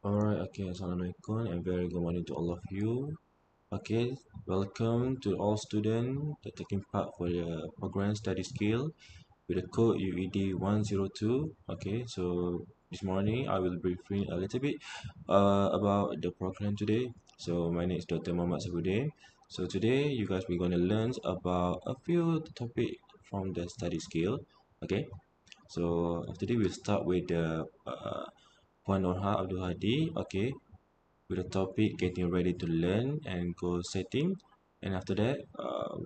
Alright, okay, Assalamualaikum and very good morning to all of you. Okay, welcome to all students that taking part for the program study skill with the code UED102. Okay, so this morning I will briefing a little bit about the program today. So my name is Dr. Muhammad Sabudin. So today you guys we're going to learn about a few topic from the study skill. Okay, so today we'll start with the Puan Norha Abdul Hadi. Okay, with the topic getting ready to learn and goal setting. And after that,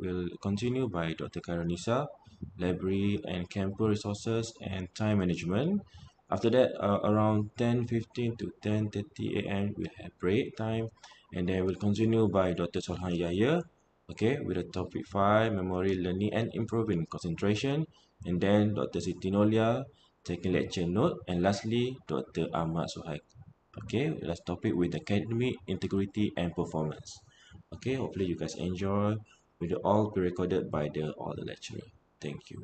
we'll continue by Dr. Karanisa, library and campus resources and time management. After that, around 10:15 to 10:30 a.m. we'll have break time, and then we'll continue by Dr. Solhan Yahya, okay, with the topic 5, memory, learning and improving concentration. And then Dr. Siti Nolia taking lecture note, and lastly, Dr. Ahmad Suhaib. Okay, let's topic with academic integrity and performance. Okay, hopefully you guys enjoy. Will all be recorded by the all the lecturer. Thank you.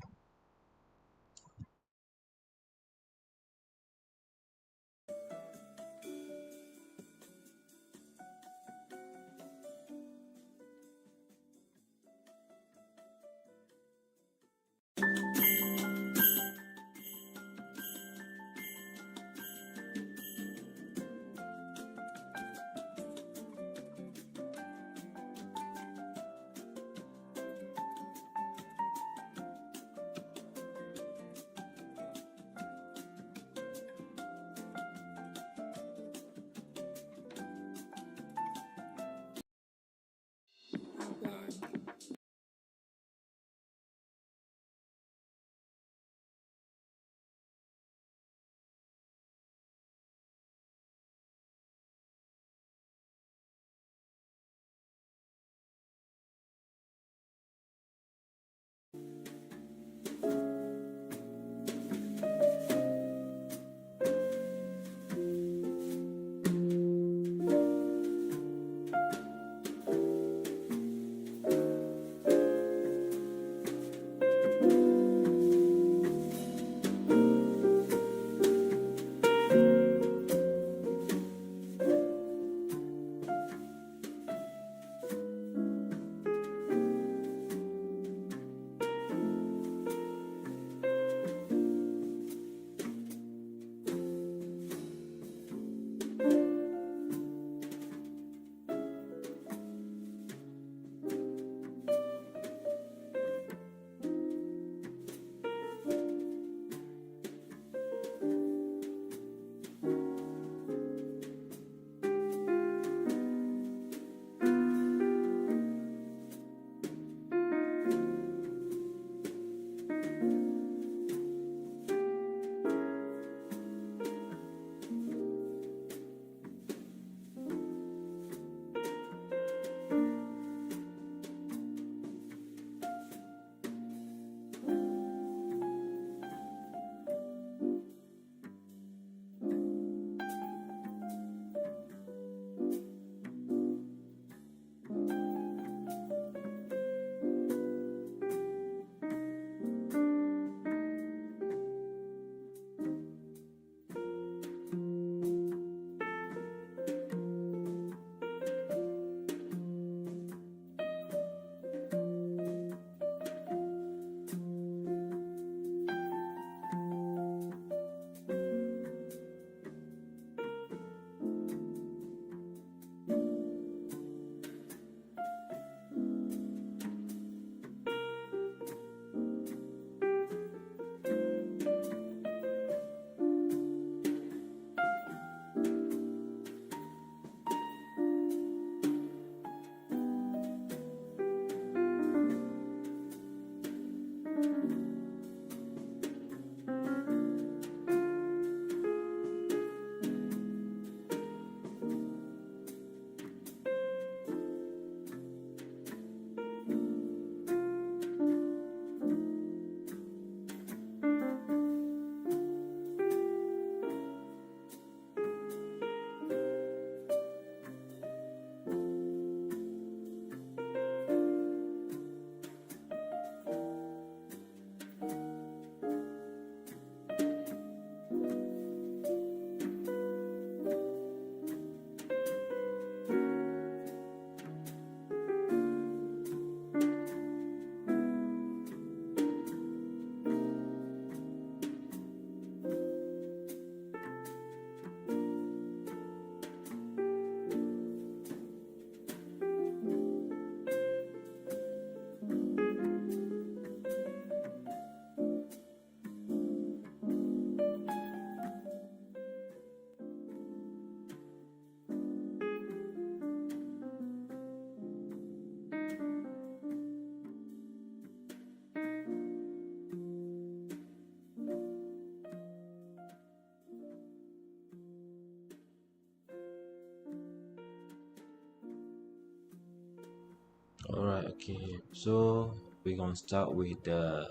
Okay, so we're gonna start with the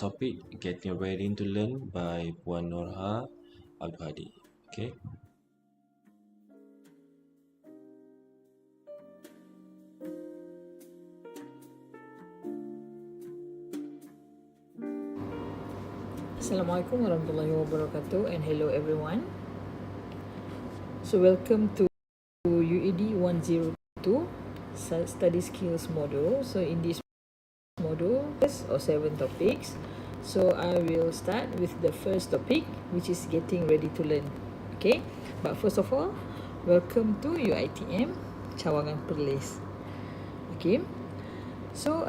topic Getting Ready to Learn by Puan Norha Abdul Hadi. Okay. Assalamualaikum warahmatullahi wabarakatuh, and hello everyone. So welcome to UED102 study skills module. So in this module, 7 topics. So I will start with the first topic, which is getting ready to learn. Okay, but first of all, welcome to UITM Cawangan Perlis. Okay, so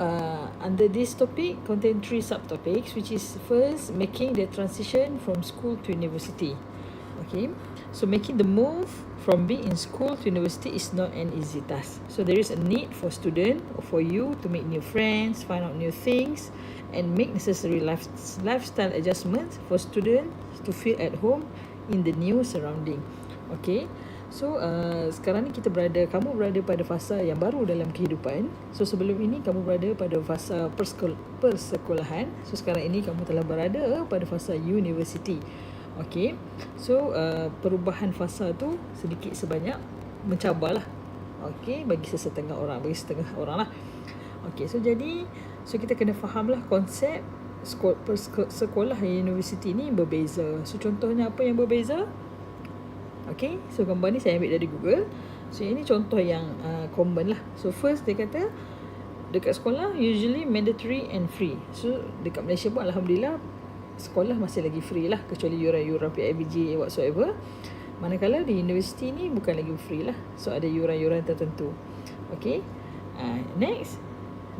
under this topic contain 3 subtopics, which is first, making the transition from school to university. Okay, so making the move from being in school to university is not an easy task. So there is a need for student or for you to make new friends, find out new things, and make necessary lifestyle adjustments for students to feel at home in the new surrounding. Okay, so sekarang ni kamu berada pada fasa yang baru dalam kehidupan. So sebelum ini kamu berada pada fasa persekolahan. So sekarang ini kamu telah berada pada fasa university. Okay, so perubahan fasa tu sedikit sebanyak mencabarlah. Okay, bagi setengah orang lah. Okay, so kita kena fahamlah konsep sekolah universiti ni berbeza. So contohnya apa yang berbeza? Okay, so gambar ni saya ambil dari Google. So ini contoh yang common lah. So first dia kata dekat sekolah usually mandatory and free. So dekat Malaysia pun alhamdulillah sekolah masih lagi free lah, kecuali yuran-yuran PIBG whatsoever. Manakala di universiti ni bukan lagi free lah. So ada yuran-yuran tertentu. Okay, next,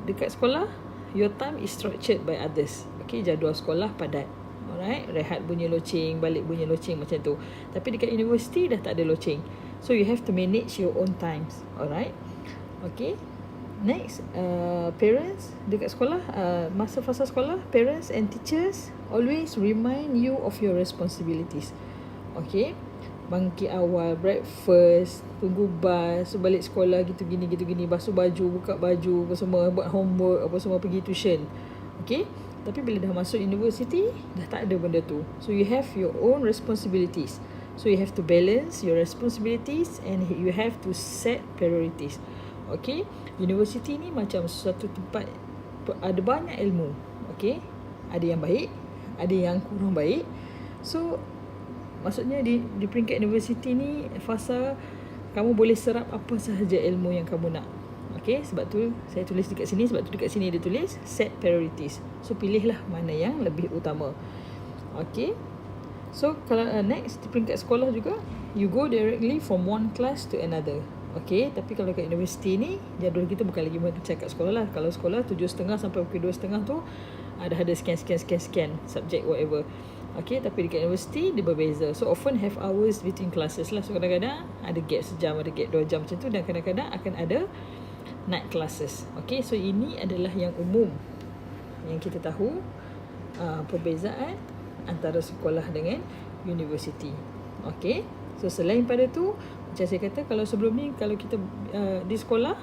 dekat sekolah your time is structured by others. Okay, jadual sekolah padat. Alright, rehat bunyi loceng, balik bunyi loceng macam tu. Tapi dekat universiti dah tak ada loceng. So you have to manage your own times. Alright, okay. Next, parents dekat sekolah, masa fasa sekolah, parents and teachers always remind you of your responsibilities. Okay, bangkit awal, breakfast, tunggu bas, balik sekolah gitu gini, basuh baju, buka baju, apa semua, buat homework, apa semua, pergi tuition. Okay, tapi bila dah masuk university, dah tak ada benda tu. So you have your own responsibilities. So you have to balance your responsibilities and you have to set priorities. Okay, universiti ni macam suatu tempat ada banyak ilmu. Okay, ada yang baik, ada yang kurang baik. So maksudnya di peringkat universiti ni fasa kamu boleh serap apa sahaja ilmu yang kamu nak. Okay, sebab tu saya tulis dekat sini, sebab tu dekat sini dia tulis set priorities. So pilihlah mana yang lebih utama. Okay, so kalau next di peringkat sekolah juga, you go directly from one class to another. Okay, tapi kalau kat universiti ni jadual kita bukan lagi macam kat sekolah lah. Kalau sekolah 7.30 sampai pukul 2.30 tu ada sekian subjek whatever. Okay, tapi dekat universiti dia berbeza. So often have hours between classes lah. So kadang-kadang ada gap sejam, ada gap 2 jam macam tu, dan kadang-kadang akan ada night classes. Okay, so ini adalah yang umum yang kita tahu perbezaan antara sekolah dengan universiti. Okay, so selain pada tu, macam saya kata, kalau sebelum ni kalau kita di sekolah,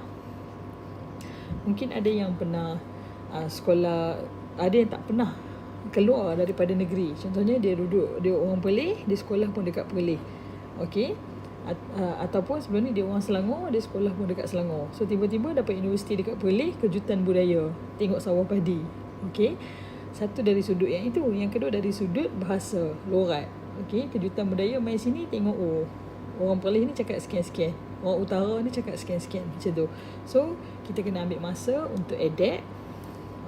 mungkin ada yang pernah sekolah, ada yang tak pernah keluar daripada negeri. Contohnya dia orang Perlis, dia sekolah pun dekat Perlis. Okey, ataupun sebelum ni dia orang Selangor, dia sekolah pun dekat Selangor. So tiba-tiba dapat universiti dekat Perlis, kejutan budaya, tengok sawah padi. Okey, satu dari sudut yang itu. Yang kedua dari sudut bahasa, lorat. Okey, kejutan budaya main sini, tengok orang Perlis ni cakap sekian-sekian, orang utara ni cakap sekian-sekian, macam tu. So kita kena ambil masa untuk adapt.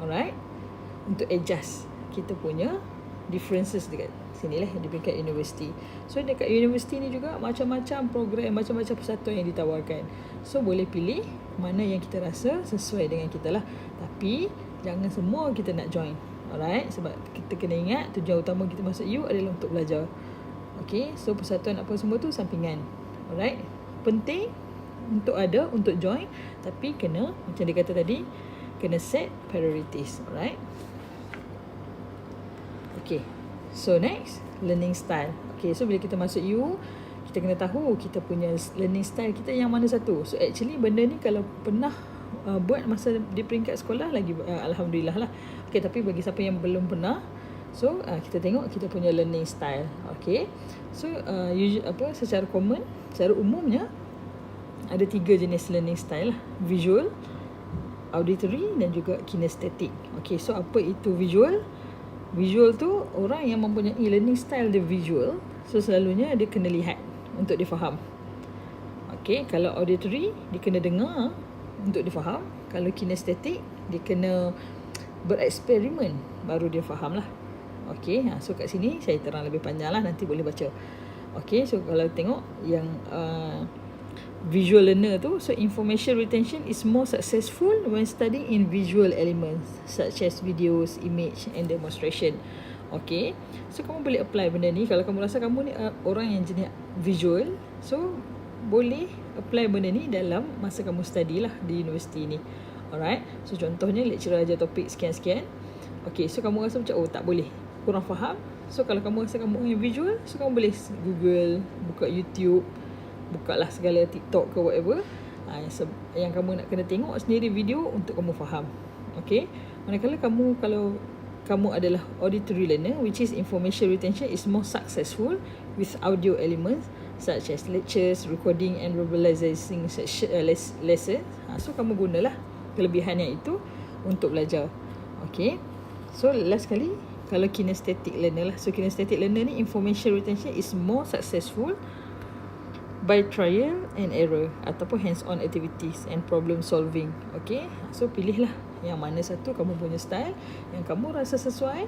Alright, untuk adjust kita punya differences dekat sini lah, di peringkat universiti. So dekat universiti ni juga macam-macam program, macam-macam persatuan yang ditawarkan. So boleh pilih mana yang kita rasa sesuai dengan kita lah. Tapi jangan semua kita nak join. Alright, sebab kita kena ingat tujuan utama kita masuk U adalah untuk belajar. Okay, so persatuan apa semua tu sampingan. Alright, penting untuk ada, untuk join, tapi kena, macam dia kata tadi, kena set priorities. Alright. Okay, so next, learning style. Okay, so bila kita masuk U, kita kena tahu kita punya learning style kita yang mana satu. So actually benda ni kalau pernah buat masa di peringkat sekolah lagi, alhamdulillah lah. Okay, tapi bagi siapa yang belum pernah, so kita tengok kita punya learning style. Okay, so secara umumnya ada 3 jenis learning style lah: visual, auditory dan juga kinesthetic. Okay, so apa itu visual? Visual tu orang yang mempunyai learning style dia visual, so selalunya dia kena lihat untuk difaham. Okay, kalau auditory dia kena dengar untuk difaham. Kalau kinesthetic dia kena bereksperimen baru dia faham lah. Okay, so kat sini saya terang lebih panjang lah, nanti boleh baca. Okay, so kalau tengok yang visual learner tu, so information retention is more successful when studying in visual elements such as videos, image and demonstration. Okay, so kamu boleh apply benda ni. Kalau kamu rasa kamu ni orang yang jenis visual, so boleh apply benda ni dalam masa kamu study lah di universiti ni. Alright, so contohnya lecturer ajar topik sekian-sekian. Okay, so kamu rasa macam tak boleh, kurang faham. So kalau kamu rasa kamu yang visual, so kamu boleh Google, buka YouTube, bukalah segala TikTok ke whatever, yang kamu nak kena tengok sendiri video untuk kamu faham. Okay, manakala kalau kamu adalah auditory learner, which is information retention is more successful with audio elements such as lectures, recording and verbalizing lesson. So kamu gunalah kelebihan yang itu untuk belajar. Okay, so last kali kalau kinesthetic learner lah. So kinesthetic learner ni information retention is more successful by trial and error ataupun hands-on activities and problem solving. Okay, so pilihlah yang mana satu kamu punya style yang kamu rasa sesuai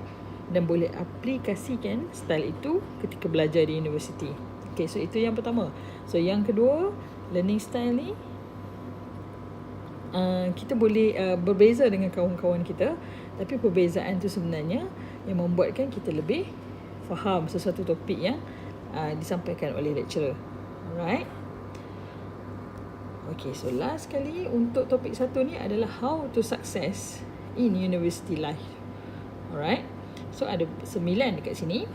dan boleh aplikasikan style itu ketika belajar di universiti. Okay, so itu yang pertama. So yang kedua, learning style ni kita boleh berbeza dengan kawan-kawan kita, tapi perbezaan tu sebenarnya yang membuatkan kita lebih faham sesuatu topik yang disampaikan oleh lecturer. Alright. Okay, so last kali untuk topik 1 ni adalah how to success in university life. Alright, so ada 9 dekat sini.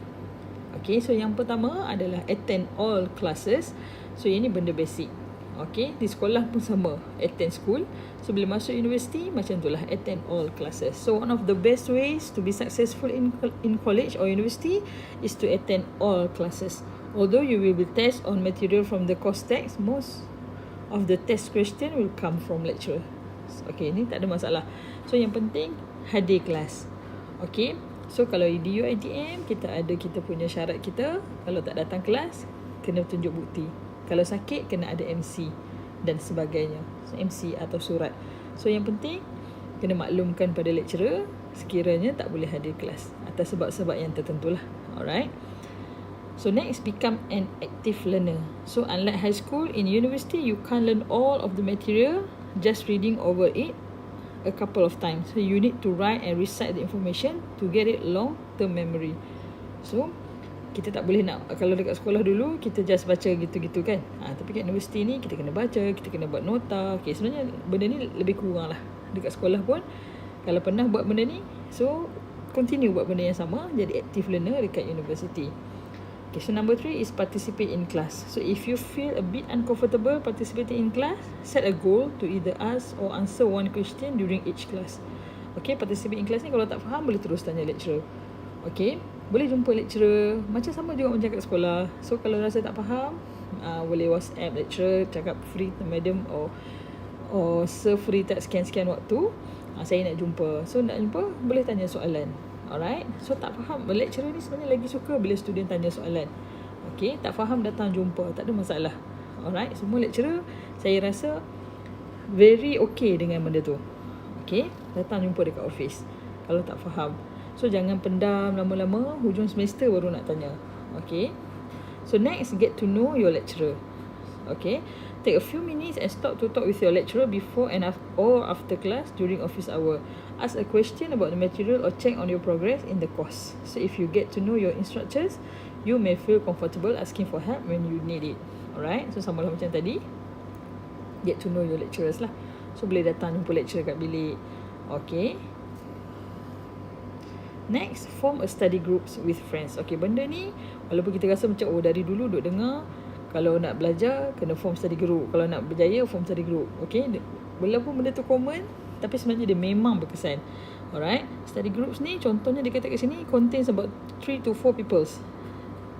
Okay, so yang pertama adalah attend all classes. So ini benda basic. Okay, di sekolah pun sama, attend school. So bila masuk universiti macam itulah, attend all classes. So one of the best ways to be successful in college or university is to attend all classes. Although you will be test on material from the course text, most of the test question will come from lecturer. Okay, ni tak ada masalah. So yang penting hadir kelas. Okay, so kalau di UED102 kita punya syarat kita, kalau tak datang kelas kena tunjuk bukti. Kalau sakit kena ada MC dan sebagainya, MC atau surat. So yang penting kena maklumkan pada lecturer sekiranya tak boleh hadir kelas atas sebab-sebab yang tertentu lah. Alright. So next, become an active learner. So unlike high school, in university you can't learn all of the material just reading over it a couple of times. So you need to write and recite the information to get it long term memory. So kita tak boleh nak, kalau dekat sekolah dulu kita just baca gitu-gitu kan, tapi kat universiti ni kita kena baca, kita kena buat nota. Okay, sebenarnya benda ni lebih kurang lah. Dekat sekolah pun kalau pernah buat benda ni, so continue buat benda yang sama, jadi active learner dekat universiti. Okay, so number 3 is participate in class. So if you feel a bit uncomfortable participating in class, set a goal to either ask or answer one question during each class. Okay, participate in class ni kalau tak faham boleh terus tanya lecturer. Okay, boleh jumpa lecturer, macam sama juga macam kat sekolah. So kalau rasa tak faham, boleh WhatsApp lecturer, cakap free madam or sir free tak sekian-sekian waktu, saya nak jumpa. So nak jumpa boleh tanya soalan. Alright, so tak faham, lecturer ni sebenarnya lagi suka bila student tanya soalan. Okay, tak faham datang jumpa, tak ada masalah. Alright, semua lecturer saya rasa very okay dengan benda tu. Okay, datang jumpa dekat office kalau tak faham. So jangan pendam lama-lama, hujung semester baru nak tanya. Okay, so next, get to know your lecturer. Okay, take a few minutes and stop to talk with your lecturer before and after class during office hour. Ask a question about the material or check on your progress in the course. So if you get to know your instructors, you may feel comfortable asking for help when you need it. Alright, so sama lah macam tadi, get to know your lecturers lah. So boleh datang jumpa lecturer kat bilik. Okay, next, form a study groups with friends. Okay, benda ni walaupun kita rasa macam dari dulu duk dengar, kalau nak belajar kena form study group, kalau nak berjaya form study group. Okay, walaupun benda tu common, tapi sebenarnya dia memang berkesan. Alright, study groups ni contohnya dia kata kat sini contains about 3 to 4 peoples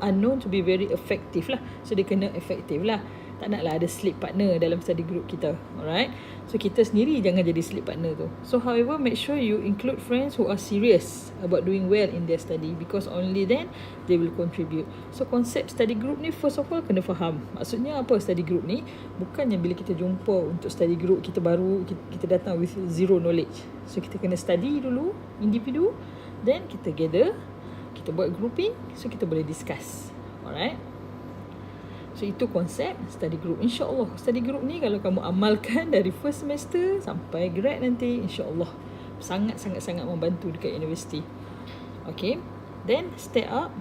are known to be very effective lah. So dia kena effective lah. Tak nak lah ada sleep partner dalam study group kita. Alright, so kita sendiri jangan jadi sleep partner tu. So however, make sure you include friends who are serious about doing well in their study, because only then they will contribute. So konsep study group ni first of all kena faham. Maksudnya apa study group ni? Bukannya bila kita jumpa untuk study group kita baru kita datang with zero knowledge. So kita kena study dulu individu, then kita gather, kita buat grouping, so kita boleh discuss. Alright, so itu konsep study group. InsyaAllah study group ni kalau kamu amalkan dari first semester sampai grad nanti, InsyaAllah sangat-sangat membantu dekat universiti. Okay, then stay up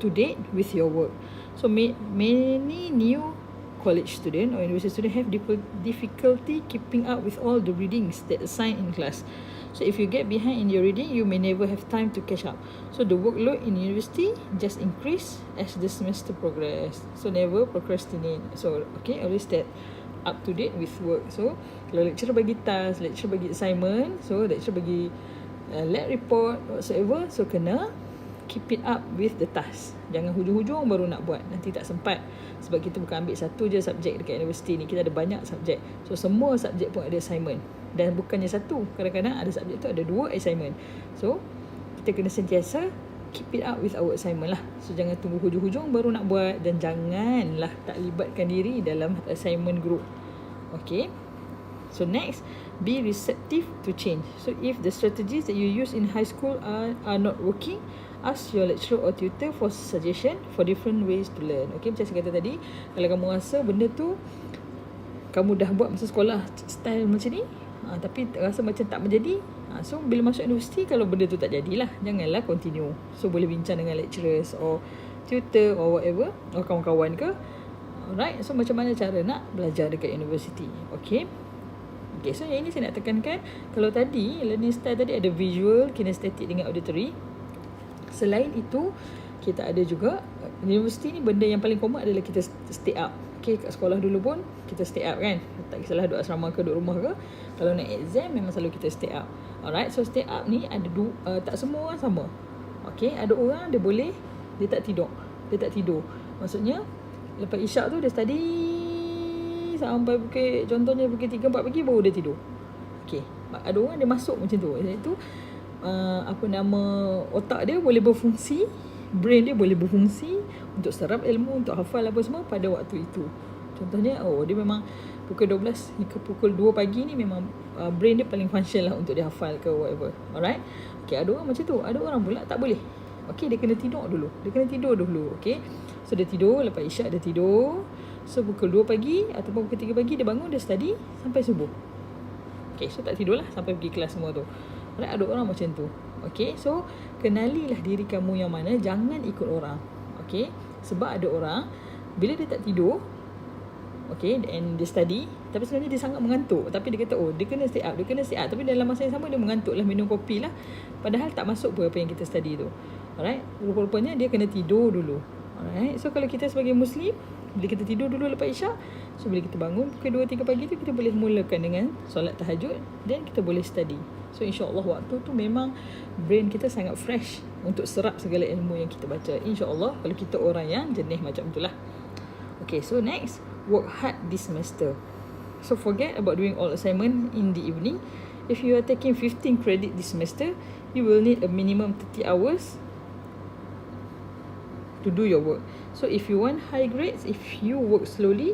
to date with your work. So many new college student or university student have difficulty keeping up with all the readings that assigned in class. So if you get behind in your reading, you may never have time to catch up. So the workload in university just increase as the semester progress. So never procrastinate. So okay, always stay up to date with work. So kalau lecturer bagi task, lecturer bagi assignment, so lecturer bagi lab report whatsoever, so kena keep it up with the task. Jangan hujung-hujung baru nak buat, nanti tak sempat. Sebab kita bukan ambil satu je subjek dekat universiti ni, kita ada banyak subjek. So semua subjek pun ada assignment. Dan bukannya satu, kadang-kadang ada subjek tu ada 2 assignment. So kita kena sentiasa keep it up with our assignment lah. So jangan tunggu hujung-hujung baru nak buat, dan janganlah tak libatkan diri dalam assignment group. Okay, so next, be receptive to change. So if the strategies that you use in high school are not working, ask your lecturer or tutor for suggestion for different ways to learn. Okay, macam saya kata tadi, kalau kamu rasa benda tu kamu dah buat masa sekolah style macam ni, tapi rasa macam tak menjadi, so bila masuk universiti, kalau benda tu tak jadilah, janganlah continue. So boleh bincang dengan lecturers or tutor or whatever, or kawan-kawan ke. Alright, so macam mana cara nak belajar dekat universiti. Okay, so yang ini saya nak tekankan. Kalau tadi learning style tadi ada visual, kinesthetic dengan auditory. Selain itu, kita ada juga universiti ni, benda yang paling common adalah kita stay up. Okay, kat sekolah dulu pun kita stay up kan, tak kisahlah duduk asrama ke duduk rumah ke, kalau nak exam memang selalu kita stay up. Alright, so stay up ni ada tak semua orang sama. Okay, ada orang dia boleh, dia tak tidur. Maksudnya lepas isyak tu dia study sampai pukul, contohnya pukul 3-4 pagi baru dia tidur. Okay, ada orang dia masuk macam tu. Iaitu otak dia boleh berfungsi, brain dia boleh berfungsi untuk serap ilmu, untuk hafal apa semua pada waktu itu. Contohnya, dia memang pukul 12 hingga pukul 2 pagi ni memang brain dia paling function lah untuk dia hafal ke whatever. Alright, okay, ada orang macam tu. Ada orang pula tak boleh. Okay, dia kena tidur dulu. Okay, so dia tidur, lepas isyak dia tidur. So pukul 2 pagi ataupun pukul 3 pagi dia bangun, dia study sampai subuh. Okay, so tak tidur lah sampai pergi kelas semua tu. Alright, ada orang macam tu. Okay, so kenalilah diri kamu yang mana, jangan ikut orang. Okay, sebab ada orang bila dia tak tidur, okay, and dia study, tapi sebenarnya dia sangat mengantuk, tapi dia kata dia kena stay up, tapi dalam masa yang sama dia mengantuk lah, minum kopi lah, padahal tak masuk pun apa yang kita study tu. Alright, rupa-rupanya dia kena tidur dulu. Alright, so kalau kita sebagai Muslim, bila kita tidur dulu lepas isyak, so bila kita bangun pukul 2-3 pagi tu, kita boleh mulakan dengan solat tahajud, dan kita boleh study. So insyaAllah waktu tu memang brain kita sangat fresh untuk serap segala ilmu yang kita baca. InsyaAllah kalau kita orang yang jenis macam itulah. Okay, so next, work hard this semester. So forget about doing all assignment in the evening. If you are taking 15 credit this semester, you will need a minimum 30 hours to do your work. So if you want high grades, if you work slowly,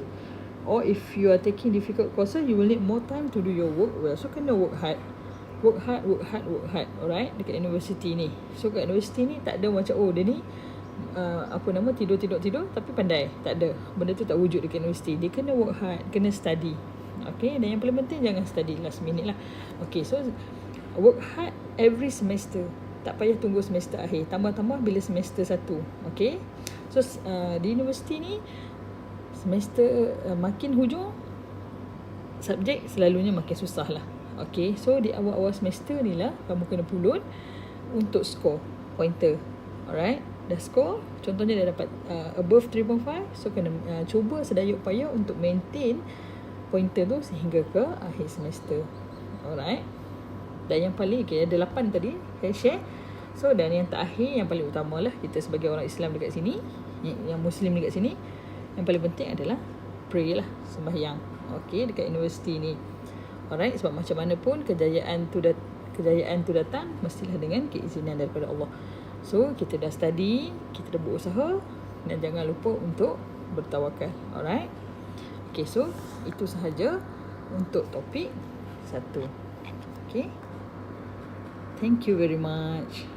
or if you are taking difficult courses, you will need more time to do your work well. So kena work hard. Alright, dekat universiti ni. So kat universiti ni tak ada macam dia ni tidur tapi pandai. Tak ada. Benda tu tak wujud dekat universiti. Dia kena work hard, kena study. Okay, dan yang paling penting jangan study last minute lah. Okay, so work hard every semester. Tak payah tunggu semester akhir. Tambah-tambah bila semester 1. Okay, so di universiti ni semester makin hujung, subjek selalunya makin susah lah. Okay, so di awal-awal semester ni lah kamu kena pulut untuk score pointer. Alright, dah score, contohnya dah dapat above 3.5, so kena cuba sedaya upaya untuk maintain pointer tu sehingga ke akhir semester. Alright. Dan yang paling, okay, ada 8 tadi saya share. So, dan yang terakhir, yang paling utama lah, kita sebagai orang Islam dekat sini, yang Muslim dekat sini, yang paling penting adalah pray lah, sembahyang. Okay, dekat universiti ni. Alright, sebab macam mana pun kejayaan tu datang mestilah dengan keizinan daripada Allah. So, kita dah study, kita dah berusaha, dan jangan lupa untuk bertawakal. Alright. Okay, so itu sahaja untuk topik 1. Okay. Thank you very much.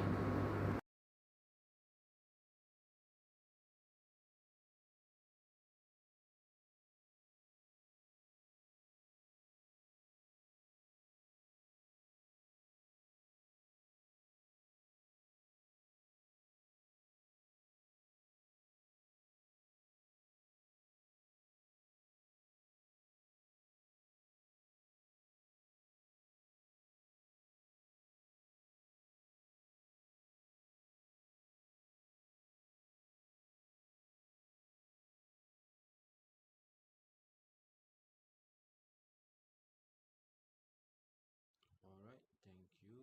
Alright, thank you.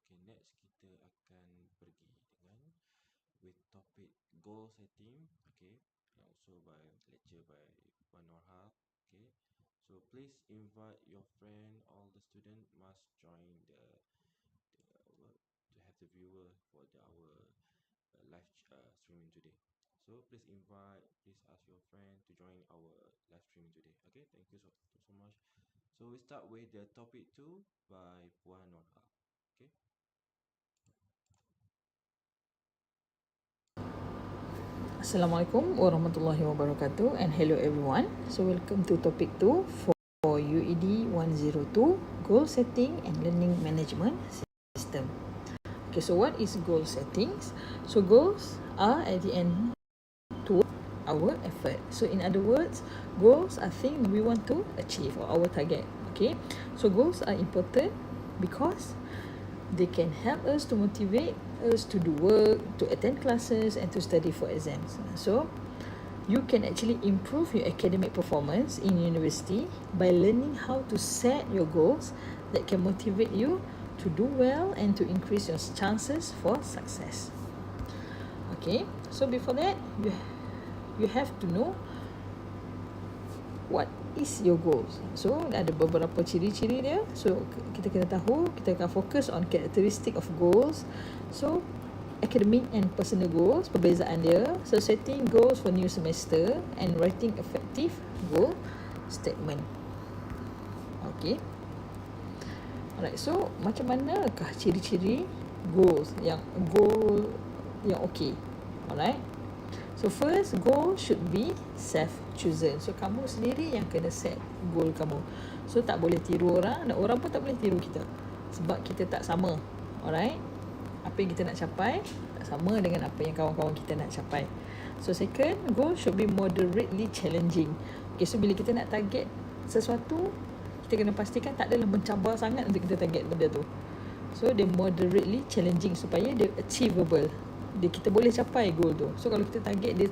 Okay, next kita akan pergi dengan with topic goal setting. Okay, and also by lecture by Puan Norha. Okay, so please invite your friend. All the student must join the to have the viewer for our live streaming today. So please ask your friend to join our live streaming today. Okay, thank you so much. So we start with the topic 2 by Puan Norha. Okay. Assalamualaikum warahmatullahi wabarakatuh, and hello everyone. So welcome to topic 2 for UED102, goal setting and learning management system. Okay, so what is goal settings? So goals are at the end to our effort. So in other words, goals are things we want to achieve, or our target. Okay, so goals are important because they can help us to motivate us to do work, to attend classes, and to study for exams. So you can actually improve your academic performance in university by learning how to set your goals that can motivate you to do well and to increase your chances for success. Okay, so before that, you have to know what is your goals. So ada beberapa ciri-ciri dia. So kita kena tahu, kita akan fokus on characteristic of goals. So academic and personal goals, perbezaan dia. So setting goals for new semester and writing effective goal statement. Okay. Alright, so macam manakah ciri-ciri goals yang okay? Alright. So first, goal should be self-chosen. So kamu sendiri yang kena set goal kamu. So tak boleh tiru orang, dan orang pun tak boleh tiru kita, sebab kita tak sama. Alright. Apa yang kita nak capai tak sama dengan apa yang kawan-kawan kita nak capai. So second, goal should be moderately challenging. Okay, so bila kita nak target sesuatu, kita kena pastikan tak adalah mencabar sangat untuk kita target benda tu. So dia moderately challenging supaya dia achievable, kita boleh capai goal tu. So kalau kita target dia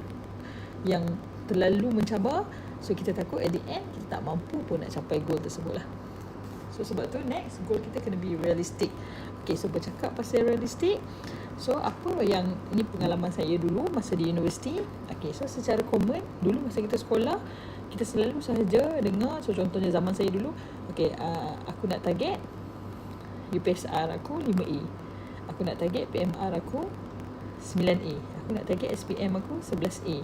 yang terlalu mencabar, so kita takut at the end kita tak mampu pun nak capai goal tersebut lah. So sebab tu next, goal kita kena be realistic. Okay, so bercakap pasal realistic, so apa yang, ini pengalaman saya dulu masa di universiti. Okay, so secara common dulu masa kita sekolah, kita selalu sahaja dengar. So contohnya zaman saya dulu, okay, aku nak target UPSR aku 5A, aku nak target PMR aku 9A, aku nak target SPM aku 11A.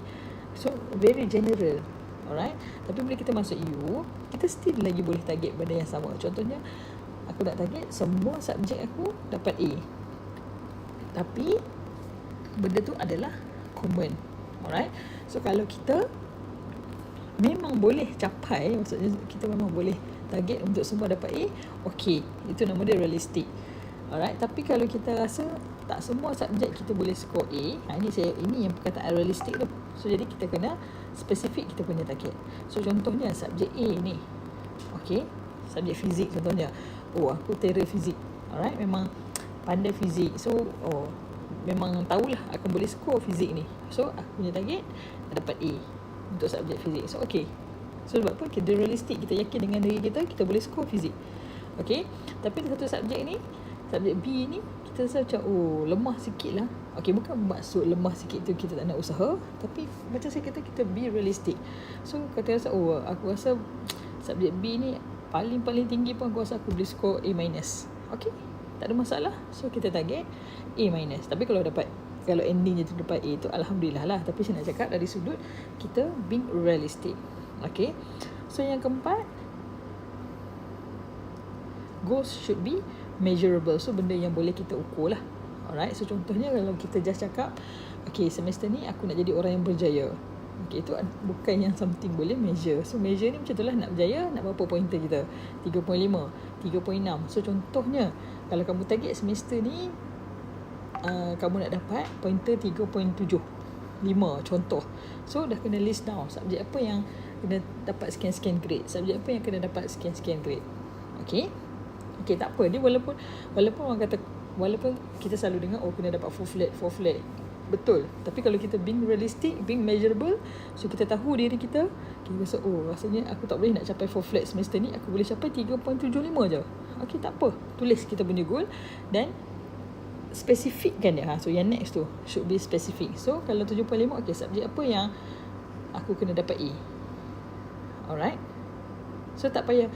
So very general. Alright. Tapi bila kita masuk U, kita still lagi boleh target benda yang sama. Contohnya, aku nak target semua subjek aku dapat A, tapi benda tu adalah common. Alright. So kalau kita memang boleh capai, maksudnya kita memang boleh target untuk semua dapat A, okay, itu nama dia realistic. Alright. Tapi kalau kita rasa tak semua subjek kita boleh score A, ini yang perkataan realistic tu. So jadi kita kena spesifik kita punya target. So contohnya subjek A ni, okay, subjek fizik contohnya, aku terror fizik. Alright, memang pandai fizik. So memang tahulah akan boleh score fizik ni. So aku punya target dapat A untuk subjek fizik. So okay, So sebab apa? Kita realistik, kita yakin dengan diri kita boleh score fizik. Okay, tapi satu subjek ni, subjek B ni, kita rasa macam lemah sikit lah. Okay, bukan maksud lemah sikit tu kita tak nak usaha, tapi macam saya kata, kita be realistic. So kata rasa aku rasa subjek B ni paling tinggi pun aku rasa aku boleh score A-. Okay, tak ada masalah. So kita target A-. Tapi kalau endingnya tu dapat A tu, alhamdulillah lah. Tapi saya nak cakap dari sudut kita being realistic. Okay, so yang keempat, goals should be measurable. So benda yang boleh kita ukur lah. Alright, so contohnya kalau kita just cakap, okay, semester ni aku nak jadi orang yang berjaya. Okay, itu bukan yang something boleh measure. So measure ni macam tu lah, nak berjaya, nak berapa pointer kita? 3.5, 3.6. So contohnya, kalau kamu target semester ni kamu nak dapat pointer 3.75 contoh. So dah kena list down subjek apa yang kena dapat sekian-sekian grade, subjek apa yang kena dapat sekian-sekian grade. Okay, tak apa. Dia walaupun orang kata, walaupun kita selalu dengar kena dapat 4 flat. Betul. Tapi kalau kita being realistic, being measurable, so kita tahu diri kita rasa rasanya aku tak boleh nak capai 4 flat semester ni, aku boleh capai 3.75 je. Okay, tak apa. Tulis kita punya goal dan spesifikkan dia. So yang next tu should be specific. So kalau 7.5, okay, subjek apa yang aku kena dapat A. Alright, so tak payah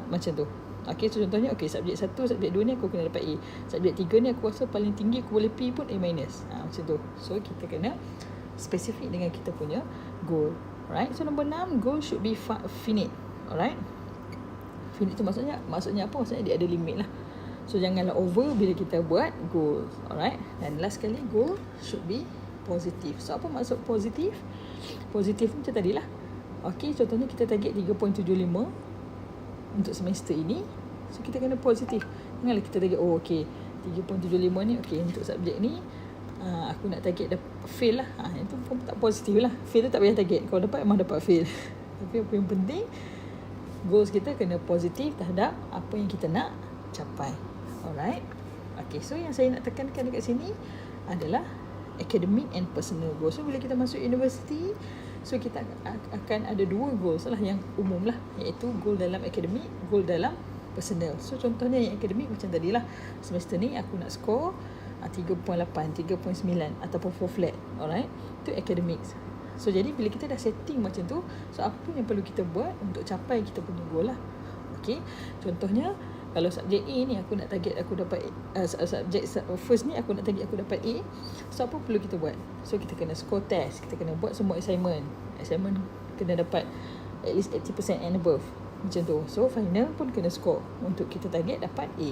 macam tu. Okay, so contohnya, okay, subjek 1, subjek 2 ni aku kena dapat A, subjek 3 ni aku rasa paling tinggi aku boleh P pun A-. Macam tu. So kita kena spesifik dengan kita punya goal. Alright, so nombor 6, goal should be finite. Alright, finite tu maksudnya apa? Maksudnya dia ada limit lah. So janganlah over bila kita buat goals. Alright, dan last sekali, goal should be positive. So apa maksud positif? Positif macam tadi lah. Okay, contohnya kita target 3.75 untuk semester ini. So kita kena positif. Janganlah kita target okay, 3.75 ni okay, untuk subjek ni aku nak target fail lah. Itu pun tak positif lah. Fail tu tak payah target. Kalau dapat memang dapat fail. Tapi apa yang penting, goals kita kena positif terhadap apa yang kita nak capai. Alright. Okay, so yang saya nak tekankan dekat sini adalah academic and personal goals. So bila kita masuk universiti, so kita akan ada 2 goals lah yang umum lah, iaitu goal dalam akademik, goal dalam personal. So contohnya yang akademik macam tadi lah, semester ni aku nak score 3.8, 3.9 ataupun 4 flat. Alright, itu academics. So jadi bila kita dah setting macam tu, so apa yang perlu kita buat untuk capai kita punya goal lah. Okay, contohnya kalau subjek A ni aku nak target aku dapat subjek first ni aku nak target aku dapat A. So apa perlu kita buat? So kita kena score test, kita kena buat semua assignment kena dapat at least 80% and above, macam tu. So final pun kena score untuk kita target dapat A.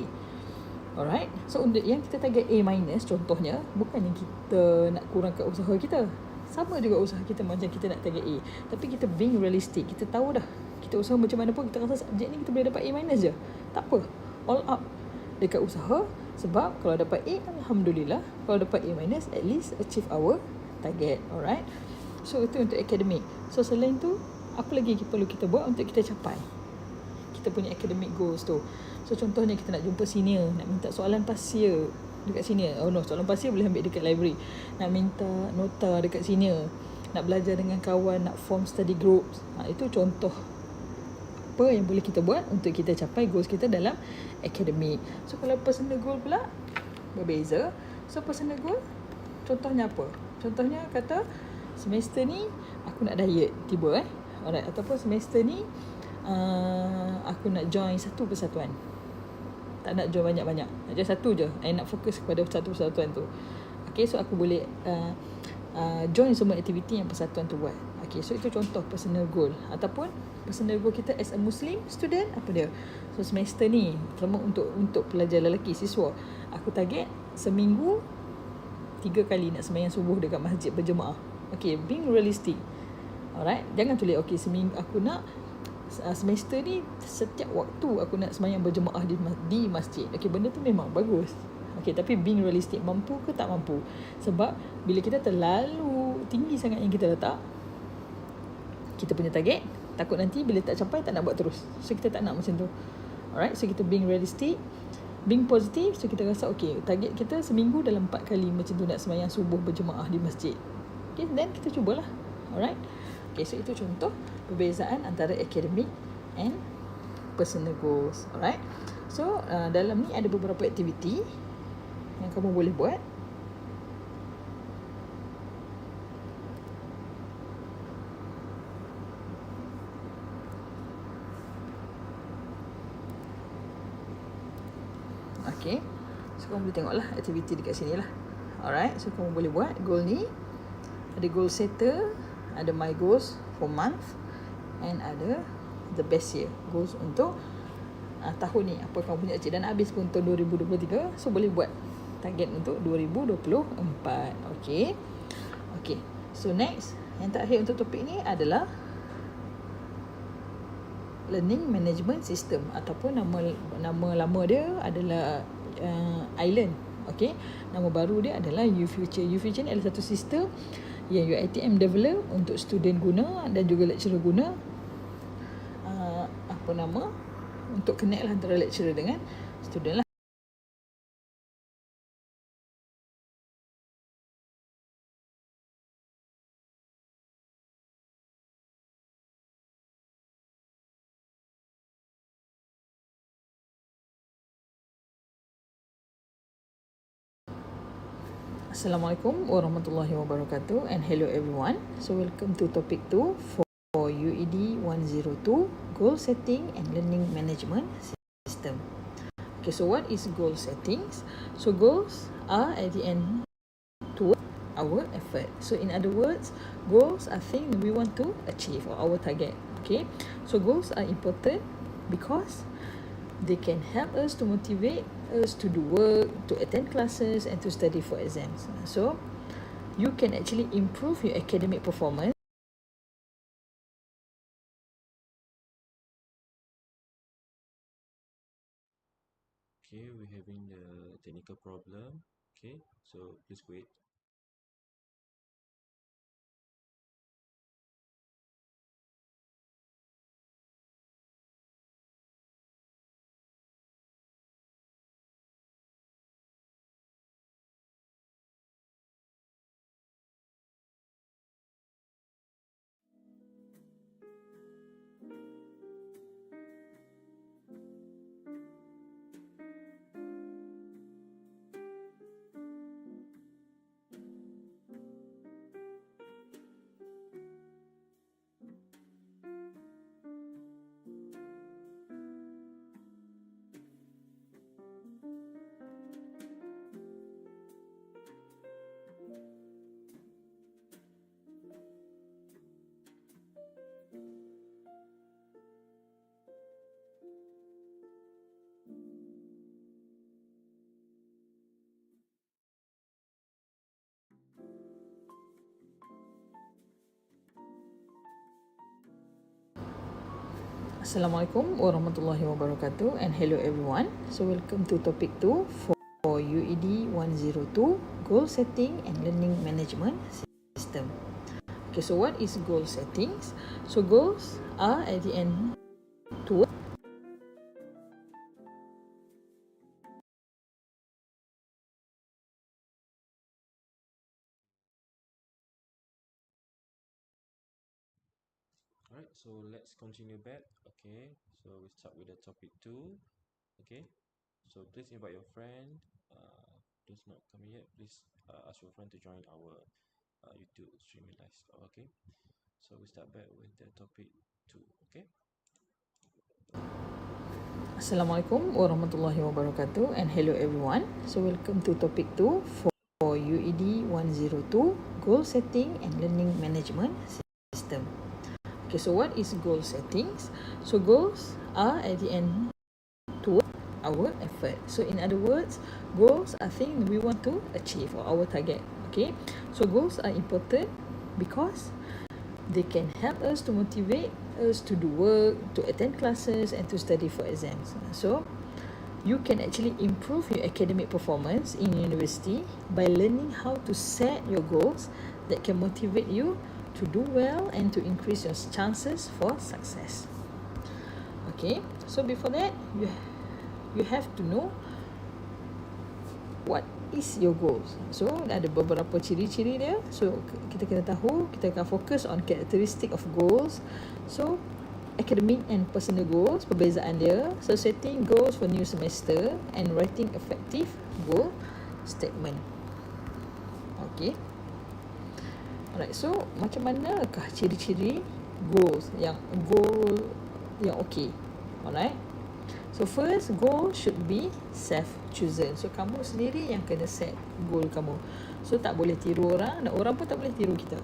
Alright, so untuk yang kita target A-, contohnya bukan yang kita nak kurangkan usaha kita. Sama juga usaha kita macam kita nak target A, tapi kita being realistic. Kita tahu dah kita usaha macam mana pun, kita rasa subjek ni kita boleh dapat A- je, tak apa, all up dekat usaha. Sebab kalau dapat A, alhamdulillah. Kalau dapat A-, at least achieve our target. Alright, so itu untuk akademik. So selain tu, apa lagi perlu kita buat untuk kita capai kita punya academic goals tu? So contohnya kita nak jumpa senior, nak minta soalan pasir dekat senior. Soalan pasir boleh ambil dekat library. Nak minta nota dekat senior, nak belajar dengan kawan, nak form study groups. Itu contoh apa yang boleh kita buat untuk kita capai goals kita dalam akademik. So kalau personal goal pula berbeza. So personal goal contohnya apa? Contohnya kata semester ni aku nak diet tiba alright, ataupun semester ni aku nak join satu persatuan. Tak nak join banyak-banyak, nak join satu je. Nak fokus kepada satu persatuan tu. Okay, so aku boleh join semua aktiviti yang persatuan tu buat. Okay, so itu contoh personal goal. Ataupun personal goal kita as a Muslim student, apa dia? So semester ni, terutama untuk pelajar lelaki, siswa, aku target seminggu 3 kali nak sembahyang subuh dekat masjid berjemaah. Okay, being realistic. Alright, jangan tulis okay seminggu aku nak semester ni setiap waktu aku nak sembahyang berjemaah di masjid. Okay, benda tu memang bagus. Okay, tapi being realistic, mampu ke tak mampu? Sebab bila kita terlalu tinggi sangat yang kita letak kita punya target, takut nanti bila tak capai tak nak buat terus. So kita tak nak macam tu. Alright, so kita being realistic, being positive. So kita rasa okay, target kita seminggu dalam 4 kali macam tu nak sembahyang subuh berjemaah di masjid. Okay, then kita cubalah. Alright, okay, so itu contoh perbezaan antara academic and personal goals. Alright. So dalam ni ada beberapa aktiviti yang kamu boleh buat. Okay. So kamu boleh tengoklah aktiviti dekat sini lah. Alright. So kamu boleh buat goal ni. Ada goal setter, ada my goals for month, and ada the best year goals untuk tahun ni. Apa kamu punya cik dan habis pun tahun 2023. So boleh buat target untuk 2024. Okay. Okay. So next, yang terakhir untuk topik ni adalah learning management system, ataupun nama lama dia adalah Island. Okay. Nama baru dia adalah UFuture. UFuture ni adalah satu sistem yang UiTM develop untuk student guna dan juga lecturer guna. Untuk connect lah antara lecturer dengan student lah. Assalamualaikum warahmatullahi wabarakatuh, and hello everyone. So welcome to topic 2 for UED102, goal setting and learning management system. Okay, so what is goal settings? So goals are at the end toward our effort. So in other words, goals are things we want to achieve, or our target. Okay, so goals are important because they can help us to motivate us to do work, to attend classes, and to study for exams. So you can actually improve your academic performance. Okay, we're having the technical problem. Okay, so please wait. Assalamualaikum warahmatullahi wabarakatuh, and hello everyone. So welcome to topic 2 for UED102, goal setting and learning management system. Okay, so what is goal settings? So goals are at the end toward Alright, so let's continue back. Okay, so we start with the topic 2. Okay, so please invite your friend. Who's not coming yet, please ask your friend to join our YouTube streaming live. Okay, so we start back with the topic 2. Okay. Assalamualaikum warahmatullahi wabarakatuh, and hello everyone. So welcome to topic 2 for UED102, goal setting and learning management system. Okay, so what is goal settings? So goals are at the end toward our effort. So in other words, goals are things we want to achieve, or our target. Okay, so goals are important because they can help us to motivate us to do work, to attend classes, and to study for exams. So you can actually improve your academic performance in university by learning how to set your goals that can motivate you to do well and to increase your chances for success. Okay, so before that, you have to know what is your goals? So ada beberapa ciri-ciri dia. So kita kena tahu, kita akan fokus on characteristic of goals. So academic and personal goals, perbezaan dia. So setting goals for new semester and writing effective goal statement. Okay. Alright, so macam manakah ciri-ciri goals yang okay? Alright. So first, goal should be self-chosen. So kamu sendiri yang kena set goal kamu. So tak boleh tiru orang, dan orang pun tak boleh tiru kita,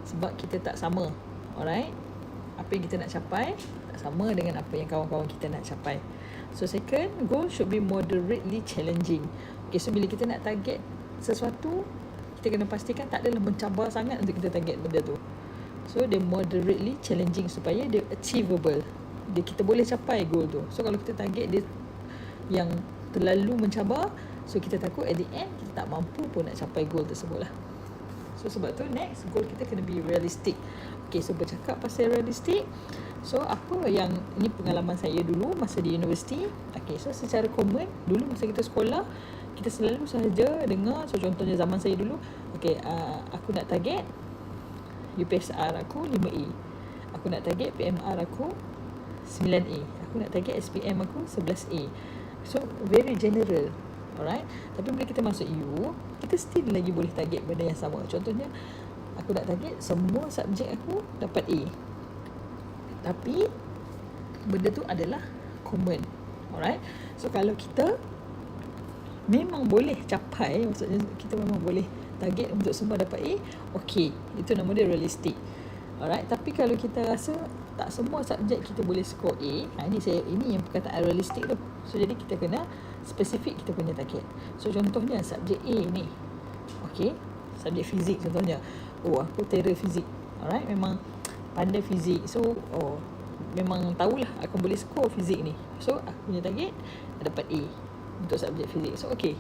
sebab kita tak sama. Alright. Apa yang kita nak capai tak sama dengan apa yang kawan-kawan kita nak capai. So second, goal should be moderately challenging. Okay, so bila kita nak target sesuatu, kita kena pastikan tak adalah mencabar sangat untuk kita target benda tu. So dia moderately challenging supaya dia achievable. Kita boleh capai goal tu. So kalau kita target dia yang terlalu mencabar, so kita takut at the end kita tak mampu pun nak capai goal tersebut lah. So sebab tu next, goal kita kena be realistic. Okay, so bercakap pasal realistic, so apa yang, ini pengalaman saya dulu masa di universiti. Okay, so secara common dulu masa kita sekolah, kita selalu sahaja dengar. So contohnya zaman saya dulu, okay, aku nak target UPSR aku 5A, aku nak target PMR aku 9A, aku nak target SPM aku 11A. So very general. Alright. Tapi bila kita masuk U, kita still lagi boleh target benda yang sama. Contohnya, aku nak target semua subjek aku dapat A, tapi benda tu adalah common. Alright. So kalau kita memang boleh capai, maksudnya kita memang boleh target untuk semua dapat A, okay, itu nama dia realistic. Alright. Tapi kalau kita rasa tak semua subjek kita boleh score A, ini yang perkataan realistic tu. So jadi kita kena spesifik kita punya target. So contohnya subjek A ni, okay, subjek fizik contohnya, aku terror fizik. Alright, memang pandai fizik. So memang tahulah akan boleh score fizik ni. So aku punya target dapat A untuk subjek fizik. So okay.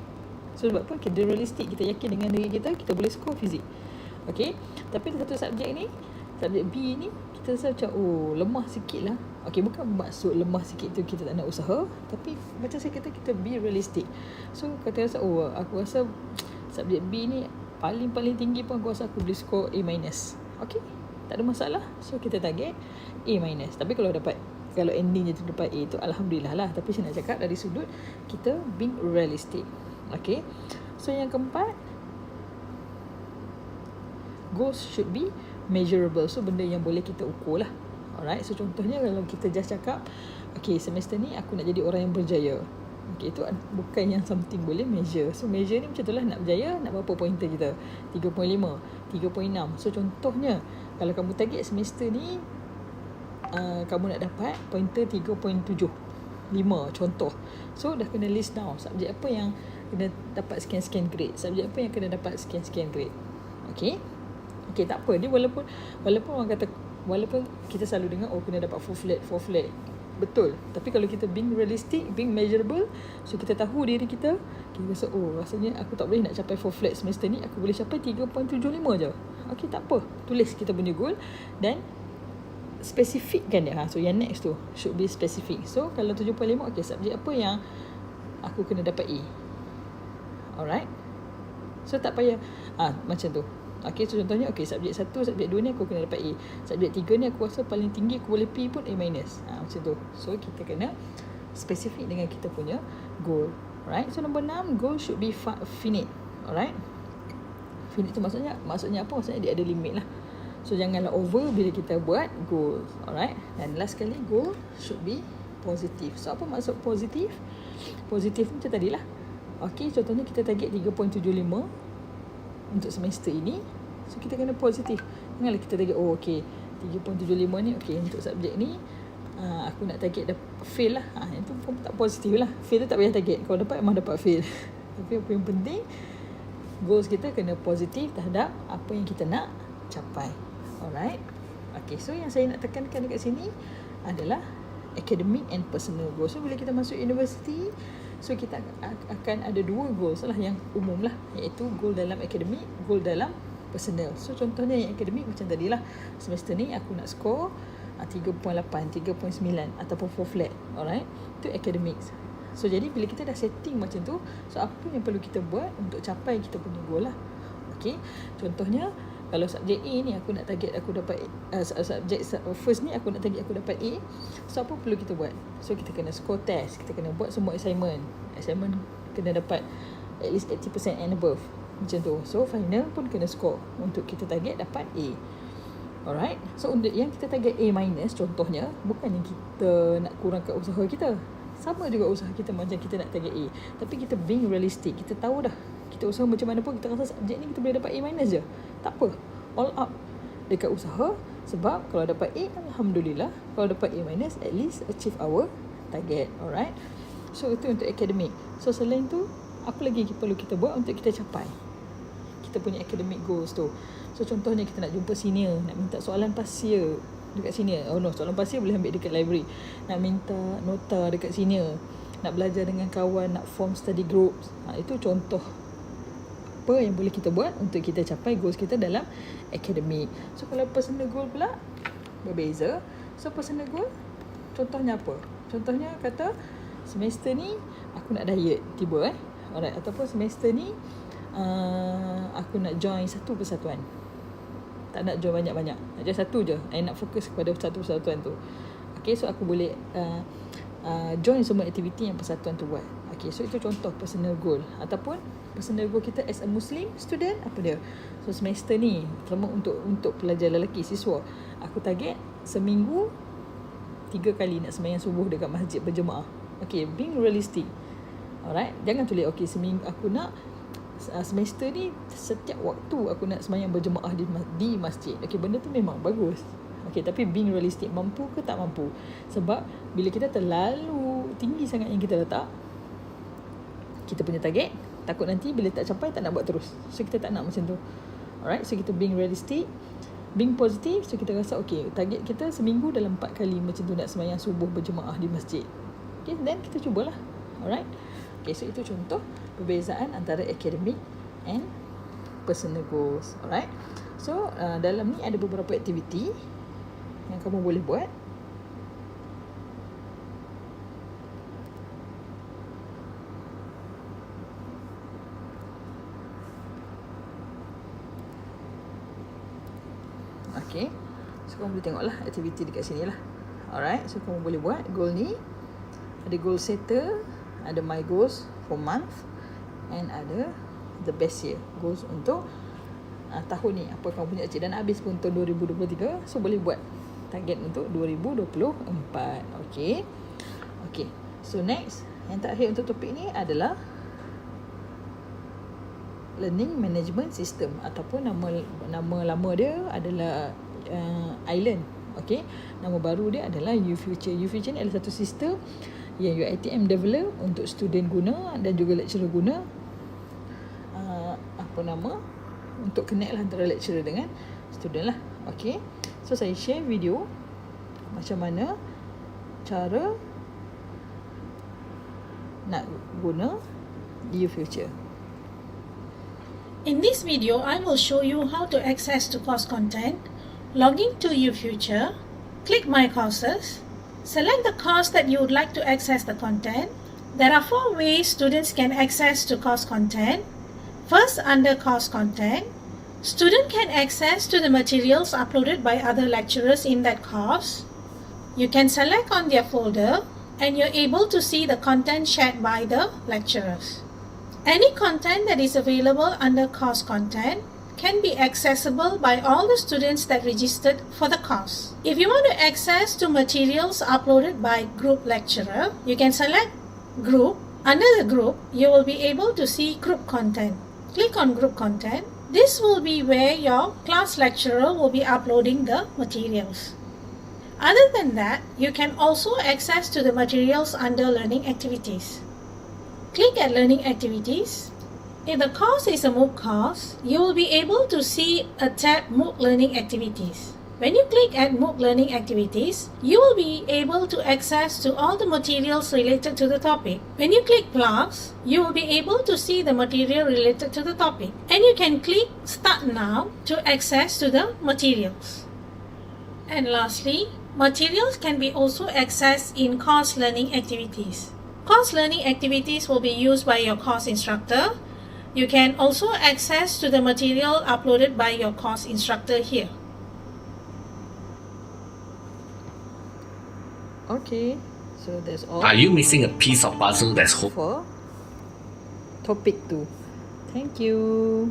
So sebab apa? Kita realistik, kita yakin dengan diri kita, kita boleh score fizik. Okay. Tapi satu subjek ni, subjek B ni, kita rasa macam lemah sikit lah. Okay, bukan maksud lemah sikit tu kita tak nak usaha, tapi macam saya kata, kita be realistic. So kata rasa aku rasa subjek B ni paling tinggi pun aku rasa aku boleh score A-. Okay, tak ada masalah. So kita target A-. Tapi kalau endingnya tu dapat A tu, alhamdulillah lah. Tapi saya nak cakap dari sudut kita being realistic. Okay. So yang keempat, goals should be measurable. So benda yang boleh kita ukur lah. Alright. So contohnya kalau kita just cakap, okay, semester ni aku nak jadi orang yang berjaya. Okay, itu bukan yang something boleh measure. So measure ni macam tu lah, nak berjaya, nak berapa pointer kita? 3.5, 3.6. So contohnya, kalau kamu target semester ni, kamu nak dapat pointer 3.75 contoh. So dah kena list down subjek apa yang kena dapat sekian-sekian grade, subjek apa yang kena dapat sekian-sekian grade. Okay. Okay, tak apa. Dia walaupun orang kata, walaupun kita selalu dengar kena dapat 4 flat. Betul. Tapi kalau kita being realistic, being measurable, so kita tahu diri kita rasa rasanya aku tak boleh nak capai 4 flat semester ni, aku boleh capai 3.75 je. Okay, tak apa. Tulis kita punya goal dan spesifikkan dia. So yang next tu should be specific. So kalau 7.5, okay, subjek apa yang aku kena dapat A. Alright. So tak payah macam tu. Okay, so contohnya, okay, subjek 1, subjek 2 ni aku kena dapat A. Subjek 3 ni aku rasa paling tinggi aku boleh P pun A-. Macam tu. So kita kena spesifik dengan kita punya goal. Alright. So nombor 6, goal should be finite. Alright. Finite tu maksudnya apa? Maksudnya dia ada limit lah. So janganlah over bila kita buat goals. Alright. Dan last kali, goal should be positive. So apa maksud positif? Positif macam tadi lah. Okay, contohnya kita target 3.75 untuk semester ini. So kita kena positif. Janganlah kita target okay, 3.75 ni okay, untuk subjek ni aku nak target fail lah. Itu pun tak positif lah. Fail tu tak payah target. Kalau dapat memang dapat fail. Tapi apa yang penting, goals kita kena positif terhadap apa yang kita nak capai. Alright. Okay, so yang saya nak tekankan dekat sini adalah academic and personal goals. So bila kita masuk universiti, so kita akan ada 2 goals lah yang umum lah, iaitu goal dalam akademik, goal dalam personal. So contohnya yang akademik macam tadi lah, semester ni aku nak score 3.8, 3.9 ataupun 4 flat. Alright, itu academics. So jadi bila kita dah setting macam tu, so apa yang perlu kita buat untuk capai kita punya goal lah. Okay, contohnya kalau subjek A ni aku nak target aku dapat subjek first ni aku nak target aku dapat A. So apa perlu kita buat? So kita kena score test, kita kena buat semua assignment kena dapat at least 80% and above, macam tu. So final pun kena score untuk kita target dapat A. Alright, so untuk yang kita target A minus contohnya, bukan yang kita nak kurangkan usaha kita, sama juga usaha kita macam kita nak target A, tapi kita being realistic. Kita tahu dah kita usaha macam mana pun, kita rasa subjek ni kita boleh dapat A minus je, tak apa, all up dekat usaha. Sebab kalau dapat A, Alhamdulillah. Kalau dapat A minus, at least achieve our target. Alright, so itu untuk akademik. So selain tu, apa lagi perlu kita buat untuk kita capai kita punya academic goals tu? So contohnya kita nak jumpa senior, nak minta soalan pasir dekat senior. Oh no, soalan pasir boleh ambil dekat library. Nak minta nota dekat senior, nak belajar dengan kawan, nak form study groups. Itu contoh apa yang boleh kita buat untuk kita capai goals kita dalam akademik. So kalau personal goal pula berbeza. So personal goal contohnya apa? Contohnya kata semester ni aku nak diet tiba alright, ataupun semester ni aku nak join satu persatuan. Tak nak join banyak-banyak, nak join satu je. I nak fokus kepada satu persatuan tu. Okay, so aku boleh join semua aktiviti yang persatuan tu buat. Okay, so itu contoh personal goal. Ataupun personal goal kita as a Muslim student, apa dia? So semester ni, terutama untuk pelajar lelaki, siswa, aku target seminggu 3 kali nak sembahyang subuh dekat masjid berjemaah. Okay, being realistic. Alright, jangan tulis okay seminggu aku nak semester ni setiap waktu aku nak sembahyang berjemaah di masjid. Okay, benda tu memang bagus. Okay, tapi being realistic, mampu ke tak mampu? Sebab bila kita terlalu tinggi sangat yang kita letak kita punya target, takut nanti bila tak capai tak nak buat terus. So kita tak nak macam tu. Alright, so kita being realistic, being positive. So kita rasa okay, target kita seminggu dalam 4 kali macam tu nak sembahyang subuh berjemaah di masjid. Okay, then kita cubalah. Alright. Okay, so itu contoh perbezaan antara academic and personal goals. Alright. So dalam ni ada beberapa aktiviti yang kamu boleh buat. Okay, so kamu boleh tengoklah aktiviti dekat sini lah. Alright, so kamu boleh buat goal ni. Ada goal setter, ada my goals for month, and ada the best year goals untuk tahun ni, apa kamu punya achieve. Dan habis pun tahun 2023, so boleh buat target untuk 2024. Okay, so next, yang terakhir untuk topik ni adalah learning management system, ataupun nama lama dia adalah Island. Okay, nama baru dia adalah UFuture. UFuture ni adalah satu sistem yang UiTM develop untuk student guna dan juga lecturer guna. Untuk connect lah antara lecturer dengan student lah. Okay, so saya share video macam mana cara nak guna UFuture. In this video, I will show you how to access to course content. Log in to UFuture, click My Courses, select the course that you would like to access the content. There are 4 ways students can access to course content. First, under course content, student can access to the materials uploaded by other lecturers in that course. You can select on their folder and you're able to see the content shared by the lecturers. Any content that is available under course content can be accessible by all the students that registered for the course. If you want to access to materials uploaded by group lecturer, you can select group. Under the group, you will be able to see group content. Click on group content. This will be where your class lecturer will be uploading the materials. Other than that, you can also access to the materials under learning activities. Click at learning activities. If the course is a MOOC course, you will be able to see a tab MOOC Learning Activities. When you click at MOOC Learning Activities, you will be able to access to all the materials related to the topic. When you click plus, you will be able to see the material related to the topic. And you can click Start Now to access to the materials. And lastly, materials can be also accessed in course learning activities. Course learning activities will be used by your course instructor. You can also access to the material uploaded by your course instructor here. Okay, so that's all Are you missing a piece of puzzle that's for topic 2. Thank you.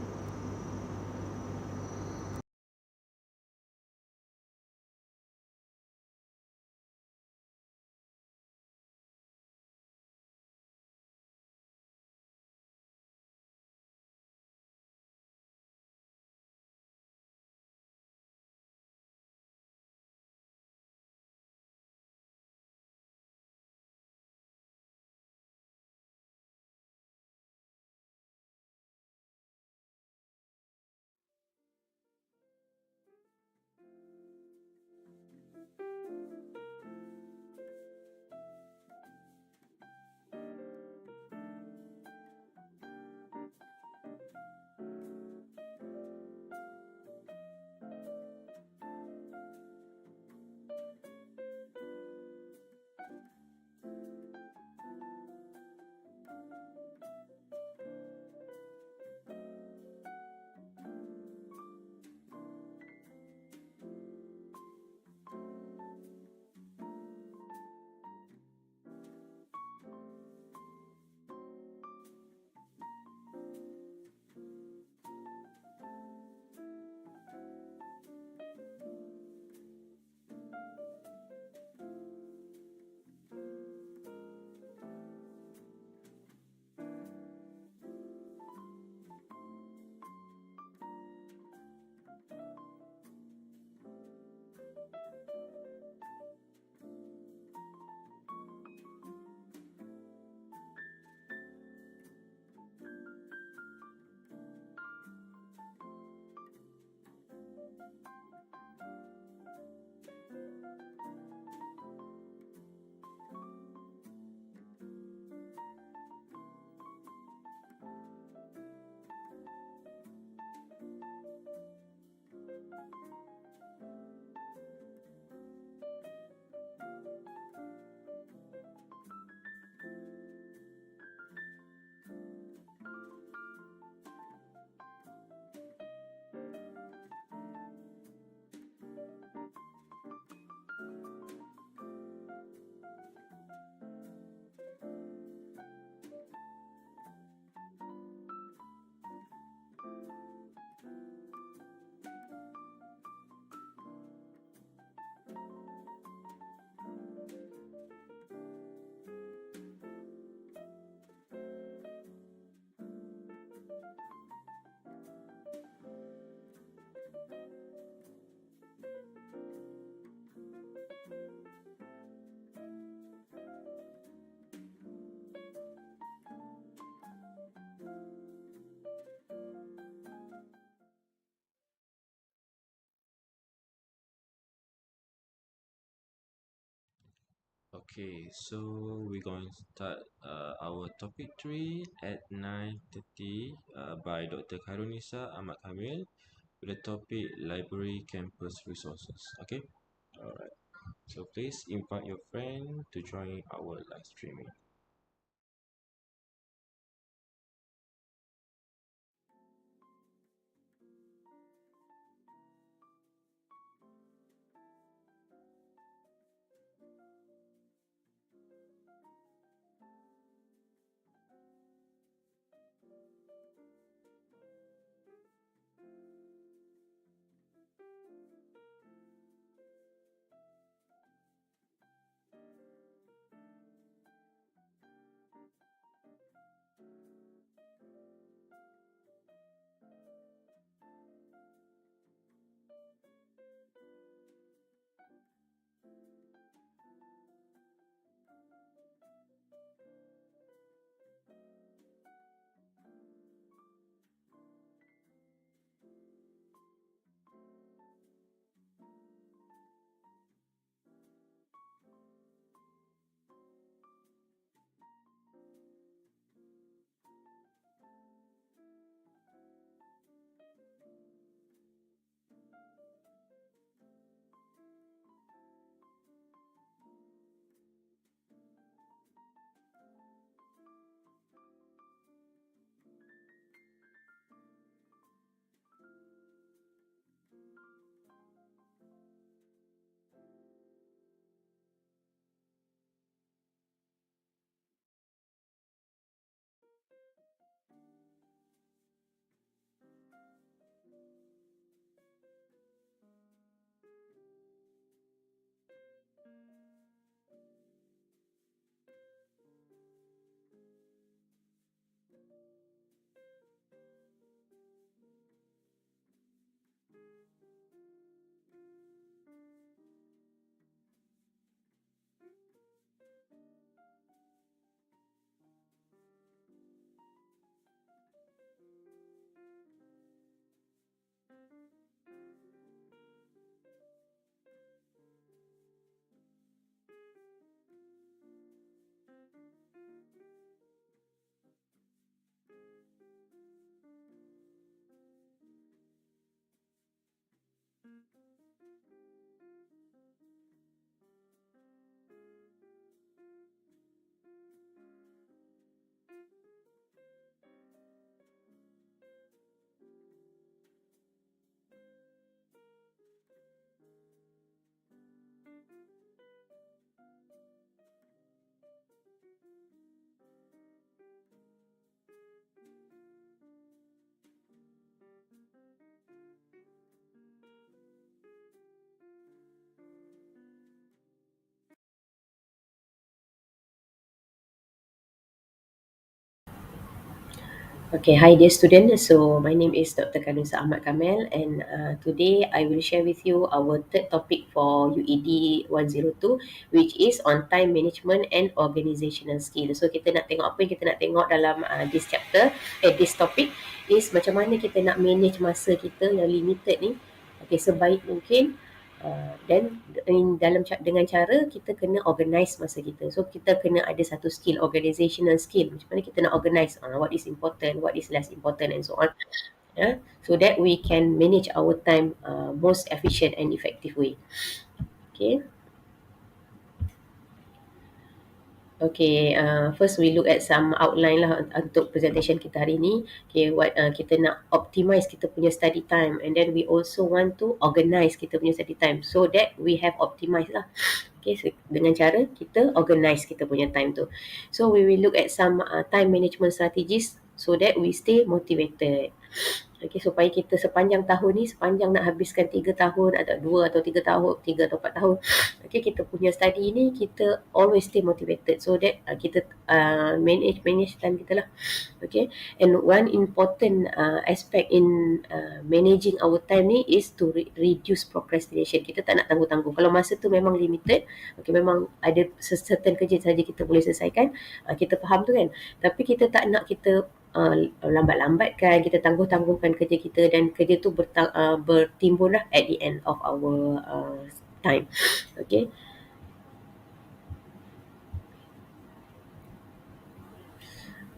Okay, so we're going to start our topic 3 at 9:30 by Dr. Karunisa Ahmad Kamil with the topic Library Campus Resources. Okay, alright. So please invite your friend to join our live streaming. Okay, hi dear students. So my name is Dr. Kanusa Ahmad Kamel, and today I will share with you our third topic for UED 102, which is on time management and organizational skill. So kita nak tengok apa yang kita nak tengok dalam this chapter, this topic is macam mana kita nak manage masa kita yang limited ni, okay, sebaik mungkin. Dan dengan cara kita kena organize masa kita. So kita kena ada satu skill, organizational skill. Macam mana kita nak organize what is important, what is less important, and so on. So that we can manage our time most efficient and effective way. Okay. Okay, first we look at some outline lah untuk presentation kita hari ni. Okay, what kita nak optimize kita punya study time, and then we also want to organize kita punya study time so that we have optimized lah. Okay, so dengan cara kita organize kita punya time tu. So we will look at some time management strategies so that we stay motivated. Okay, supaya kita sepanjang tahun ni, sepanjang nak habiskan 3 tahun atau 2 atau 3 tahun, 3 atau 4 tahun, okay, kita punya study ni, kita always stay motivated so that kita manage time kita lah. Okay, and one important aspect in managing our time ni is to reduce procrastination. Kita tak nak tangguh-tangguh. Kalau masa tu memang limited, okay, memang ada certain kerja saja kita boleh selesaikan, kita faham tu kan. Tapi kita tak nak kita lambat-lambatkan, kita tangguh-tangguhkan kerja kita, dan kerja tu bertimbun lah at the end of our time. Okay.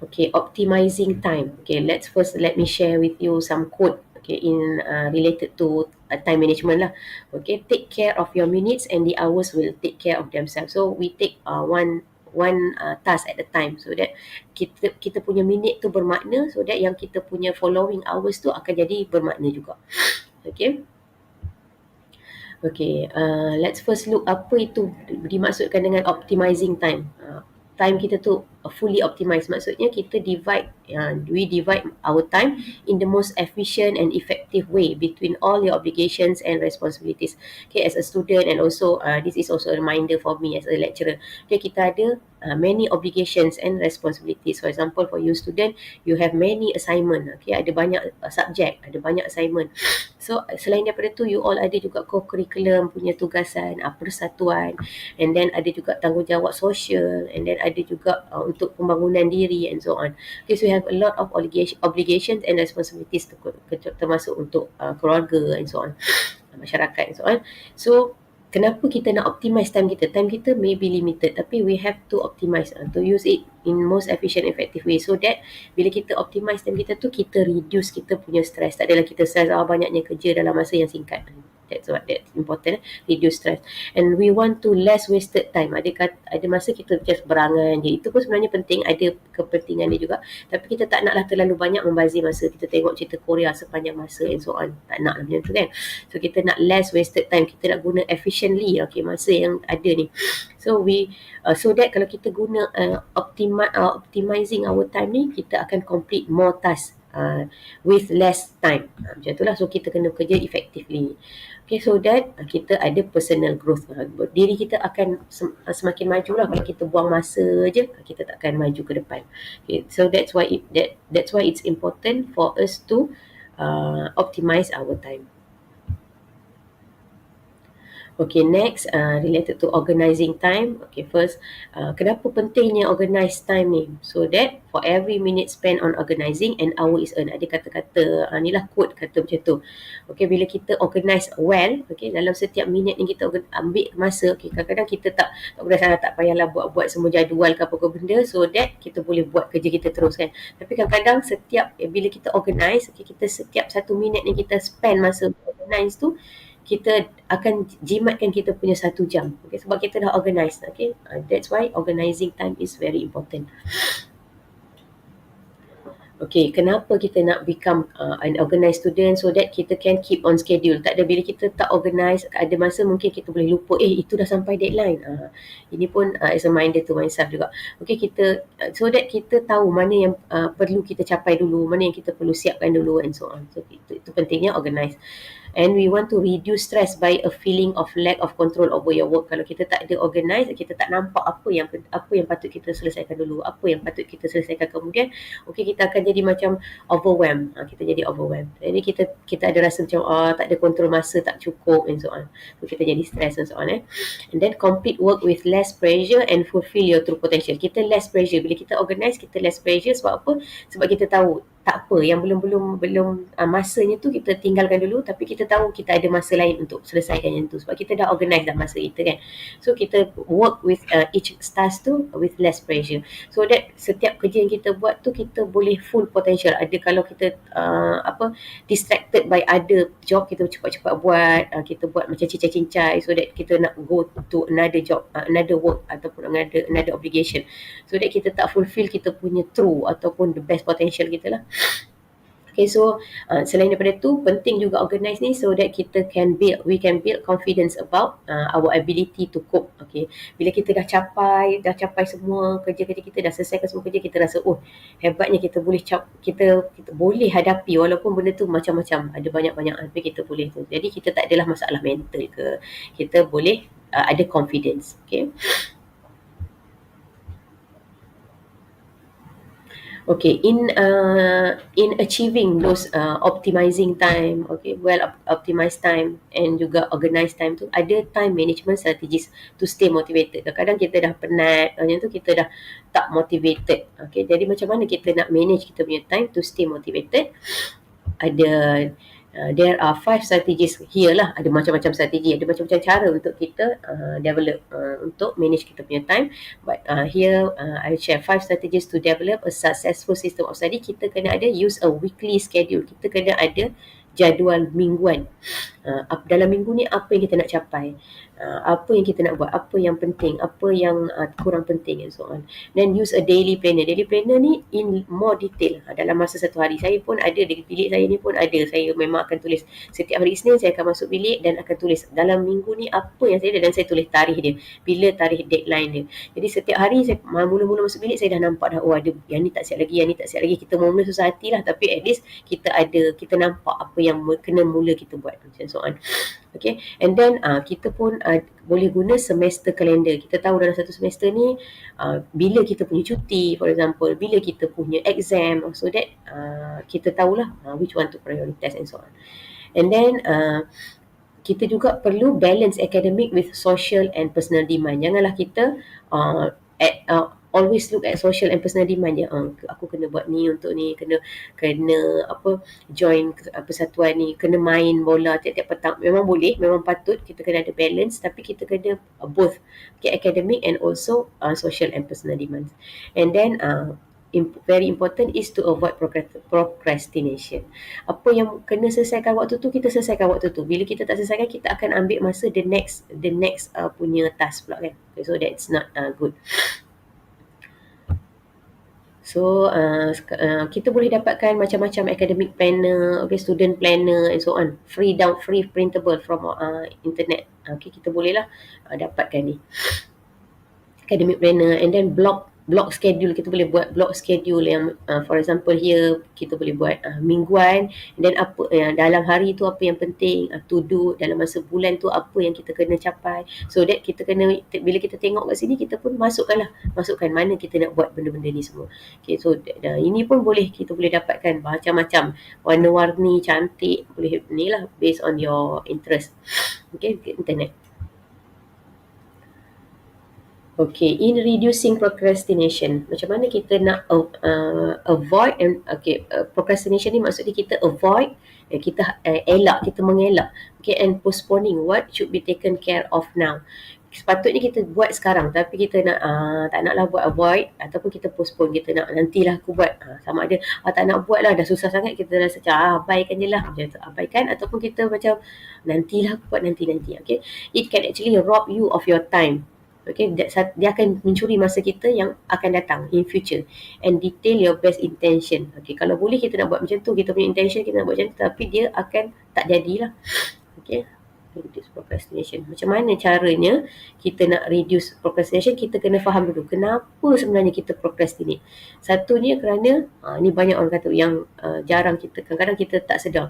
Okay, optimizing time. Okay, let me share with you some quote, okay, in related to time management lah. Okay, take care of your minutes and the hours will take care of themselves. So we take one task at a time so that kita punya minit tu bermakna, so that yang kita punya following hours tu akan jadi bermakna juga. Okay. Okay, let's first look apa itu dimaksudkan dengan optimizing time. Time kita tu fully optimized, maksudnya kita we divide our time in the most efficient and effective way between all your obligations and responsibilities. Okay, as a student, and also this is also a reminder for me as a lecturer. Okay, kita ada many obligations and responsibilities. For example, for you student, you have many assignment. Okay, ada banyak subject, ada banyak assignment. So selain daripada tu, you all ada juga co-curriculum punya tugasan, persatuan, and then ada juga tanggungjawab sosial, and then ada juga untuk pembangunan diri, and so on. Okay, so we have a lot of obligations and responsibilities termasuk untuk keluarga, and so on, masyarakat, and so on. So kenapa kita nak optimize time kita? Time kita may be limited, tapi we have to optimize to use it in most efficient and effective way, so that bila kita optimize time kita tu, kita reduce kita punya stress. Tak adalah kita stress banyaknya kerja dalam masa yang singkat. That's important, reduce stress. And we want to less wasted time. Ada masa kita just berangan je, itu pun sebenarnya penting, ada kepentingan dia juga, tapi kita tak naklah terlalu banyak membazir masa. Kita tengok cerita Korea sepanjang masa, and so on. Tak nak lah macam tu kan. So kita nak less wasted time, kita nak guna efficiently, okay, masa yang ada ni. So so that kalau kita guna optimizing our time ni, kita akan complete more tasks with less time. Macam tu lah. So kita kena kerja effectively. Okay, so that kita ada personal growth. Diri kita akan semakin maju lah. Kalau kita buang masa je, kita tak akan maju ke depan. Okay, so that's why it's important for us to optimize our time. Okay, next related to organising time. Okay, first, kenapa pentingnya organize time ni? So that for every minute spent on organising, an hour is earned. Ada kata-kata, ni lah quote kata macam tu. Okay, bila kita organize well, okay, dalam setiap minit ni kita ambil masa, okay, kadang-kadang kita tak boleh salah, tak payahlah buat semua jadual ke apa-apa benda, so that kita boleh buat kerja kita terus kan. Tapi kadang-kadang setiap, bila kita organize, okay, kita setiap 1 minit ni kita spend masa organize tu, kita akan jimatkan kita punya 1 jam, okay, sebab kita dah organize, okay. That's why organising time is very important. Okay, kenapa kita nak become an organised student? So that kita can keep on schedule. Tak ada, bila kita tak organize, ada masa mungkin kita boleh lupa, itu dah sampai deadline. Ini pun as a reminder to myself juga. Okay, kita so that kita tahu mana yang perlu kita capai dulu, mana yang kita perlu siapkan dulu and so on. So itu pentingnya organize. And we want to reduce stress by a feeling of lack of control over your work. Kalau kita tak ada organize, kita tak nampak apa yang patut kita selesaikan dulu, apa yang patut kita selesaikan kemudian, okay, kita akan jadi macam overwhelmed. Kita jadi overwhelmed. Jadi kita ada rasa macam tak ada kontrol masa, tak cukup and so on. So kita jadi stress and so on. And then complete work with less pressure and fulfill your true potential. Kita less pressure. Bila kita organize, kita less pressure. Sebab apa? Sebab kita tahu tak apa, yang belum masanya tu kita tinggalkan dulu, tapi kita tahu kita ada masa lain untuk selesaikan yang tu, sebab kita dah organize dah masa kita kan. So kita work with each task tu with less pressure, so that setiap kerja yang kita buat tu kita boleh full potential. Ada kalau kita distracted by other job, kita cepat-cepat buat, kita buat macam cincai-cincai, so that kita nak go to another job, another work ataupun another obligation, so that kita tak fulfill kita punya true ataupun the best potential kita lah. Okay, so selain daripada tu, penting juga organize ni, so that we can build confidence about our ability to cope. Okay, bila kita dah capai semua kerja-kerja kita, dah selesaikan semua kerja, kita rasa hebatnya kita boleh kita boleh hadapi, walaupun benda tu macam-macam, ada banyak-banyak, tapi kita boleh tu. Jadi kita tak adalah masalah mental ke, kita boleh ada confidence. Okay. Okay, in achieving those optimizing time, okay, optimized time and juga organized time tu, ada time management strategies to stay motivated. Kadang-kadang kita dah penat, macam tu kita dah tak motivated. Okay, jadi macam mana kita nak manage kita punya time to stay motivated? Ada there are 5 strategies here lah. Ada macam-macam strategi, ada macam-macam cara untuk kita develop untuk manage kita punya time. But here I share 5 strategies to develop a successful system of study. Kita kena ada use a weekly schedule. Kita kena ada jadual mingguan. Dalam minggu ni apa yang kita nak capai, apa yang kita nak buat, apa yang penting, apa yang kurang penting and so on. Then use a daily planner. Daily planner ni in more detail dalam masa 1 hari. Saya pun ada di bilik saya ni pun ada. Saya memang akan tulis setiap hari Isnin, saya akan masuk bilik dan akan tulis dalam minggu ni apa yang saya ada, dan saya tulis tarikh dia, bila tarikh deadline dia. Jadi setiap hari saya mula-mula masuk bilik, saya dah nampak dah, ada yang ni tak siap lagi, yang ni tak siap lagi. Kita mula susah hati lah, tapi at least kita nampak apa yang kena mula kita buat, macam so on. Okay, and then kita pun boleh guna semester kalender. Kita tahu dalam satu semester ni bila kita punya cuti, for example, bila kita punya exam, so that kita tahulah which one to prioritize and so on. And then kita juga perlu balance academic with social and personal demand. Janganlah kita always look at social and personal demand je. Aku kena buat ni untuk ni, kena join persatuan ni, kena main bola tiap-tiap petang. Memang boleh, memang patut kita kena ada balance, tapi kita kena both, okay, academic and also social and personal demands. And then very important is to avoid procrastination. Apa yang kena selesaikan waktu tu, kita selesaikan waktu tu. Bila kita tak selesaikan, kita akan ambil masa the next punya task pula kan. Okay, so that's not good. So kita boleh dapatkan macam-macam academic planner, okay, student planner and so on, free printable from internet. Okay, kita bolehlah dapatkan ni academic planner. And then block schedule. Kita boleh buat block schedule yang for example here kita boleh buat mingguan, and then apa dalam hari tu apa yang penting to do, dalam masa bulan tu apa yang kita kena capai, so that kita kena, bila kita tengok kat sini, kita pun masukkan mana kita nak buat benda-benda ni semua. Okay, so ini pun kita boleh dapatkan macam-macam warna-warni cantik, boleh ni lah based on your interest. Okay, internet. Okay, in reducing procrastination, macam mana kita nak avoid and procrastination ni maksudnya kita avoid, kita elak, kita mengelak, okay, and postponing what should be taken care of now. Sepatutnya kita buat sekarang tapi kita nak tak naklah buat avoid ataupun kita postpone, kita nak nantilah aku buat, sama ada tak nak buat lah, dah susah sangat kita rasa macam abaikan je lah, macam tu, abaikan, ataupun kita macam nantilah aku buat, nanti, okay. It can actually rob you of your time. Okay, dia akan mencuri masa kita yang akan datang in future, and detail your best intention. Okay, kalau boleh kita nak buat macam tu, kita punya intention kita nak buat macam tu, tapi dia akan tak jadilah. Okay, reduce procrastination. Macam mana caranya kita nak reduce procrastination? Kita kena faham dulu kenapa sebenarnya kita procrastinate. Satunya kerana ni banyak orang kata yang jarang kita, kadang-kadang kita tak sedar.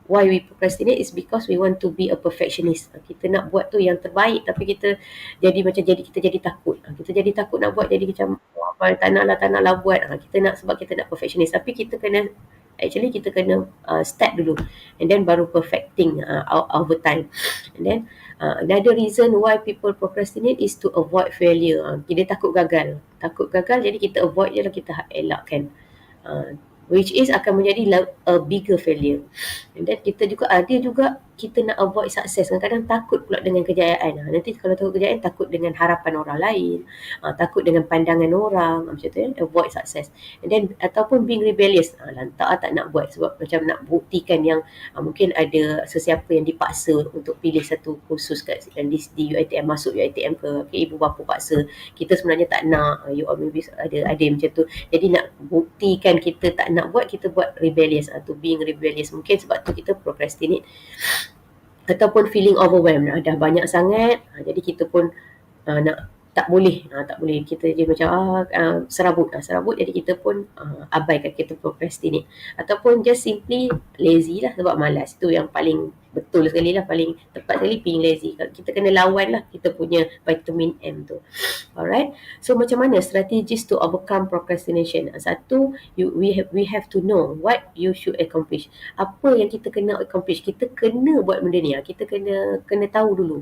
Why we procrastinate is because we want to be a perfectionist. Kita nak buat tu yang terbaik, tapi kita kita jadi takut. Kita jadi takut nak buat, jadi macam tak naklah buat. Kita nak, sebab kita nak perfectionist. Tapi kita kena start dulu, and then baru perfecting over time. And then another reason why people procrastinate is to avoid failure. Kita takut gagal, jadi kita avoid je lah, kita elakkan, which is akan menjadi a bigger failure. And then kita juga ada juga kita nak avoid success. Kadang-kadang takut pula dengan kejayaan. Nanti kalau takut kejayaan, takut dengan harapan orang lain, takut dengan pandangan orang, macam tu, avoid success. And then ataupun being rebellious, lantak tak nak buat sebab macam nak buktikan yang mungkin ada sesiapa yang dipaksa untuk pilih satu kursus di UiTM, masuk UiTM ke, ibu bapa paksa, kita sebenarnya tak nak, maybe ada macam tu. Jadi nak buktikan kita tak nak buat, kita buat rebellious, to being rebellious. Mungkin sebab tu kita procrastinate. Ataupun feeling overwhelmed, dah banyak sangat, jadi kita pun tak boleh kita je macam serabut, jadi kita pun abaikan, kita procrastinate. Ataupun just simply lazy lah, sebab malas. Itu yang paling betul sekali lah, paling tepat sekali, being lazy. Kita kena lawan lah kita punya vitamin M tu. Alright, so macam mana strategies to overcome procrastination? Satu, we have to know what you should accomplish. Apa yang kita kena accomplish, kita kena buat benda ni, kita kena tahu dulu.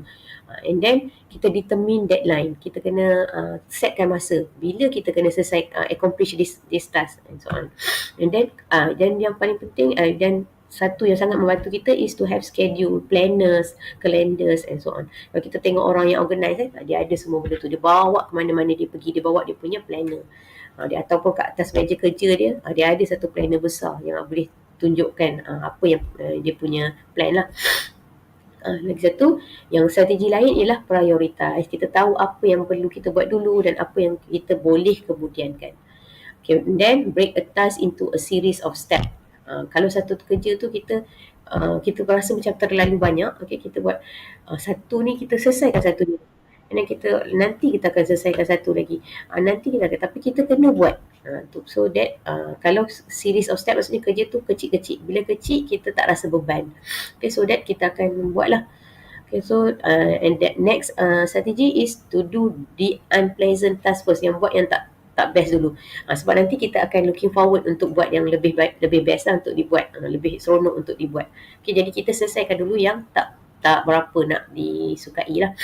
And then kita determine deadline, kita kena setkan masa bila kita kena selesai accomplish this task, and so on. And then yang paling penting, dan satu yang sangat membantu kita is to have schedule, planners, calendars, and so on. Kalau kita tengok orang yang organize, dia ada semua benda tu, dia bawa ke mana-mana dia pergi, dia bawa dia punya planner, dia ataupun kat atas meja kerja dia ada satu planner besar yang boleh tunjukkan apa yang dia punya plan lah. Lagi satu, yang strategi lain ialah prioritize. Kita tahu apa yang perlu kita buat dulu dan apa yang kita boleh kemudiankan. Okay, then break a task into a series of steps. Kalau satu kerja tu kita rasa macam terlalu banyak, okay, kita buat satu ni, kita selesaikan satu ni, and then nanti kita akan selesaikan satu lagi, nanti kita akan, tapi kita kena buat so that kalau series of steps maksudnya kerja tu kecil-kecil, bila kecil kita tak rasa beban, okay, so that kita akan buat lah. Okay, so and that next strategy is to do the unpleasant task first, yang buat yang tak best dulu, sebab nanti kita akan looking forward untuk buat yang lebih baik, lebih best lah untuk dibuat, lebih seronok untuk dibuat. Okay, jadi kita selesaikan dulu yang tak berapa nak disukai lah.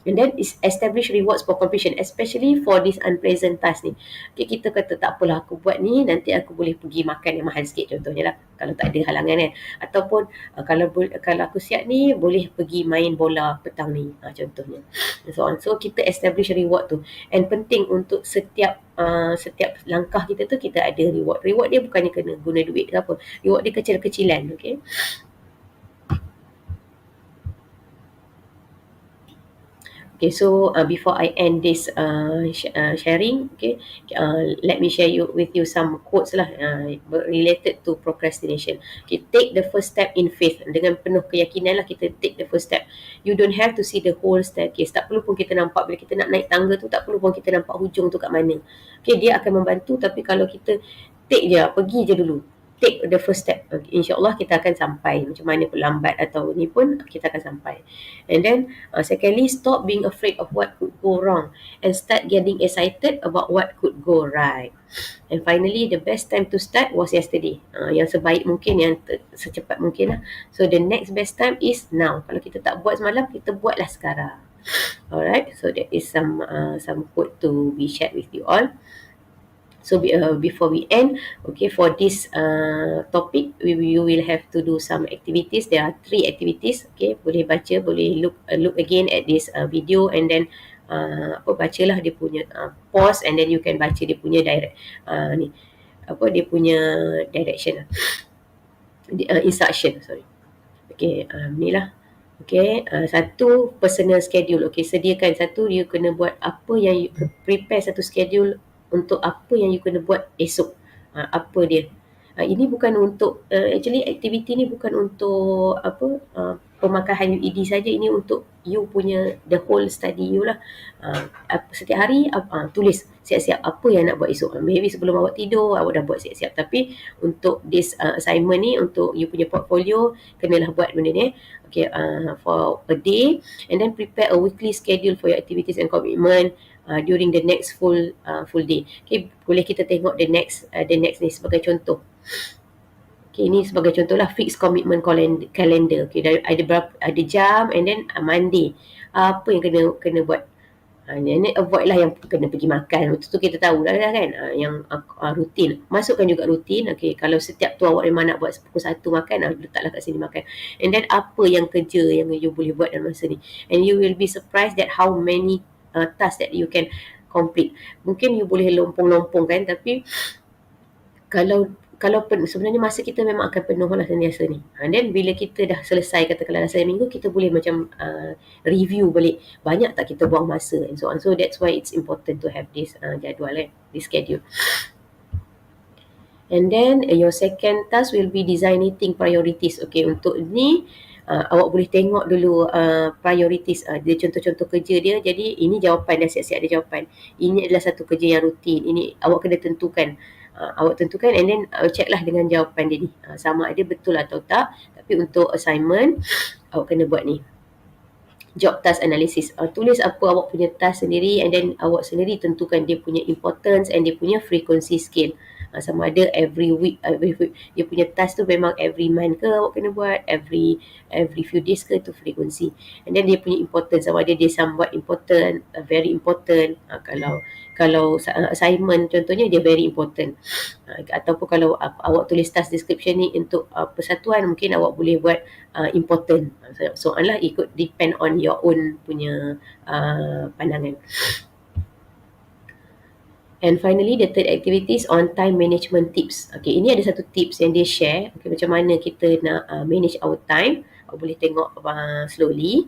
And then establish rewards for completion, especially for this unpleasant task ni. Okay, kita kata tak apalah, aku buat ni, nanti aku boleh pergi makan yang mahal sikit contohnya lah, kalau tak ada halangan kan. Ataupun kalau aku siap ni, boleh pergi main bola petang ni, contohnya. So on. So kita establish reward tu. And penting untuk setiap langkah kita tu, kita ada reward. Reward dia bukannya kena guna duit ke apa. Reward dia kecil-kecilan, okay. Okay, so before I end this sharing, okay, let me share with you some quotes lah related to procrastination. Okay, take the first step in faith. Dengan penuh keyakinan lah kita take the first step. You don't have to see the whole staircase. Tak perlu pun kita nampak, bila kita nak naik tangga tu, tak perlu pun kita nampak hujung tu kat mana. Okay, dia akan membantu, tapi kalau kita take je, pergi je dulu, take the first step, InsyaAllah kita akan sampai. Macam mana pun lambat atau ni pun, kita akan sampai. And then secondly, stop being afraid of what could go wrong and start getting excited about what could go right. And finally, the best time to start was yesterday. Yang sebaik mungkin, yang secepat mungkin lah. So the next best time is now. Kalau kita tak buat semalam, kita buatlah sekarang. Alright, so that is some code to be shared with you all. So before we end, okay, for this topic, you will have to do some activities. There are 3 activities. Okay, boleh baca, boleh look again at this video, and then bacalah dia punya pause, and then you can baca dia punya dia punya direction instruction, sorry. Okay, ni lah. Okay, satu personal schedule. Okay, sediakan satu, you kena buat apa yang prepare satu schedule untuk apa yang you kena buat esok. Apa dia. Ini bukan untuk, actually aktiviti ni bukan untuk pemakahan UED saja. Ini untuk you punya the whole study you lah. Setiap hari tulis siap-siap apa yang nak buat esok. Maybe sebelum awak tidur awak dah buat siap-siap. Tapi untuk this assignment ni, untuk you punya portfolio, kenalah buat benda ni. Okay, for a day, and then prepare a weekly schedule for your activities and commitment during the next full day. Okay, boleh kita tengok the next ni sebagai contoh. Okay, ini sebagai contoh lah, fix commitment calendar. Okay, ada jam, and then Monday apa yang kena buat. Ini avoid lah yang kena pergi makan. Waktu tu kita tahu lah kan, yang rutin. Masukkan juga rutin. Okay, kalau setiap tu awak memang nak buat pukul 1 makan, letaklah kat sini makan. And then apa yang kerja yang you boleh buat dalam masa ni. And you will be surprised that how many tasks that you can complete. Mungkin you boleh lompong-lompong kan, tapi kalau sebenarnya masa kita memang akan penuh lah sentiasa ni. Then bila kita dah selesai, katakanlah selesai minggu, kita boleh macam review balik, banyak tak kita buang masa and so on. So that's why it's important to have this jadual, this schedule. And then your second task will be designating priorities. Okay, untuk ni awak boleh tengok dulu priorities, dia contoh-contoh kerja dia. Jadi ini jawapan, dah siap-siap ada jawapan. Ini adalah satu kerja yang rutin. Ini awak kena tentukan. Awak tentukan, and then check lah dengan jawapan dia ni, sama ada betul atau tak. Tapi untuk assignment, awak kena buat ni, job task analysis. Tulis apa awak punya task sendiri, and then awak sendiri tentukan dia punya importance and dia punya frequency scale. Sama ada every week dia punya task tu memang every month ke awak kena buat, every few days ke, tu frequency. And then dia punya importance, sama ada dia somewhat important, very important. Kalau assignment contohnya, dia very important. Ataupun kalau awak tulis task description ni untuk persatuan, mungkin awak boleh buat important. Soalan lah, ikut depend on your own punya pandangan. And finally, the third activity is on time management tips. Okay, ini ada satu tips yang dia share. Okay, macam mana kita nak manage our time. Awak boleh tengok slowly.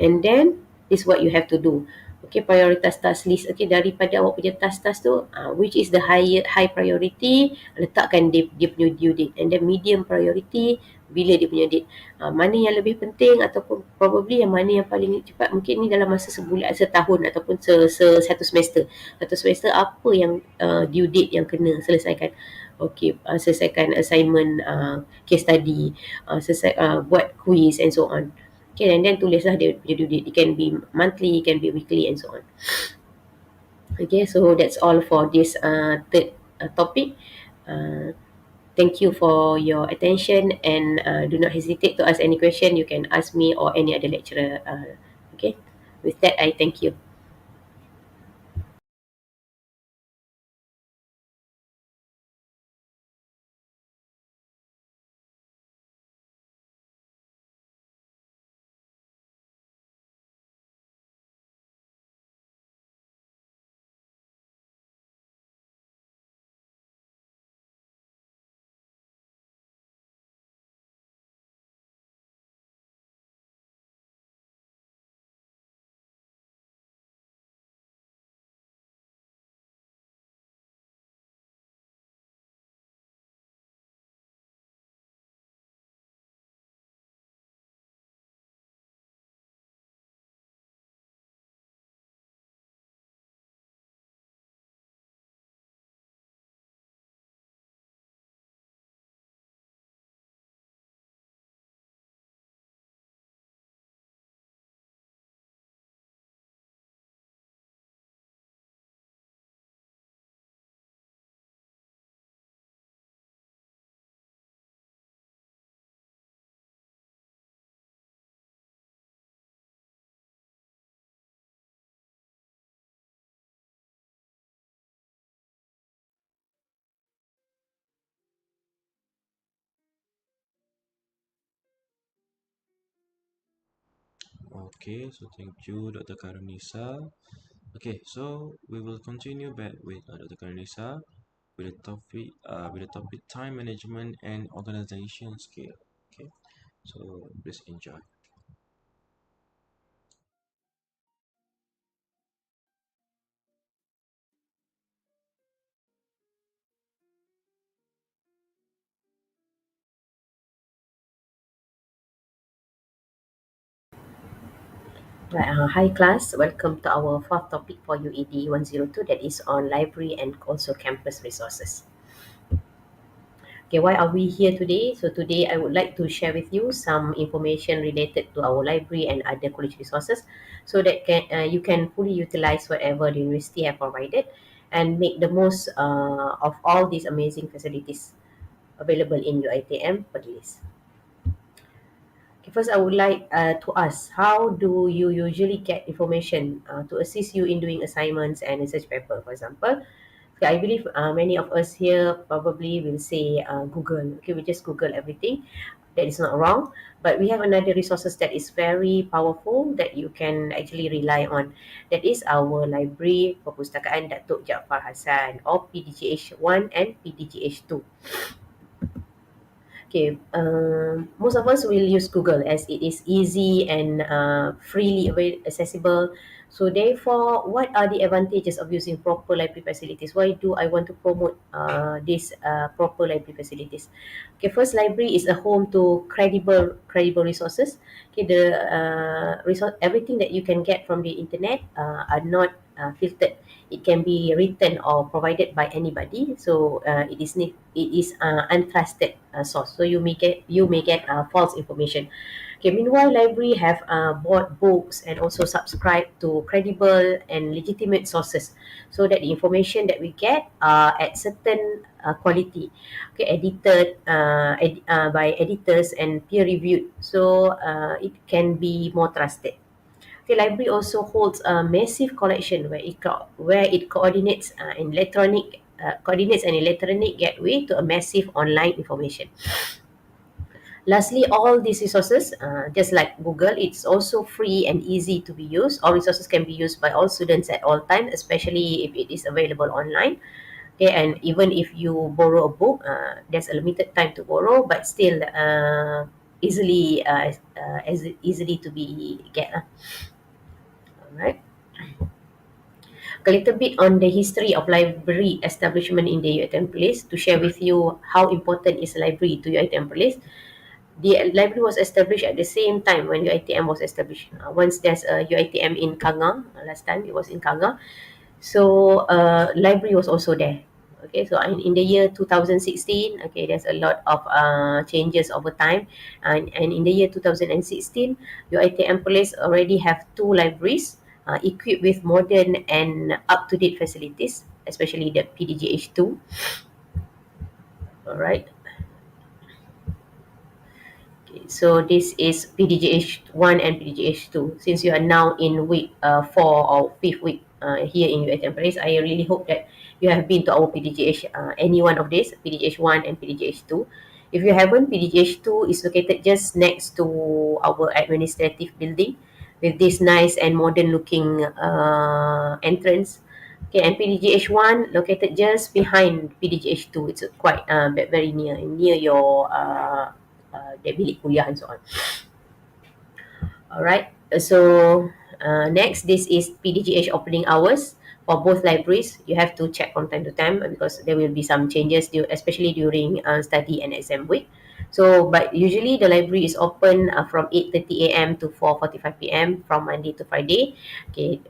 And then, this is what you have to do. Okay, prioritize task list. Okay, daripada awak punya task-task tu, which is the high priority, letakkan dia punya due date. And then medium priority, bila dia punya date. Mana yang lebih penting, ataupun probably yang mana yang paling cepat. Mungkin ni dalam masa sebulan, setahun, ataupun satu semester. Satu semester, apa yang due date yang kena selesaikan. Okay, selesaikan assignment, case study, buat quiz and so on. Okay, and then tulislah dia punya due date. It can be monthly, it can be weekly and so on. Okay, so that's all for this third topic. Thank you for your attention, and do not hesitate to ask any question. You can ask me or any other lecturer. Okay, with that, I thank you. Okay, so thank you, Dr. Karunisa. Okay, so we will continue back with Dr. Karunisa with the topic time management and organization skill. Okay, so please enjoy. Right, hi class, welcome to our fourth topic for UED 102, that is on library and also campus resources. Okay, why are we here today? So today I would like to share with you some information related to our library and other college resources, so that you can fully utilize whatever the university have provided and make the most of all these amazing facilities available in UiTM Perlis. Okay, first, I would like to ask, how do you usually get information to assist you in doing assignments and research paper, for example? Okay, I believe many of us here probably will say Google. Okay, we just Google everything. That is not wrong. But we have another resources that is very powerful that you can actually rely on. That is our library Perpustakaan Datuk Jaafar Hassan, or PDGH 1 and PDGH 2. Okay, most of us will use Google as it is easy and freely accessible. So therefore, what are the advantages of using proper library facilities? Why do I want to promote these proper library facilities? Okay, first, library is a home to credible resources. Okay, the resource, everything that you can get from the internet are not filtered. It can be written or provided by anybody, so it is untrusted source, so you may get false information. Okay, meanwhile, library have bought books and also subscribe to credible and legitimate sources, so that the information that we get are at certain quality, okay, edited by editors and peer reviewed, so it can be more trusted. The library also holds a massive collection where it coordinates an electronic gateway to a massive online information. Lastly, all these resources, just like Google, it's also free and easy to be used. All resources can be used by all students at all times, especially if it is available online. Okay, and even if you borrow a book, there's a limited time to borrow, but still as easily to be get. All right. A little bit on the history of library establishment in the UiTM Place to share with you how important is library to UiTM Place. The library was established at the same time when UiTM was established. Once there's a UiTM in Kanga, last time it was in Kanga. So library was also there. Okay, so in the year 2016, okay, there's a lot of changes over time, and in the year 2016, UiTM Police already have two libraries equipped with modern and up-to-date facilities, especially the PDGH2. All right. Okay, so this is PDGH1 and PDGH2. Since you are now in week 4 or 5th week here in UiTM Paris, I really hope that you have been to our PDGH, any one of these, PDGH1 and PDGH2. If you haven't, PDGH2 is located just next to our administrative building with this nice and modern looking entrance. Okay, and PDGH1 located just behind PDGH2. It's quite very near your the bilik kuliah and so on. Alright, so next, this is PDGH opening hours for both libraries. You have to check from time to time because there will be some changes, especially during study and exam week. So, but usually the library is open from 8:30 a.m. to 4:45 p.m. from Monday to Friday. Okay,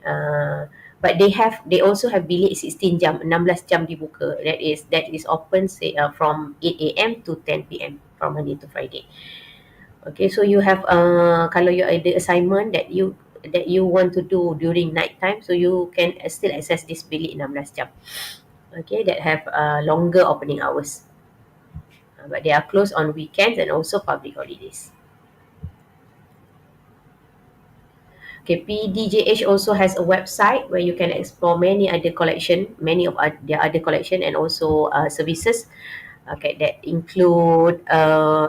but they also have bilik 16 jam, 16 jam dibuka. That is open say from 8 a.m. to 10 p.m. from Monday to Friday. Okay, so you have kalau you ada assignment that you want to do during night time, so you can still access this bilik 16 jam. Okay, that have longer opening hours. But they are closed on weekends and also public holidays. Okay, PDJH also has a website where you can explore many of their other collection and also services. Okay, that include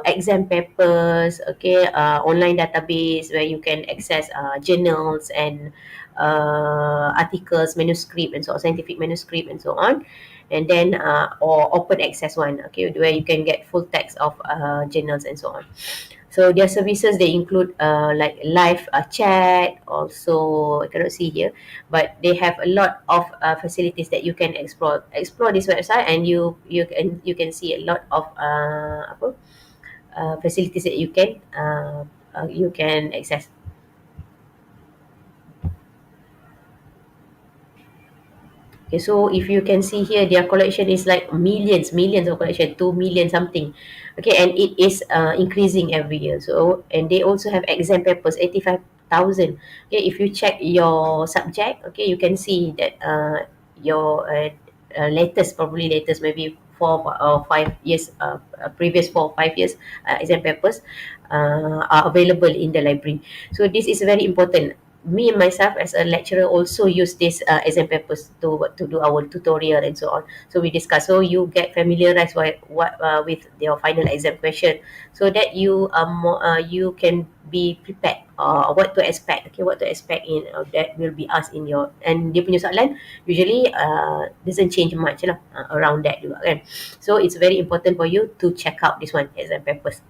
exam papers, okay, online database where you can access journals and articles, manuscript and so on, scientific manuscript and so on. And then or open access one, okay, where you can get full text of journals and so on. So their services, they include like live chat. Also, I cannot see here, but they have a lot of facilities that you can explore this website, and you can see a lot of facilities that you can access. Okay, so if you can see here, their collection is like millions of collection, 2 million something. Okay, and it is increasing every year. So, and they also have exam papers, 85,000. Okay, if you check your subject, okay, you can see that your probably latest, maybe 4 or 5 years, previous 4 or 5 years exam papers are available in the library. So this is very important. Me and myself as a lecturer also use this exam papers to do our tutorial and so on. So we discuss. So you get familiarized with your final exam question, so that you can be prepared what to expect. Okay, what to expect in that will be asked in your, and dia punya soalan usually doesn't change much lah around that juga kan. So it's very important for you to check out this one, exam papers.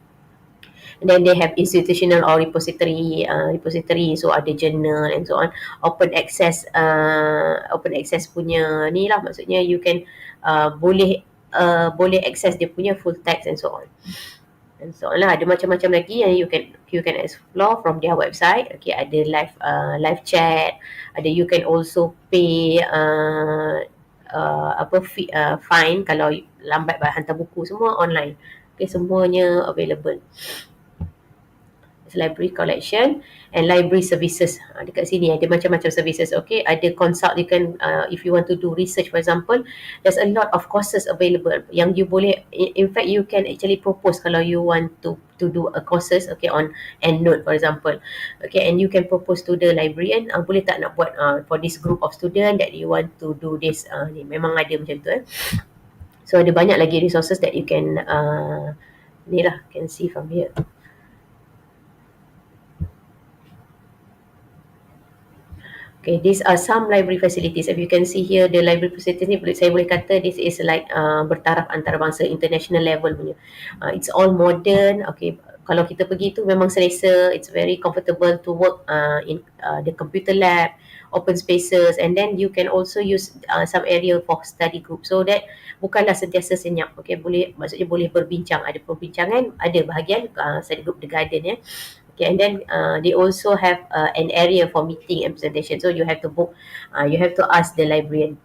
And then they have institutional or repository, so ada journal and so on. Open access punya ni lah, maksudnya you can boleh access dia punya full text and so on. And so on lah, ada macam-macam lagi yang you can explore from their website. Okay, ada live chat, ada, you can also pay fine kalau lambat hantar buku, semua online. Okay, semuanya available. Library collection and library services. Dekat sini ada macam-macam services. Okay, ada consult, you can if you want to do research, for example, there's a lot of courses available yang you boleh, in fact you can actually propose kalau you want to do a courses, okay, on EndNote for example. Okay, and you can propose to the librarian, boleh tak nak buat for this group of student that you want to do this, ni memang ada macam tu. So ada banyak lagi resources that you can ni lah, can see from here. Okay, these are some library facilities. If you can see here, the library facilities ni, saya boleh kata this is like bertaraf antarabangsa, international level punya. It's all modern. Okay, kalau kita pergi tu memang selesa. It's very comfortable to work in the computer lab, open spaces, and then you can also use some area for study group, so that bukanlah sentiasa senyap. Okay, maksudnya boleh berbincang. Ada perbincangan, ada bahagian study group, the garden. Okay, and then they also have an area for meeting and presentation. So you have to book, you have to ask the librarian.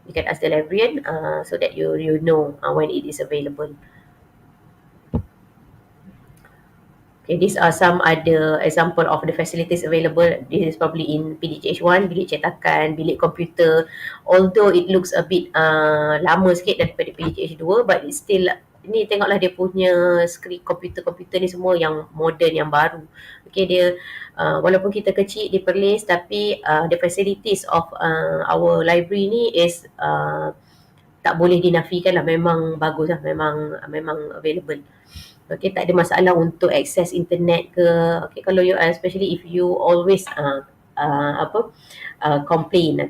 You can ask the librarian so that you know when it is available. Okay, these are some other example of the facilities available. This is probably in PDCH1, bilik cetakan, bilik komputer. Although it looks a bit lama sikit daripada PDCH2, but it's still, ni tengoklah dia punya skrin komputer ni semua yang moden, yang baru. Okay, dia walaupun kita kecil di Perlis, tapi the facilities of our library ni is tak boleh dinafikan lah, memang bagus lah, memang available. Okay, tak ada masalah untuk akses internet ke. Okay, kalau you, especially if you always complain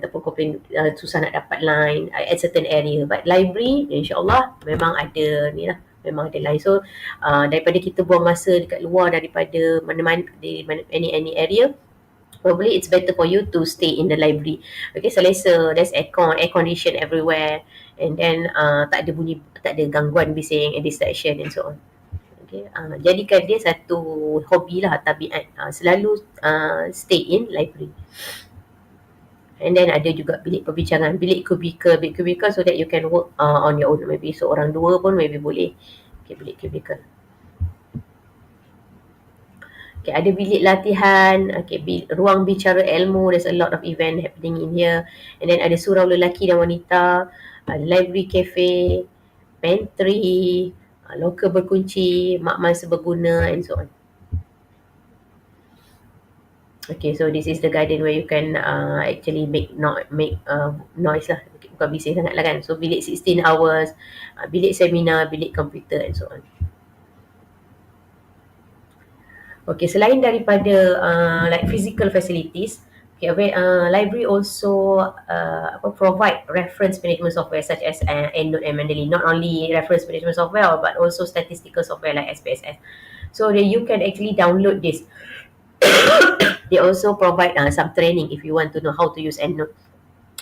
susah nak dapat line at certain area, but library insyaAllah memang ada ni lah, memang ada line. So daripada kita buang masa dekat luar, daripada mana-mana di any area, probably it's better for you to stay in the library. Okay, selesa, there's air condition everywhere, and then tak ada bunyi, tak ada gangguan bising and distraction and so on. Okay, jadikan dia satu hobi lah, tabiat, selalu stay in library. And then ada juga bilik perbincangan, bilik cubicle, so that you can work on your own. Maybe seorang dua pun maybe boleh. Okay, bilik cubicle. Okay, ada bilik latihan, okay, ruang bicara ilmu, there's a lot of event happening in here. And then ada surau lelaki dan wanita, library cafe, pantry, loker berkunci, makmal seberguna and so on. Okay, so this is the garden where you can actually make noise lah. Okay, bukan bising sangat lah kan. So bilik 16 hours, bilik seminar, bilik komputer and so on. Okay, selain daripada like physical facilities, okay, library also provide reference management software such as EndNote and Mendeley. Not only reference management software but also statistical software like SPSS. So that you can actually download this. They also provide some training if you want to know how to use EndNote.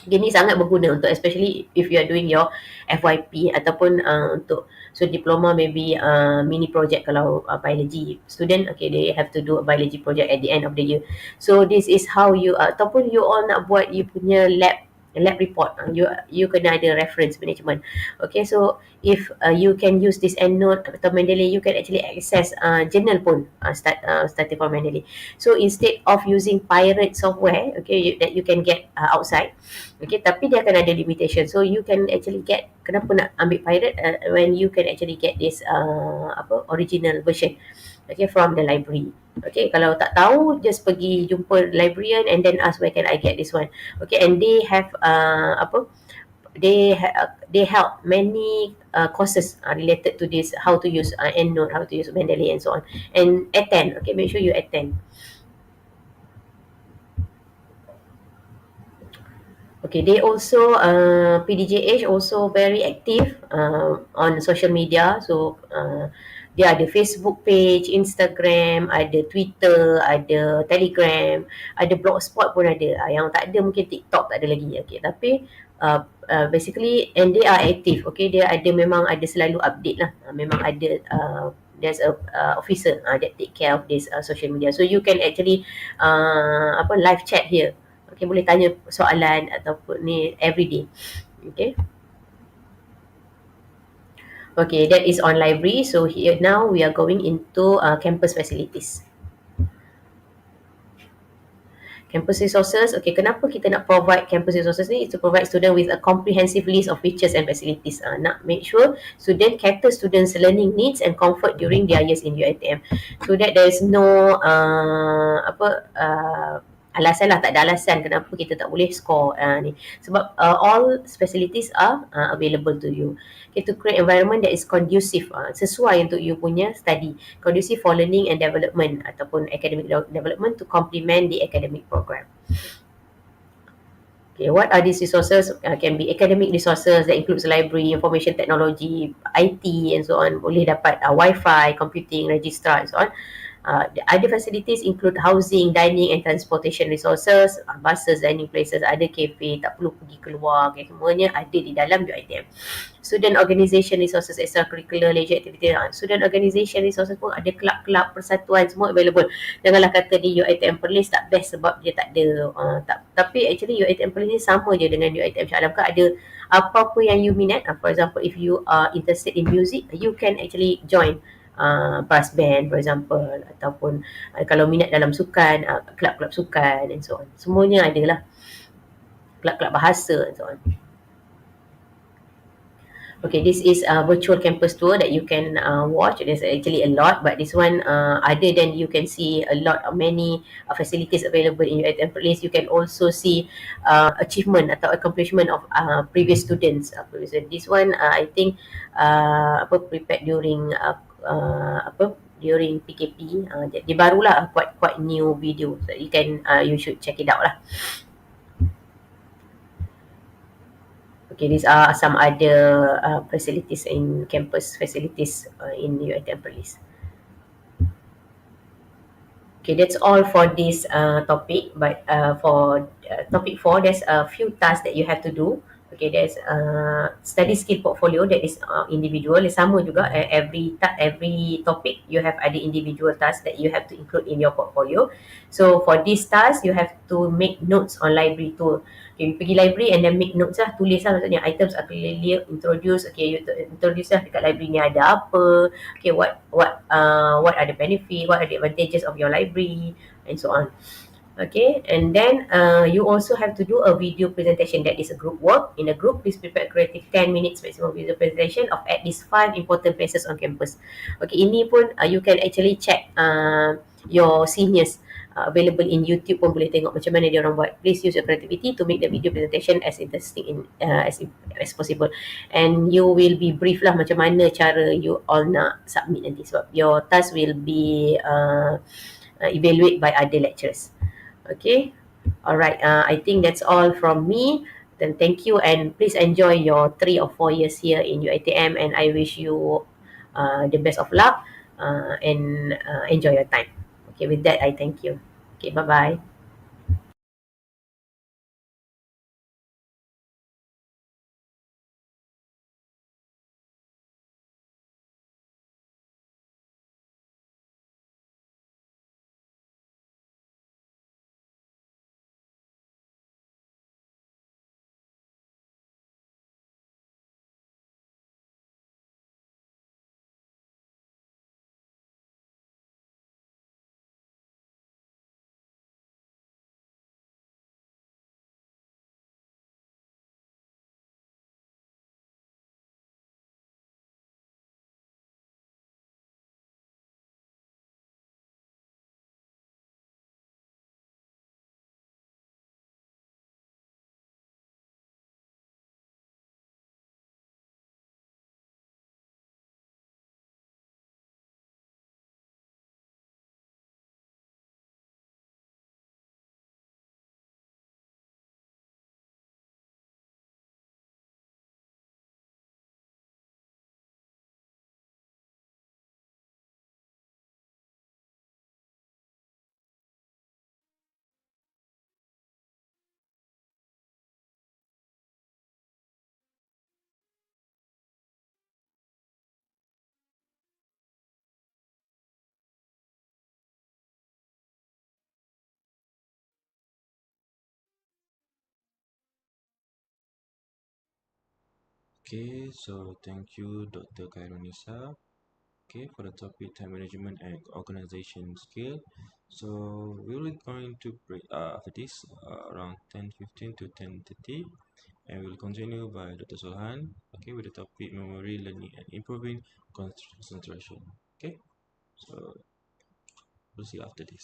Ini sangat berguna untuk especially if you are doing your FYP ataupun untuk diploma maybe mini project kalau biology student, okay, they have to do a biology project at the end of the year. So this is how you ataupun you all nak buat you punya lab report, you kena ada reference management. Okay, so if you can use this EndNote atau Mendeley, you can actually access journal pun starting from Mendeley. So instead of using pirate software, okay, that you can get outside, okay, tapi dia akan ada limitation. So you can actually get, kenapa nak ambil pirate when you can actually get this original version, okay, from the library. Okay, kalau tak tahu, just pergi jumpa librarian and then ask where can I get this one. Okay, and they have they help many courses related to this, how to use EndNote, how to use Mendeley and so on, and attend. Okay, make sure you attend. Okay, they also PDJH also very active on social media. So dia ada Facebook page, Instagram, ada Twitter, ada Telegram, ada Blogspot pun ada. Yang tak ada mungkin TikTok tak ada lagi. Okay, tapi basically and they are active. Okay, dia ada, memang ada selalu update lah. Memang ada there's a officer that take care of this social media. So you can actually live chat here. Okay, boleh tanya soalan ataupun ni everyday. Okay. Okay, that is on library. So here now we are going into campus facilities. Campus resources, okay, kenapa kita nak provide campus resources ni? Is to provide student with a comprehensive list of features and facilities. Nak make sure student cater students' learning needs and comfort during their years in UiTM. So that there is no alasan lah, tak ada alasan kenapa kita tak boleh score ni. Sebab all facilities are available to you. Okay, to create environment that is conducive, sesuai untuk you punya study, conducive for learning and development ataupun academic development to complement the academic program. Okay, what are these resources? Can be academic resources that includes library, information technology, IT and so on. Boleh dapat Wi-Fi, computing, registrar and so on. The other facilities include housing, dining and transportation resources, buses, dining places, ada cafe, tak perlu pergi keluar, okay, semuanya ada di dalam UiTM. Student organisation resources, extracurricular, leisure activity. Student organisation resources pun ada, kelab-kelab, persatuan, semua available. Janganlah kata di UiTM Perlis tak best sebab dia tak ada. Tapi actually UiTM Perlis ni sama je dengan UiTM Shah Alam. Ada apa-apa yang you minat. For example, if you are interested in music, you can actually join brass band for example, ataupun kalau minat dalam sukan, kelab-kelab sukan and so on. Semuanya adalah kelab-kelab bahasa and so on. Okay, this is a virtual campus tour that you can watch. There's actually a lot, but this one, other than you can see a lot of many facilities available in UiTM Perlis, you can also see achievement atau accomplishment of previous students. This one, I think, prepared during during PKP. Dia barulah, quite new video. So you should check it out lah. Okay, these are some other facilities in campus facilities in UiTM Perlis. Okay, that's all for this topic. But for topic 4, there's a few tasks that you have to do. Okay, there's study skill portfolio that is individual. Sama juga, every topic you have ada individual task that you have to include in your portfolio. So for this task, you have to make notes on library tool. Okay, you pergi library and then make notes lah, tulis lah, maksudnya items are clearly introduce. Okay, you introduce lah dekat library ni ada apa. Okay, what are the benefit, what are the advantages of your library and so on. Okay, and then you also have to do a video presentation that is a group work. In a group, please prepare creative 10 minutes maximum video presentation of at least 5 important places on campus. Okay, ini pun you can actually check your seniors. available in YouTube pun boleh tengok macam mana dia orang buat. Please use your creativity to make the video presentation as interesting as possible, and you will be brief lah macam mana cara you all nak submit nanti, sebab your task will be evaluate by other lecturers. Okay, alright, I think that's all from me. Then thank you, and please enjoy your 3 or 4 years here in UiTM, and I wish you the best of luck, and enjoy your time. Okay, with that I thank you. Okay, bye bye. Okay, so thank you, Dr. Khairunisa. Okay, for the topic time management and organization skill. So we will going to break after this around 10:15 to 10:30, and we'll continue by Dr. Sohan. Okay, with the topic memory, learning, and improving concentration. Okay, so we'll see you after this.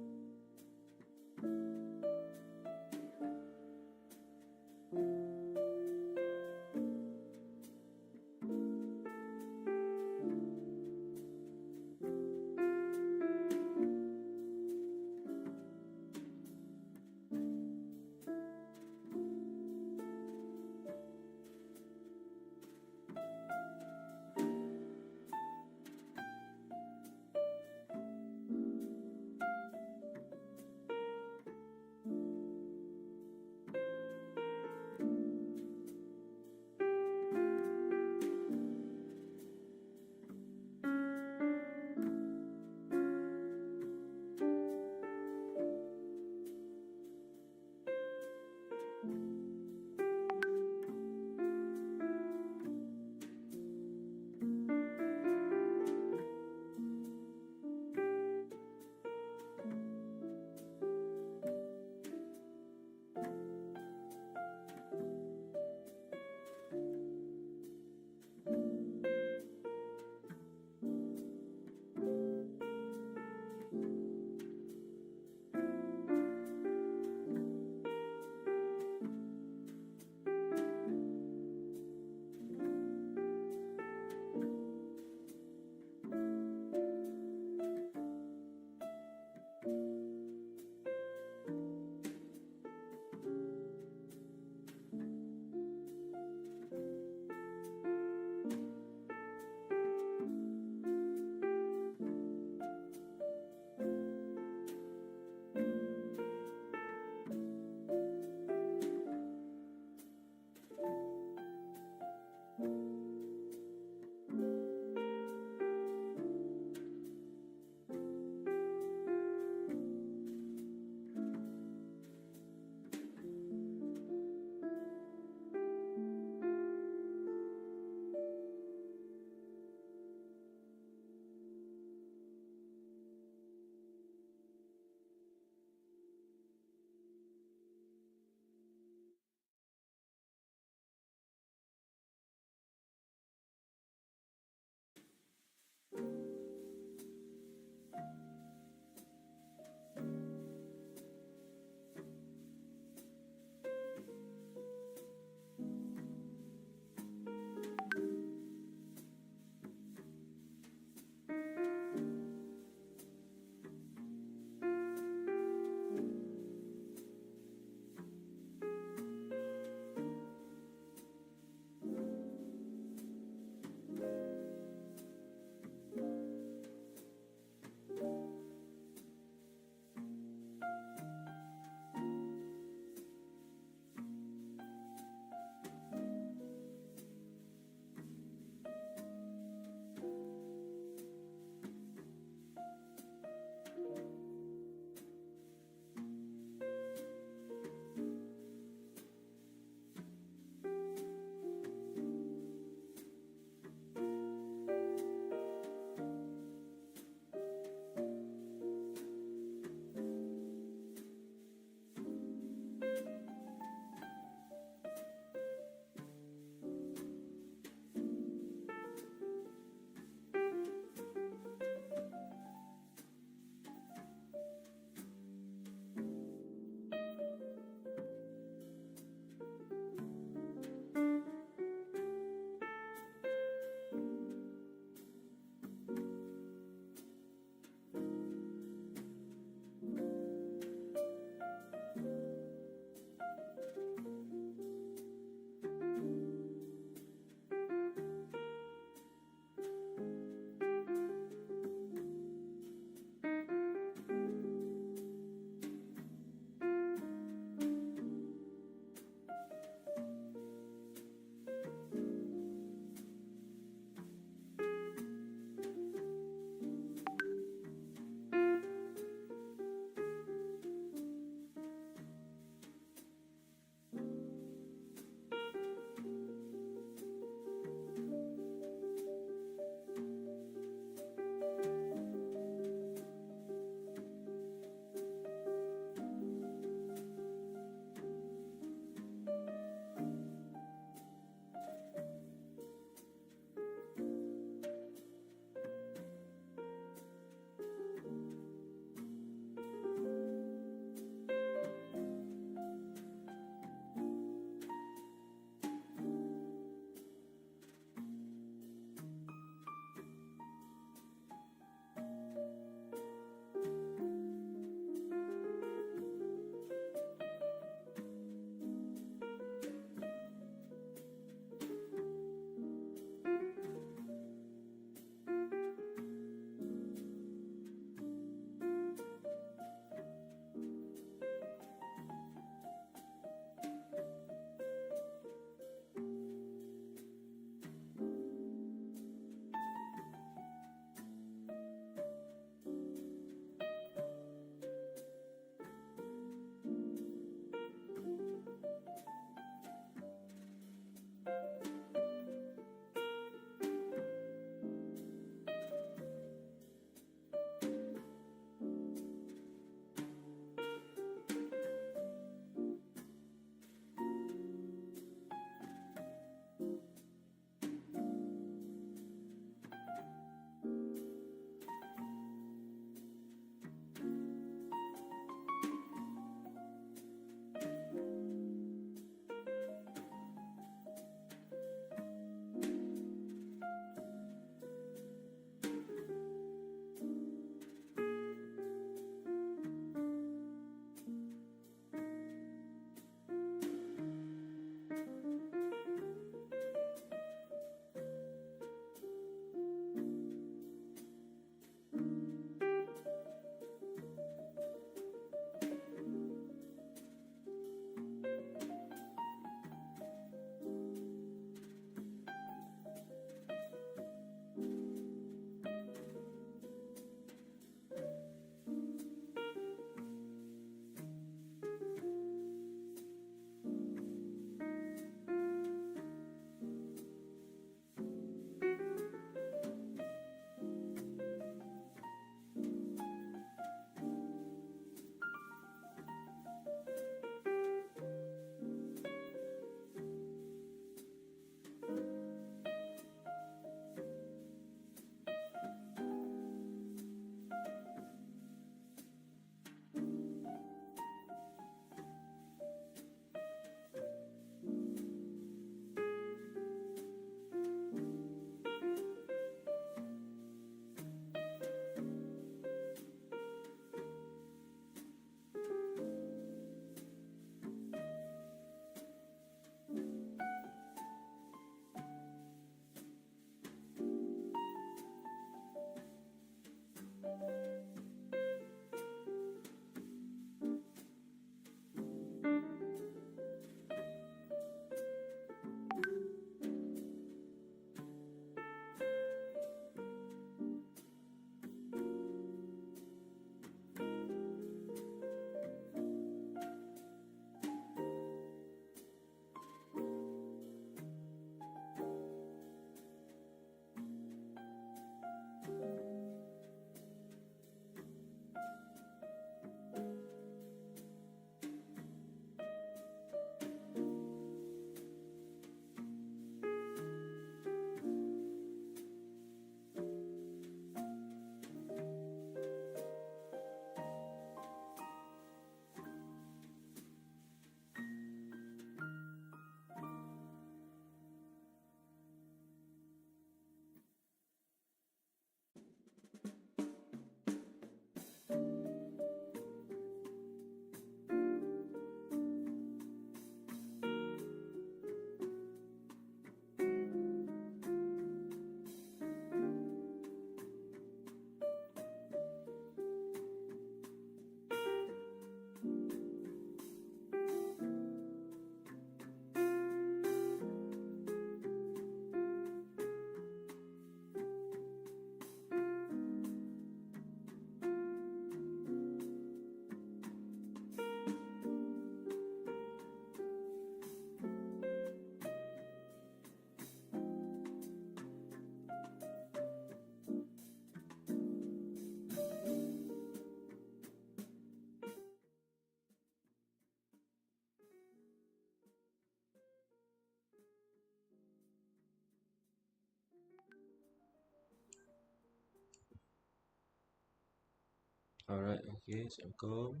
Alright, okay, Assalamualaikum.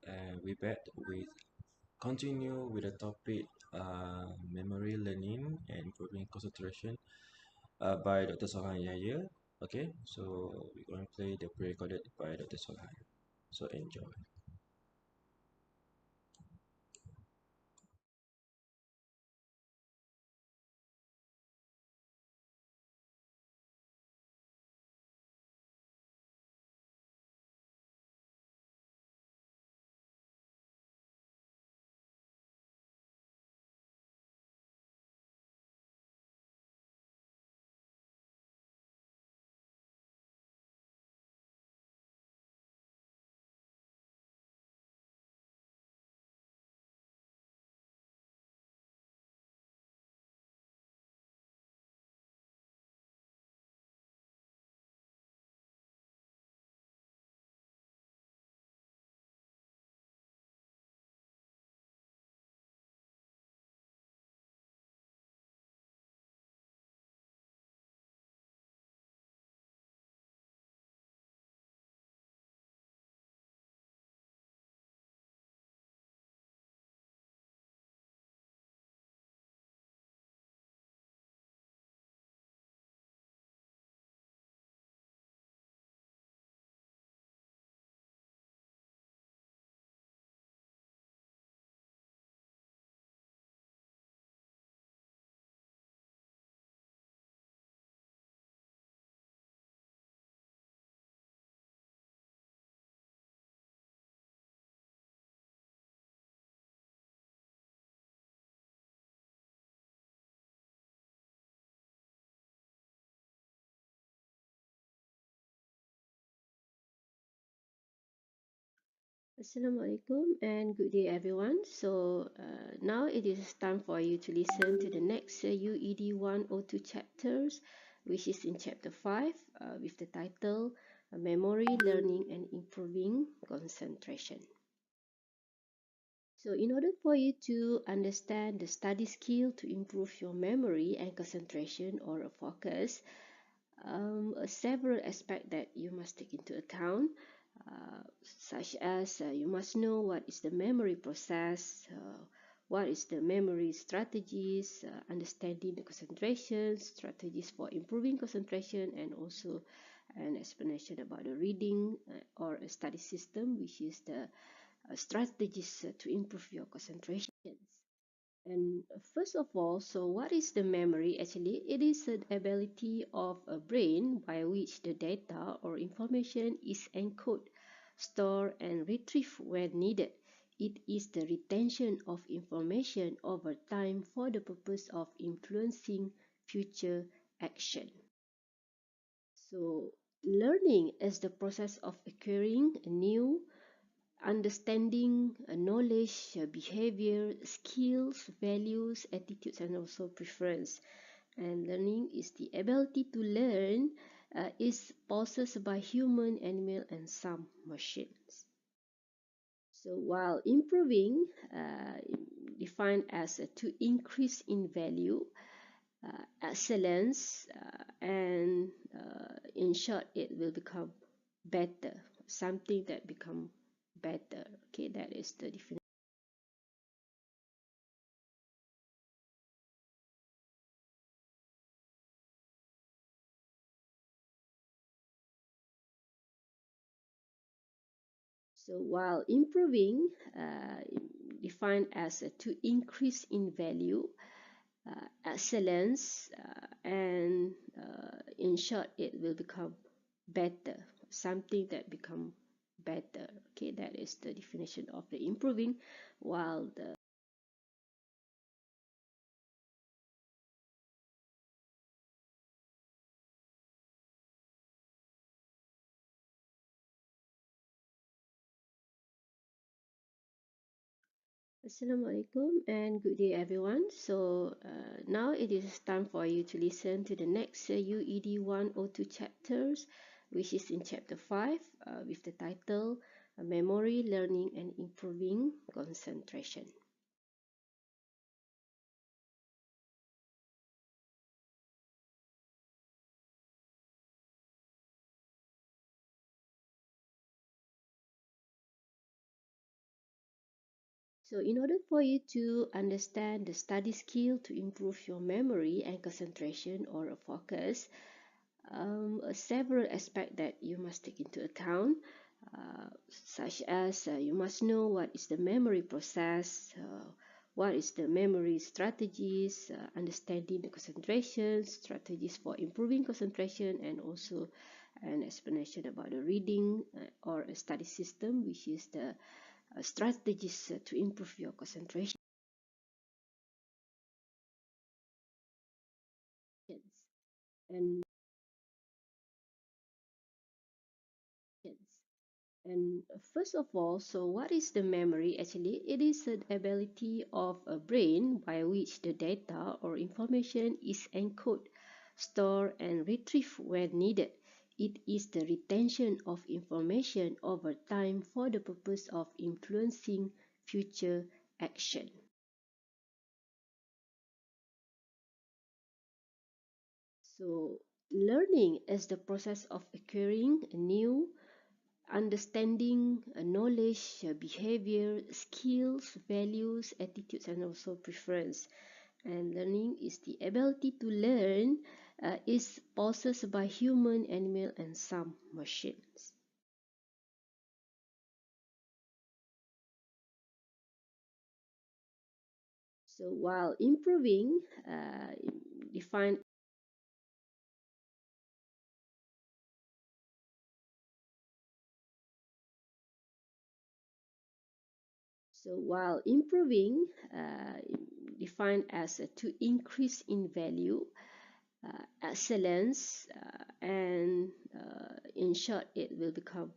And we back with continue with the topic memory learning and improving concentration by Dr. Sohan Yahya. Okay, so we're going to play the pre-recorded by Dr. Sohan. So enjoy. Assalamualaikum and good day everyone. So now it is time for you to listen to the next UED 102 chapters, which is in chapter 5 with the title Memory, Learning and Improving Concentration. So in order for you to understand the study skill to improve your memory and concentration or focus, several aspects that you must take into account, such as you must know what is the memory process, what is the memory strategies, understanding the concentration, strategies for improving concentration, and also an explanation about the reading or a study system, which is the strategies to improve your concentration. And first of all, so what is the memory? Actually, it is an ability of a brain by which the data or information is encoded, stored, and retrieved when needed. It is the retention of information over time for the purpose of influencing future action. So, learning is the process of acquiring a new understanding, knowledge, behavior, skills, values, attitudes, and also preference. And learning is the ability to learn is possessed by human, animal, and some machines. So while improving, defined as to increase in value, excellence, and in short, it will become better, something that become better. Okay, that is the definition. So while improving, defined as to increase in value, excellence, and in short, it will become better, something that become better. Okay, that is the definition of the improving, while the Assalamualaikum and good day everyone. So now it is time for you to listen to the next UED 102 chapters, which is in chapter 5 with the title Memory, Learning and Improving Concentration. So in order for you to understand the study skill to improve your memory and concentration or a focus, several aspects that you must take into account, such as you must know what is the memory process, what is the memory strategies, understanding the concentration, strategies for improving concentration, and also an explanation about the reading or a study system, which is the strategies to improve your concentration. And And first of all, so what is the memory? Actually, it is an ability of a brain by which the data or information is encoded, stored, and retrieved when needed. It is the retention of information over time for the purpose of influencing future action. So, learning is the process of acquiring a new understanding, knowledge, behavior, skills, values, attitudes, and also preference. And learning is the ability to learn is possessed by human, animal, and some machines. So while improving, define So while improving, defined as to increase in value, excellence, and in short, it will become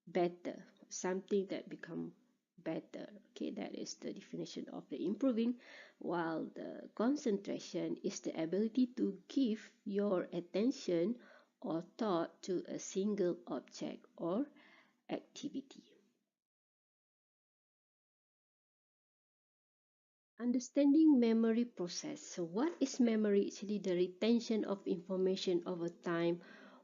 better, something that become better. Okay, that is the definition of the improving. While the concentration is the ability to give your attention or thought to a single object or activity. Understanding memory process. So what is memory? Actually, the retention of information over time,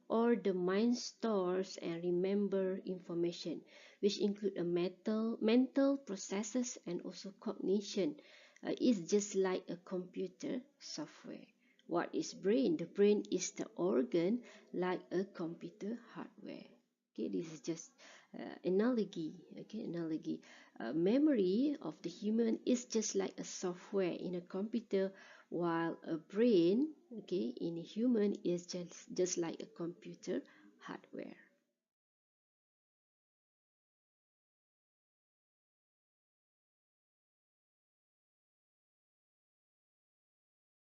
or the mind stores and remember information, which include a mental processes and also cognition. It's just like a computer software. What is brain? The brain is the organ like a computer hardware. Okay, this is just analogy. Okay, analogy. Memory of the human is just like a software in a computer, while a brain, okay, in a human is just like a computer hardware.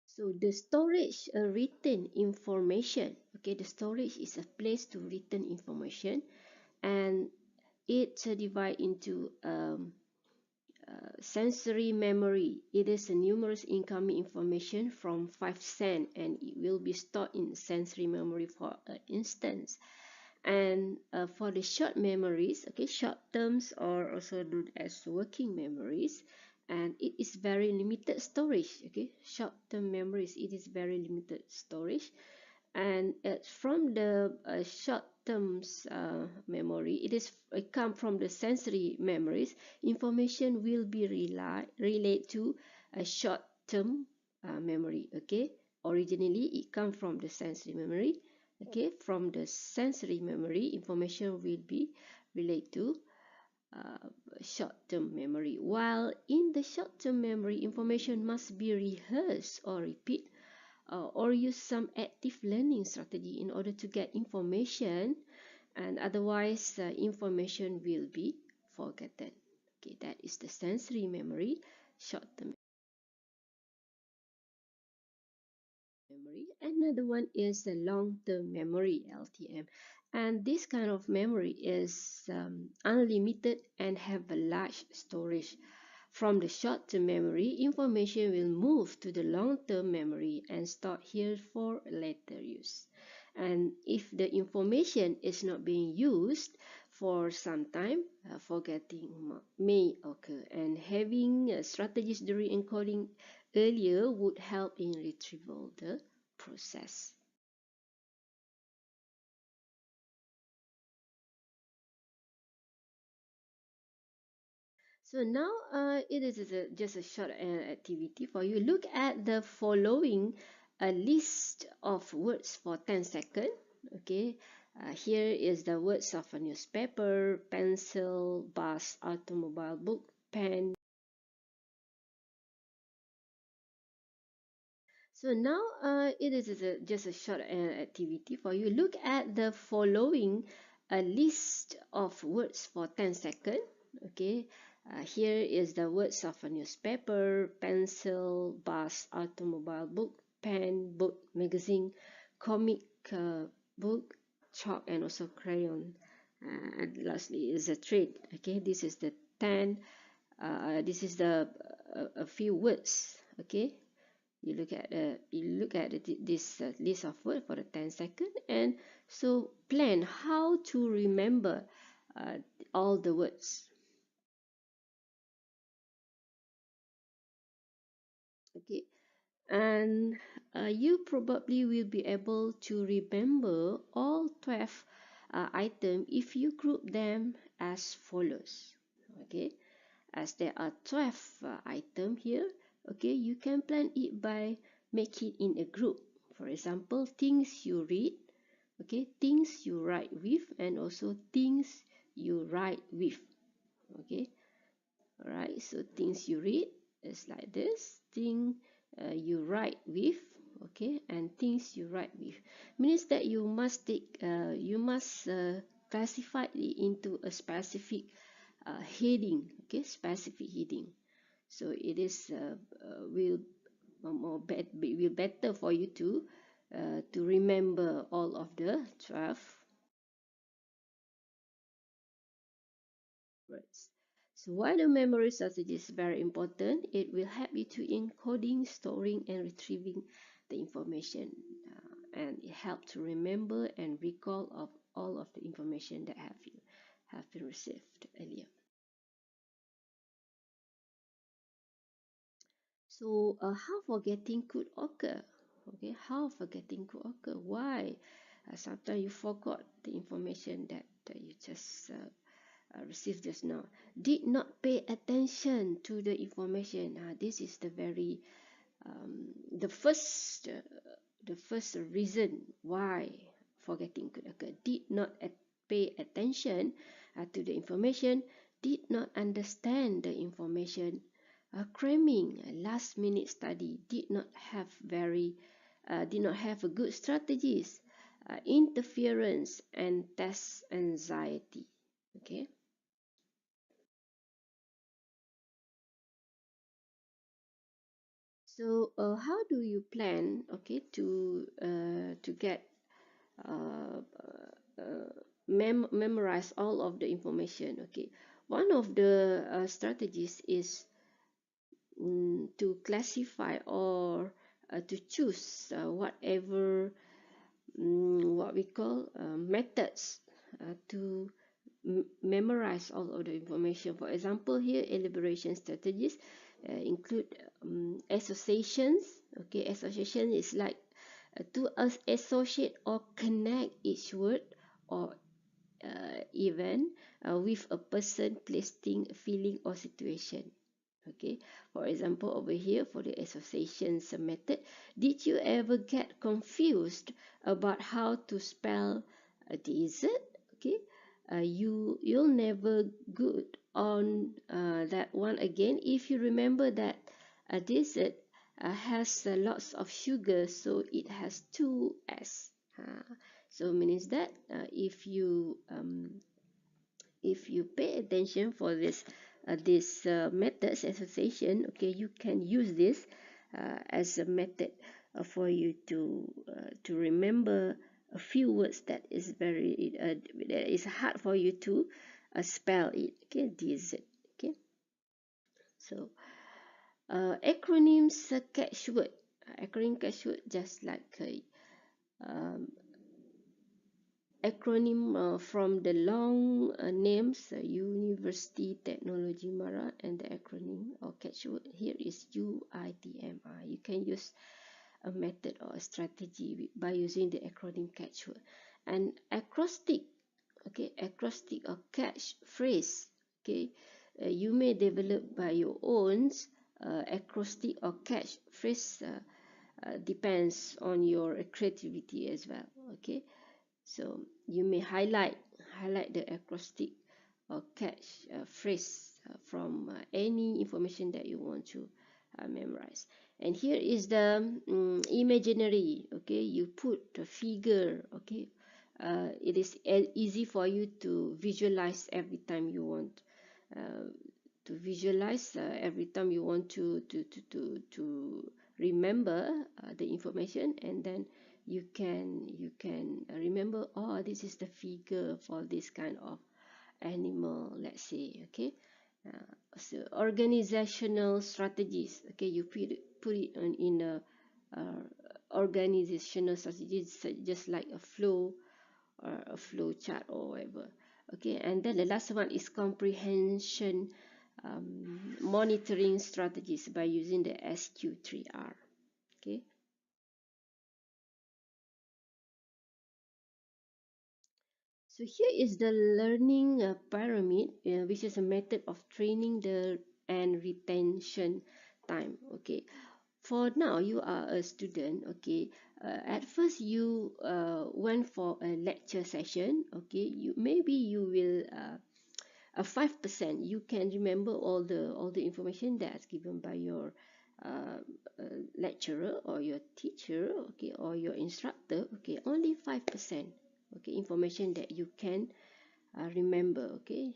So the storage, written information. Okay, the storage is a place to written information, and it's divided into sensory memory. It is a numerous incoming information from 5 sense, and it will be stored in sensory memory for an instance. And for the short memories, okay, short terms are also known as working memories, and it is very limited storage. Okay, short term memories, it is very limited storage. And from the short terms memory, it come from the sensory memories. Information will be relayed to a short term memory. Okay, originally it come from the sensory memory. Okay, from the sensory memory, information will be relayed to short-term memory. While in the short-term memory, information must be rehearsed or repeat, or use some active learning strategy in order to get information, and otherwise information will be forgotten. Okay, that is the sensory memory, short-term memory. Another one is the long-term memory, LTM, and this kind of memory is unlimited and have a large storage. From the short-term memory, information will move to the long-term memory and stored here for later use. And if the information is not being used for some time, forgetting may occur, and having strategies during encoding earlier would help in retrieval the process. So now it is just a short activity for you. Look at the following list of words for 10 seconds. Okay, here is the words of a newspaper, pencil, bus, automobile, book, pen. So now it is just a short activity for you. Look at the following list of words for 10 seconds. Okay, here is the words of a newspaper, pencil, bus, automobile, book, pen, book, magazine, comic book, chalk, and also crayon. And lastly is a trade. Okay, this is the 10. This is the a few words. Okay, you look at this list of words for the 10 seconds, and so plan how to remember uh, all the words. Okay, and you probably will be able to remember all 12 items if you group them as follows. Okay, as there are 12 items here, okay, you can plan it by make it in a group. For example, things you read, okay, things you write with, and also things you write with. Okay, all right, so things you read is like this, thing you write with, okay, and things you write with means that you must classify it into a specific heading. Okay, specific heading. So it is will better for you to remember all of the 12 words. So why the memory strategy is very important, it will help you to encoding, storing, and retrieving the information, and it helps to remember and recall of all of the information that have been received earlier. So how forgetting could occur? Okay, how forgetting could occur? Why? Sometimes you forgot the information that you just received just now. Did not pay attention to the information. This is the very the first reason why forgetting could occur. Did not pay attention to the information. Did not understand the information. Cramming, last minute study, did not have a good strategies, interference, and test anxiety. Okay. So how do you plan, okay, to get uh, memorize all of the information? Okay, one of the strategies is to classify or to choose whatever what we call methods to memorize all of the information. For example, here elaboration strategies include associations. Okay, association is like to associate or connect each word or event with a person, place, thing, feeling, or situation. Okay, for example, over here for the associations method, did you ever get confused about how to spell a dessert? Okay, you'll never good on that one again if you remember that a dessert has lots of sugar, so it has two s. So means that if you pay attention for this methods association, okay, you can use this as a method for you to remember a few words that is that is hard for you to spell it. Okay, dessert. Okay, so acronyms catchword. Acronym catchword just like um, acronym from the long names University Technology Mara, and the acronym or catchword here is UITMI. You can use a method or a strategy by using the acronym catchword. And acrostic, okay, acrostic or catch phrase, okay, you may develop by your own acrostic or catch phrase, depends on your creativity as well. Okay, so you may highlight the acrostic or catch phrase from any information that you want to memorize. And here is the imaginary. Okay, you put the figure. Okay, it is easy for you to visualize every time you want every time you want to remember the information, and then you can remember, oh, this is the figure for this kind of animal, let's say. Okay, so organizational strategies. Okay, you put it in a organizational strategies, just like a flow or a flow chart or whatever. Okay, and then the last one is comprehension monitoring strategies by using the SQ3R. Okay, so here is the learning pyramid, which is a method of training the and retention time. Okay, for now you are a student. Okay, at first you went for a lecture session. Okay, you will 5% you can remember all the information that's given by your uh, lecturer or your teacher, okay, or your instructor. Okay, only 5%, okay, information that you can remember. Okay,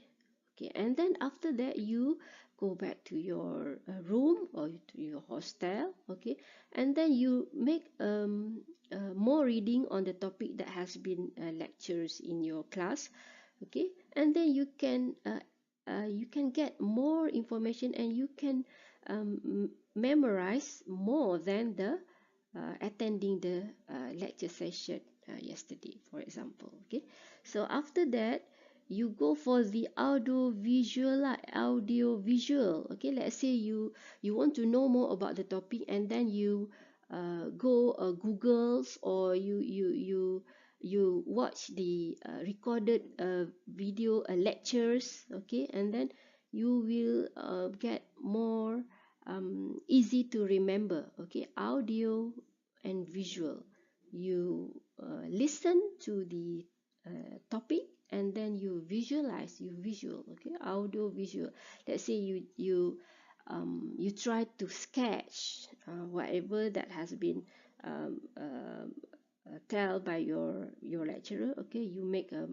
and then after that you go back to your room or to your hostel. Okay, and then you make more reading on the topic that has been lectures in your class. Okay, and then you can get more information, and you can memorize more than the attending the lecture session yesterday, for example. Okay, so after that you go for the audio visual. Okay, let's say you want to know more about the topic, and then you go Googles, or you watch the recorded video lectures. Okay, and then you will get more easy to remember. Okay, audio and visual. You listen to the topic, and then you visualize, you visual. Okay, audio visual. Let's say you try to sketch whatever that has been tell by your lecturer. Okay, you make a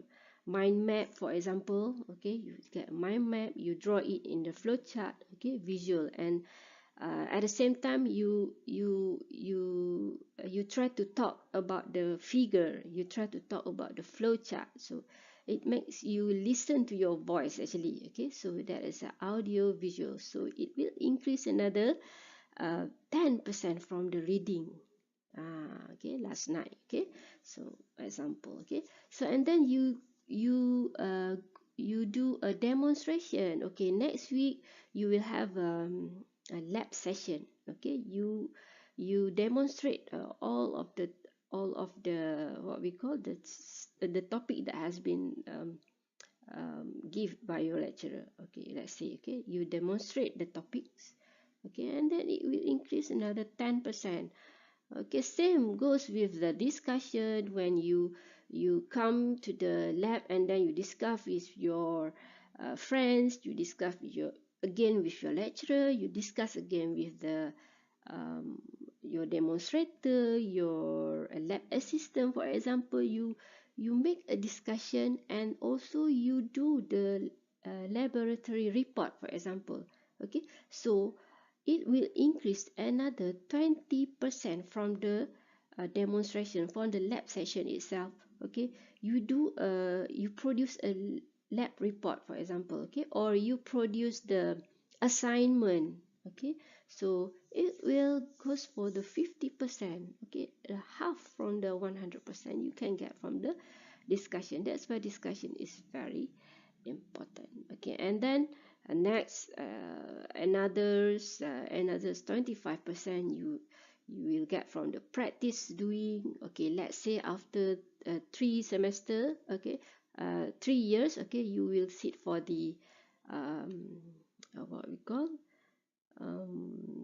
mind map, for example. Okay, you get a mind map, you draw it in the flow chart. Okay, visual. And at the same time you try to talk about the figure, you try to talk about the flow chart, so it makes you listen to your voice actually. Okay, so that is an audio visual, so it will increase another 10% from the reading okay, last night. Okay, so example. Okay, so and then you do a demonstration. Okay, next week you will have a lab session. Okay, you demonstrate all of the what we call the topic that has been give by your lecturer. Okay, let's say, okay, you demonstrate the topics. Okay, and then it will increase another 10%. Okay, same goes with the discussion. When you come to the lab, and then you discuss with your friends, you discuss with your lecturer, you discuss again with the your demonstrator, your lab assistant, for example. You make a discussion, and also you do the laboratory report, for example. Okay, so it will increase another 20% from the demonstration, from the lab session itself. Okay, you produce a lab report, for example. Okay, or you produce the assignment. Okay, so it will goes for the 50%. Okay, half from the 100% you can get from the discussion. That's why discussion is very important. Okay, and then next another 25% you will get from the practice doing. Okay, let's say after 3 semester, okay, 3 years, okay, you will sit for the what we call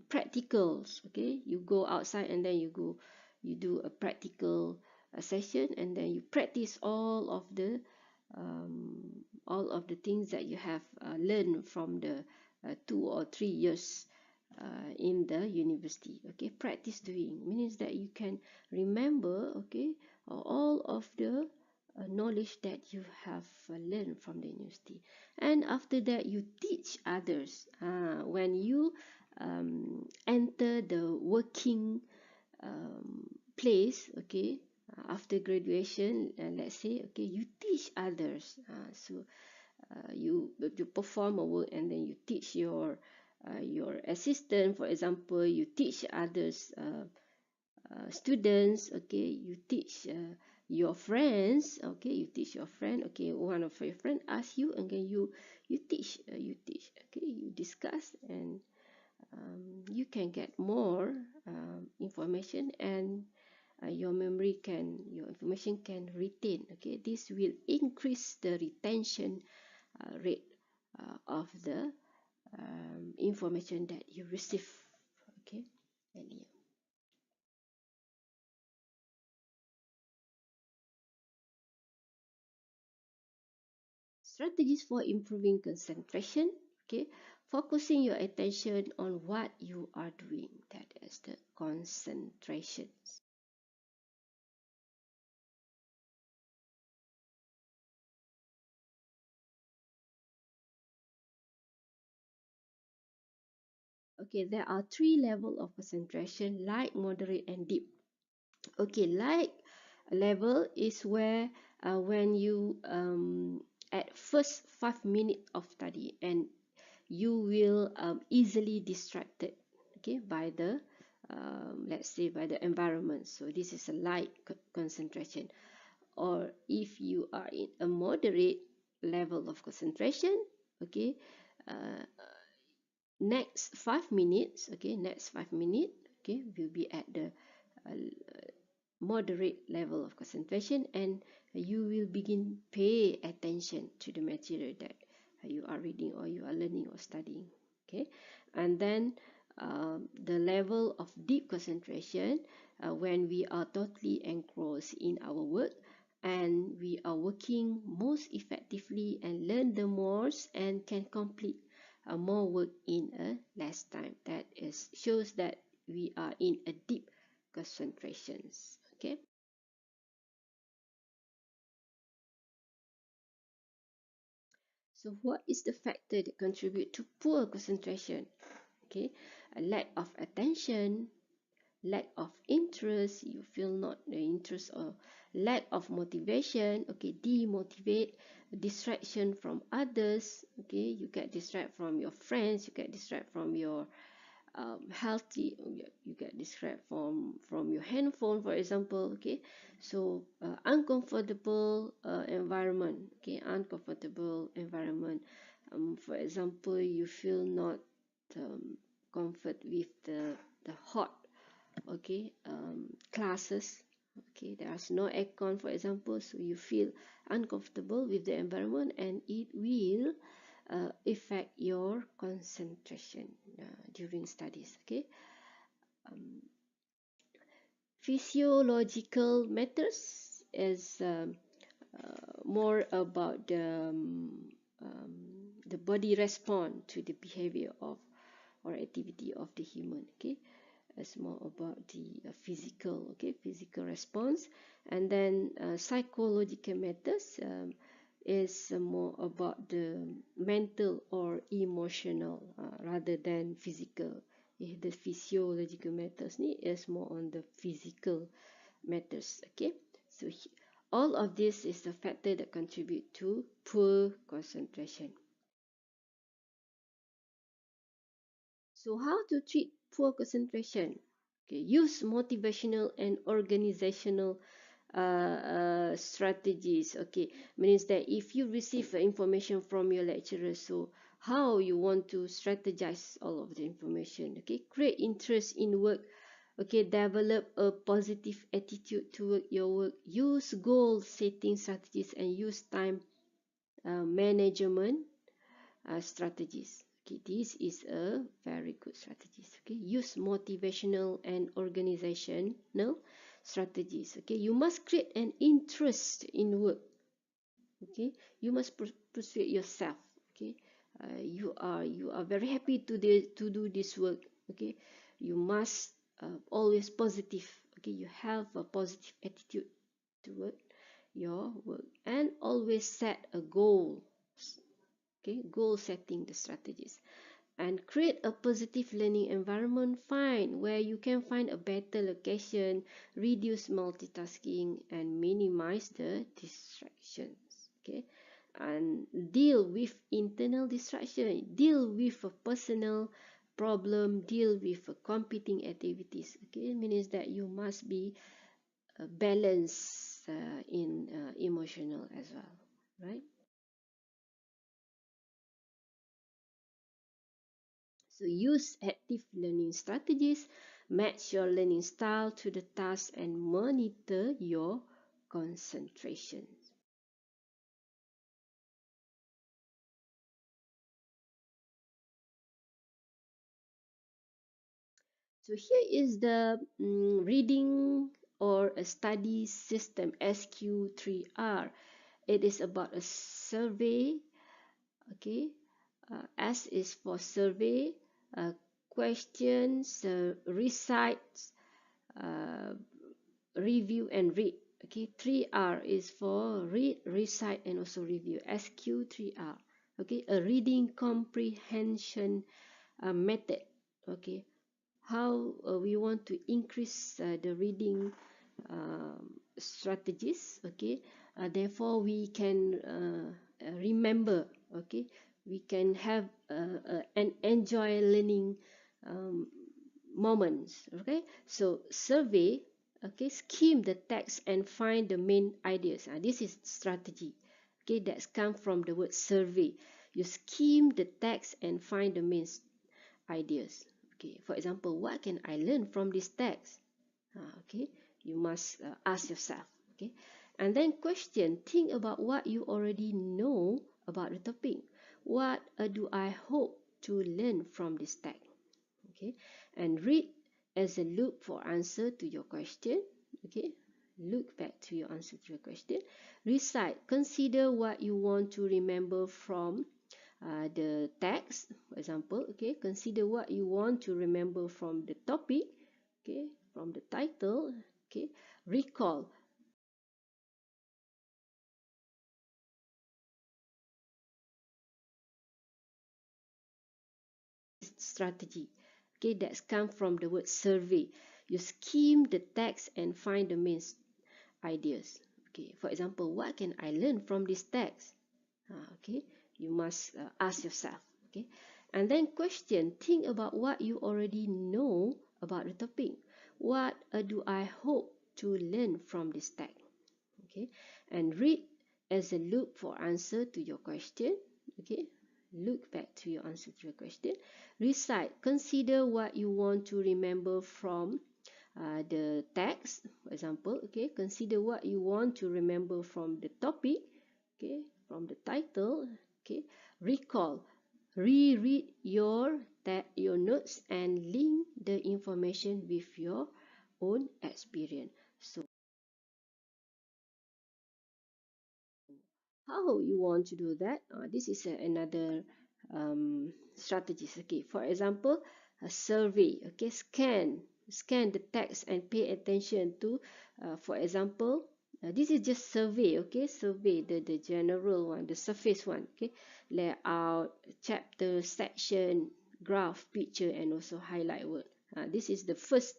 practicals. Okay, you go outside and then you do a practical session, and then you practice all of the things that you have learned from the 2 or 3 years in the university. Okay, practice doing means that you can remember, okay, all of the knowledge that you have learned from the university, and after that you teach others. When you enter the working place, okay, after graduation, let's say, okay, you teach others. You perform a work and then you teach your assistant, for example. You teach others students, okay. You teach your friends, okay. You teach your friend, okay. One of your friend asks you, and then you teach, okay. You discuss, and you can get more information, and your information can retain. Okay, this will increase the retention rate of the information that you receive, okay, earlier. Strategies for improving concentration. Okay, focusing your attention on what you are doing, that is the concentration. Okay, there are 3 levels of concentration: light, moderate, and deep. Okay, light level is where when you at first 5 minutes of study, and you will easily distracted, okay, by the let's say by the environment. So this is a light concentration. Or if you are in a moderate level of concentration, okay, uh, next 5 minutes, okay, next 5 minutes, okay, will be at the moderate level of concentration, and you will begin pay attention to the material that you are reading or you are learning or studying. Okay, and then the level of deep concentration, when we are totally engrossed in our work, and we are working most effectively and learn the most and can complete more work in a less time. That is shows that we are in a deep concentrations. Okay, so what is the factor that contribute to poor concentration? Okay, a lack of attention, lack of interest, you feel not the interest, or lack of motivation, okay, demotivate, distraction from others, okay, you get distracted from your friends, you get distracted from your healthy, you get distracted from your handphone, for example. Okay, so uncomfortable environment, okay, uncomfortable environment, for example, you feel not comfort with the hot, okay, classes, okay, there's no aircon, for example, so you feel uncomfortable with the environment, and it will affect your concentration during studies. Okay, physiological matters is more about the body respond to the behavior of or activity of the human. Okay, it's more about the physical, okay, physical response. And then psychological matters is more about the mental or emotional rather than physical. The physiological matters ni is more on the physical matters. Okay, so all of this is the factor that contribute to poor concentration. So how to treat poor concentration? Okay, use motivational and organizational strategies. Okay, means that if you receive information from your lecturer, so how you want to strategize all of the information. Okay, create interest in work. Okay, develop a positive attitude toward your work. Use goal setting strategies and use time management strategies. Okay, this is a very good strategies. Okay, use motivational and organizational strategies. Okay, you must create an interest in work. Okay, you must persuade yourself. Okay, you are very happy to do this work. Okay, you must always positive. Okay, you have a positive attitude toward your work, and always set a goal. Okay, goal setting the strategies, and create a positive learning environment. Find where you can find a better location, reduce multitasking, and minimize the distractions. Okay, and deal with internal distraction, deal with a personal problem, deal with competing activities. Okay, means that you must be balanced in emotional as well, right? So use active learning strategies, match your learning style to the task, and monitor your concentration. So here is the reading or a study system SQ3R. It is about a survey. Okay, S is for survey, questions, recite, uh, review and read. Okay, 3R is for read, recite, and also review. SQ3R. Okay, a reading comprehension method. Okay, how we want to increase the reading strategies. Okay, therefore we can remember. Okay, we can have and enjoy learning um, moments. Okay, so survey. Okay, skim the text and find the main ideas. This is strategy. Okay, that's come from the word survey. You skim the text and find the main ideas. Okay, for example, what can I learn from this text? Okay, you must ask yourself. Okay, and then question, think about what you already know about the topic. What do I hope to learn from this text? Okay, and read as a look for answer to your question. Okay, look back to your answer to your question. Recite, consider what you want to remember from the text. For example, okay, consider what you want to remember from the topic. Okay, from the title. Okay, recall strategy. Okay, that's come from the word survey. You skim the text and find the main ideas. Okay, for example, what can I learn from this text? Okay, you must ask yourself. Okay, and then question, think about what you already know about the topic. What do I hope to learn from this text? Okay, and read as a look for answer to your question. Okay, look back to your answer to your question. Recite, consider what you want to remember from the text. For example, okay, consider what you want to remember from the topic. Okay, from the title. Okay, recall, reread your notes and link the information with your own experience. So how you want to do that? This is another strategies. Okay, for example, a survey. Okay, scan the text and pay attention to for example, this is just survey. Okay, survey, the general one, the surface one. Okay, layout, chapter, section, graph, picture, and also highlight word. This is the first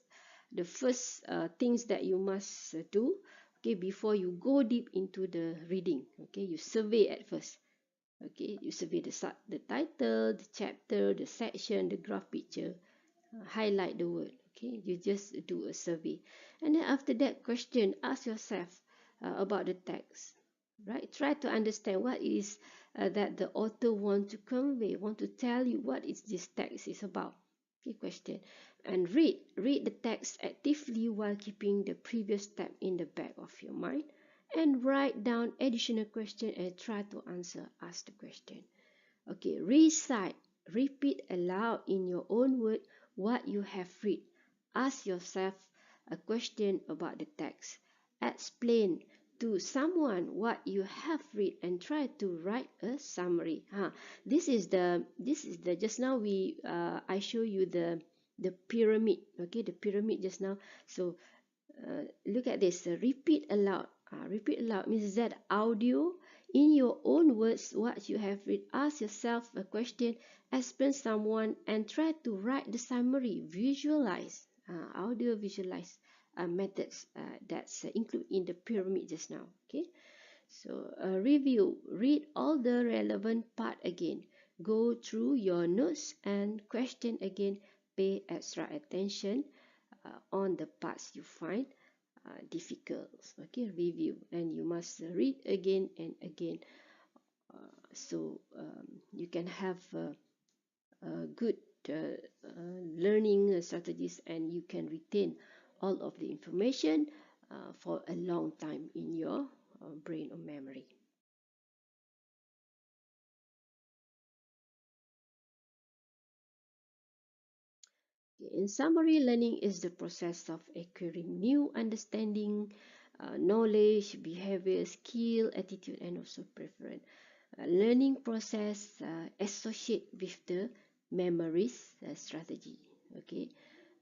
things that you must do. Okay, before you go deep into the reading. Okay, you survey at first. Okay, you survey the title, the chapter, the section, the graph, picture, highlight the word. Okay, you just do a survey, and then after that, question, ask yourself about the text. Right, try to understand what is that the author want to convey, want to tell you what is this text is about. Okay, question, and read the text actively while keeping the previous step in the back of your mind, and write down additional question and try to ask the question. Okay, recite, repeat aloud in your own word what you have read. Ask yourself a question about the text. Explain to someone what you have read and try to write a summary. This is the just now I show you the pyramid. Okay, the pyramid just now. So look at this. Repeat aloud. Repeat aloud means that audio in your own words what you have read. Ask yourself a question, explain someone, and try to write the summary. Visualize. Audio visualize methods that's included in the pyramid just now. Okay. So review. Read all the relevant part again. Go through your notes and question again. Pay extra attention on the parts you find difficult. Okay, review, and you must read again and again, so you can have good learning strategies, and you can retain all of the information for a long time in your brain or memory. In summary, learning is the process of acquiring new understanding, knowledge, behavior, skill, attitude, and also preference. Learning process associate with the memories strategy. Okay,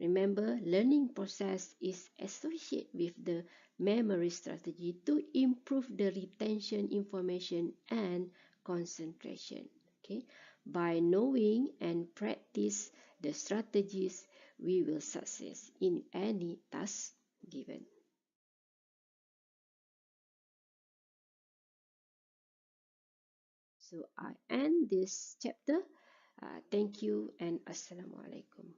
remember, learning process is associated with the memory strategy to improve the retention information and concentration. Okay, by knowing and practice the strategies, we will success in any task given. So I end this chapter. Thank you and Assalamualaikum.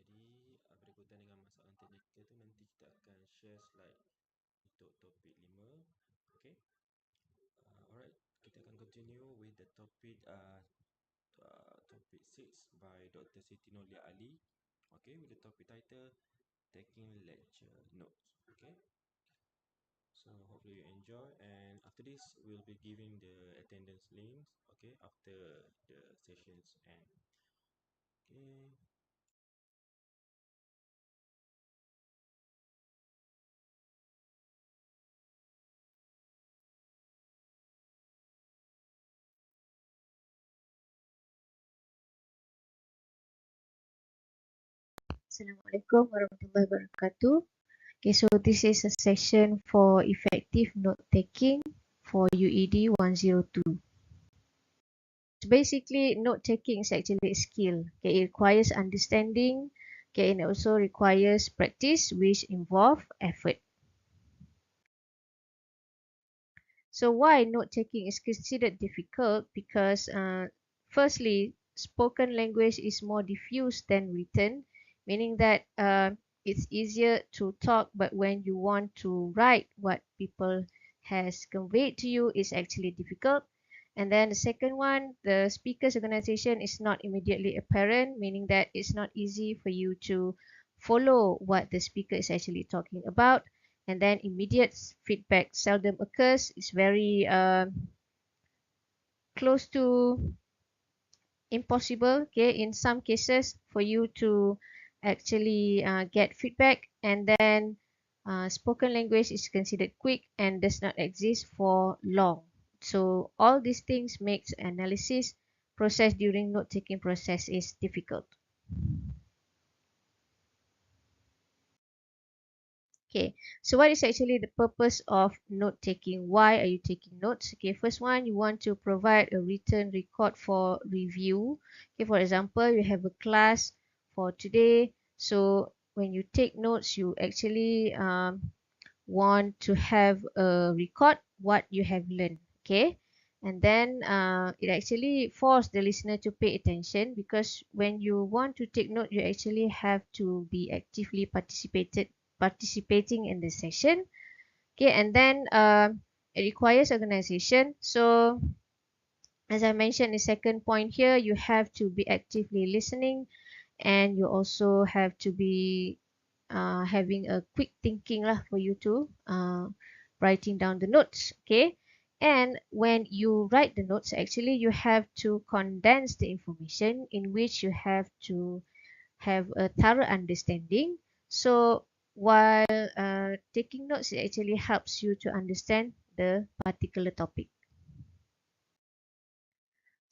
Okay, jadi berikutan dengan masalah teknikal tu nanti kita akan share slide untuk topik 5. Okay, alright, kita akan continue with the topic 6 by Dr. Siti Nolia Ali. Okay, with the topic title Taking Lecture Notes. Okay, so hopefully you enjoy, and after this we'll be giving the attendance links. Okay, after the sessions end. Okay. Assalamualaikum warahmatullahi wabarakatuh. Okay, so this is a session for effective note taking for UED 102. So basically, note taking is actually a skill. Okay, it requires understanding. Okay, and it also requires practice, which involve effort. So why note taking is considered difficult? Because firstly, spoken language is more diffuse than written, meaning that it's easier to talk, but when you want to write what people has conveyed to you, it's actually difficult. And then the second one, the speaker's organization is not immediately apparent, meaning that it's not easy for you to follow what the speaker is actually talking about. And then immediate feedback seldom occurs. It's very close to impossible, okay, in some cases for you to actually get feedback. And then spoken language is considered quick and does not exist for long. So all these things makes analysis process during note taking process is difficult. Okay, so what is actually the purpose of note taking? Why are you taking notes? Okay, first one, you want to provide a written record for review. Okay, for example, you have a class for today. So when you take notes, you actually want to have a record what you have learned. Okay, and then it actually force the listener to pay attention, because when you want to take note, you actually have to be actively participating in the session. Okay, and then it requires organization. So as I mentioned, the second point here, you have to be actively listening, and you also have to be having a quick thinking lah for you to writing down the notes. Okay, and when you write the notes, actually you have to condense the information, in which you have to have a thorough understanding. So while taking notes, it actually helps you to understand the particular topic.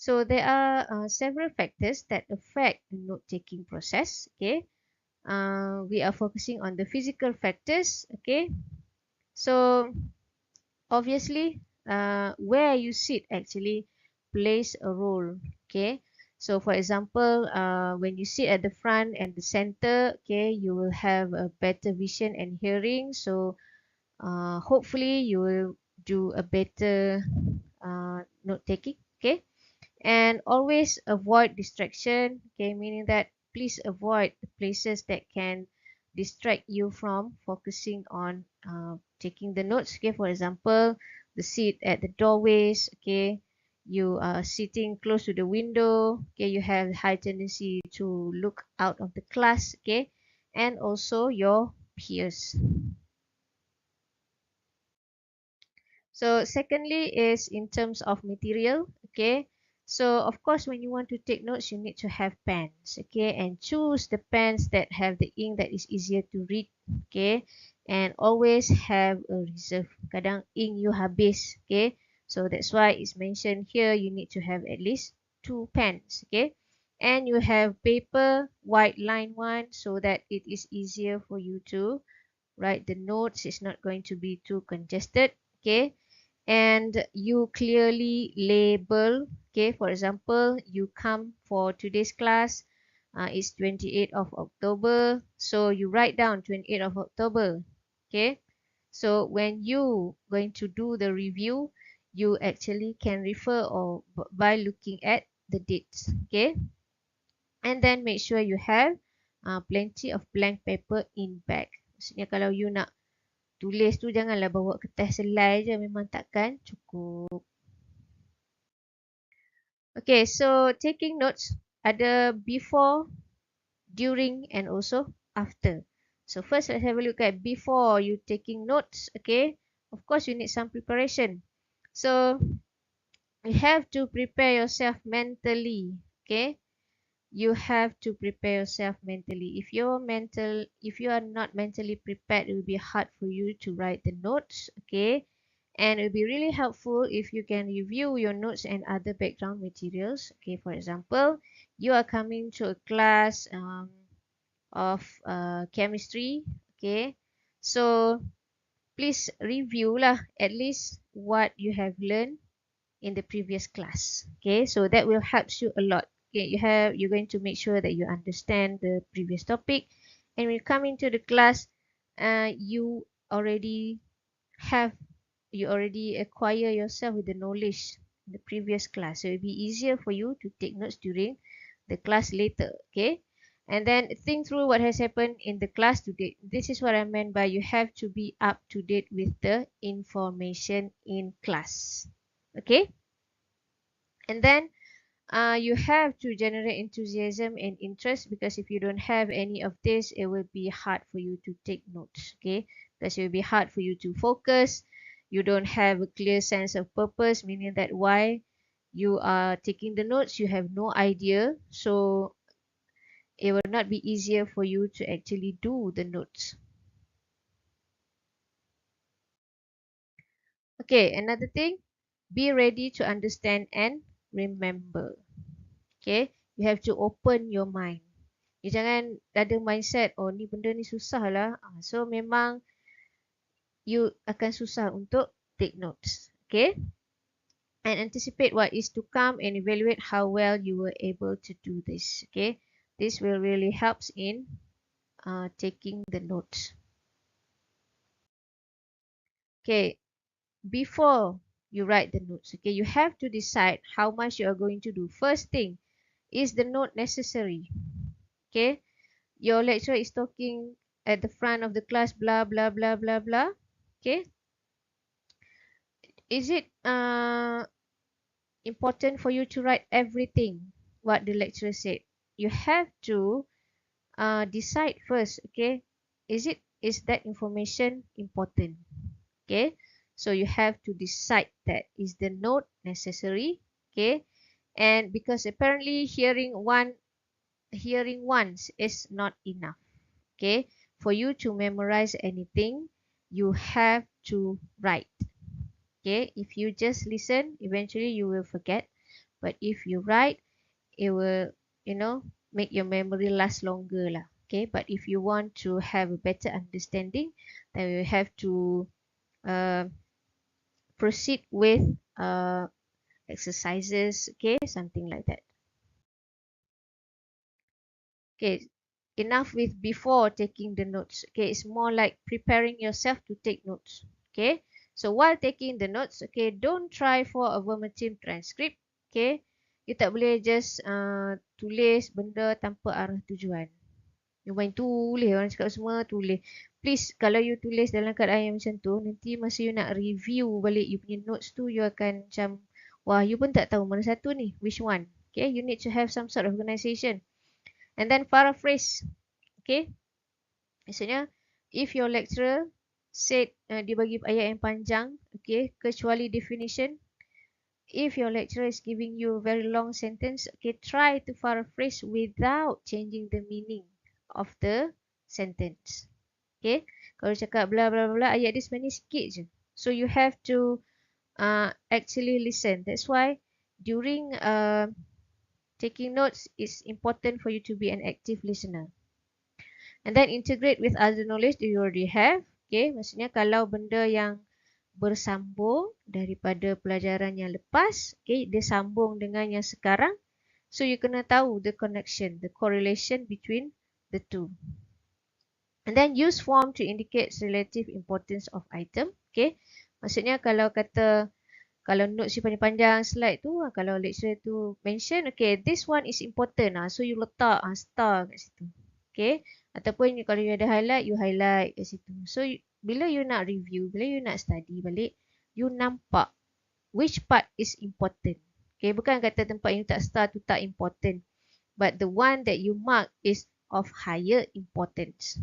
So there are several factors that affect the note-taking process. Okay, we are focusing on the physical factors. Okay, so obviously, where you sit actually plays a role. Okay, so for example, when you sit at the front and the center, okay, you will have a better vision and hearing. So hopefully you will do a better note taking. Okay, and always avoid distraction. Okay, meaning that please avoid the places that can distract you from focusing on taking the notes. Okay, for example, the seat at the doorways. Okay, you are sitting close to the window. Okay, you have high tendency to look out of the class. Okay, and also your peers. So secondly is in terms of material. Okay, so of course when you want to take notes, you need to have pens. Okay, and choose the pens that have the ink that is easier to read. Okay, and always have a reserve. Kadang ink you habis. Okay, so that's why it's mentioned here you need to have at least 2 pens. Okay, and you have paper, white line one, so that it is easier for you to write the notes. It's not going to be too congested. Okay, and you clearly label. Okay, for example, you come for today's class, it's 28th of October, so you write down 28th of October. Okay, so when you going to do the review, you actually can refer or by looking at the dates. Okay, and then make sure you have plenty of blank paper in bag. Maksudnya kalau you nak tulis tu janganlah bawa kertas selai je, memang takkan cukup. Okay, so taking notes ada before, during and also after. So first let's have a look at before you taking notes. Okay, of course you need some preparation. So you have to prepare yourself mentally. Okay, you have to prepare yourself mentally. If you are not mentally prepared, it will be hard for you to write the notes. Okay, and it will be really helpful if you can review your notes and other background materials. Okay, for example, you are coming to a class of chemistry. Okay, so please review lah at least what you have learned in the previous class. Okay, so that will help you a lot. Okay, you're going to make sure that you understand the previous topic, and when you come into the class, you already have you already acquire yourself with the knowledge in the previous class, so it'll be easier for you to take notes during the class later. Okay, and then think through what has happened in the class today. This is what I meant by you have to be up to date with the information in class. Okay, and then you have to generate enthusiasm and interest, because if you don't have any of this, it will be hard for you to take notes. Okay, because it will be hard for you to focus. You don't have a clear sense of purpose, meaning that why you are taking the notes, you have no idea. So it will not be easier for you to actually do the notes. Okay, another thing, be ready to understand and remember. Okay, you have to open your mind. You jangan ada mindset, oh ni benda ni susah lah. So memang you akan susah untuk take notes. Okay, and anticipate what is to come and evaluate how well you were able to do this. Okay, this will really helps in taking the notes. Okay, before you write the notes, okay, you have to decide how much you are going to do. First thing, is the note necessary? Okay, your lecturer is talking at the front of the class, blah blah blah blah blah. Okay, is it important for you to write everything what the lecturer said? You have to decide first. Okay, is that information important? Okay, so you have to decide that is the note necessary. Okay, and because apparently hearing once is not enough. Okay, for you to memorize anything, you have to write. Okay, if you just listen, eventually you will forget, but if you write, it will, make your memory last longer lah. Okay, but if you want to have a better understanding, then you have to uh, proceed with exercises. Okay, something like that. Okay, enough with before taking the notes. Okay, it's more like preparing yourself to take notes. Okay, so while taking the notes, okay, don't try for a verbatim transcript. Okay, you tak boleh just tulis benda tanpa arah tujuan. You main tulis, orang cakap semua tulis. Please, kalau you tulis dalam keadaan yang macam tu, nanti masa you nak review balik you punya notes tu, you akan macam, wah, you pun tak tahu mana satu ni, which one. Okay, you need to have some sort of organization. And then paraphrase. Okay, maksudnya if your lecturer said dia bagi ayat yang panjang, okay, kecuali definition, if your lecturer is giving you a very long sentence, okay, try to paraphrase without changing the meaning of the sentence. Okay, kalau cakap bla bla bla, ayat dia sebenarnya sikit je. So you have to actually listen. That's why during taking notes, it's important for you to be an active listener. And then integrate with other knowledge that you already have. Okay, maksudnya kalau benda yang bersambung daripada pelajaran yang lepas, okay, dia sambung dengan yang sekarang. So you kena tahu the connection, the correlation between the two. And then use form to indicate relative importance of item. Okay, maksudnya kalau notes you panjang-panjang slide tu, kalau lecturer tu mention, okay, this one is important, so you letak star kat situ. Okay, ataupun kalau you ada highlight, you highlight kat situ. So bila you nak review, bila you nak study balik, you nampak which part is important. Okay, bukan kata tempat you tak star tu tak important, but the one that you mark is of higher importance.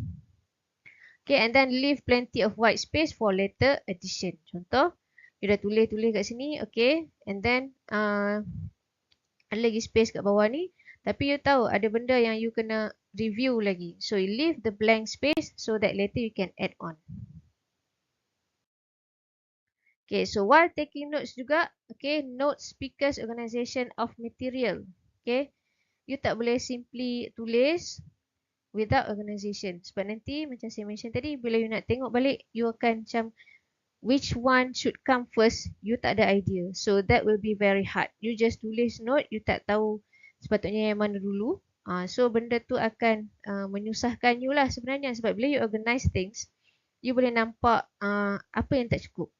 Okay, and then leave plenty of white space for later addition. Contoh, you dah tulis kat sini, okay, and then ada lagi space kat bawah ni, tapi you tahu ada benda yang you kena review lagi. So you leave the blank space so that later you can add on. Okay, so while taking notes juga, okay, note speakers organization of material. Okay, you tak boleh simply tulis without organisation. Sebab nanti macam saya mention tadi, bila you nak tengok balik, you akan macam which one should come first, you tak ada idea. So that will be very hard. You just tulis note, you tak tahu sepatutnya yang mana dulu. So benda tu akan menyusahkan you lah sebenarnya. Sebab bila you organize things, you boleh nampak apa yang tak cukup.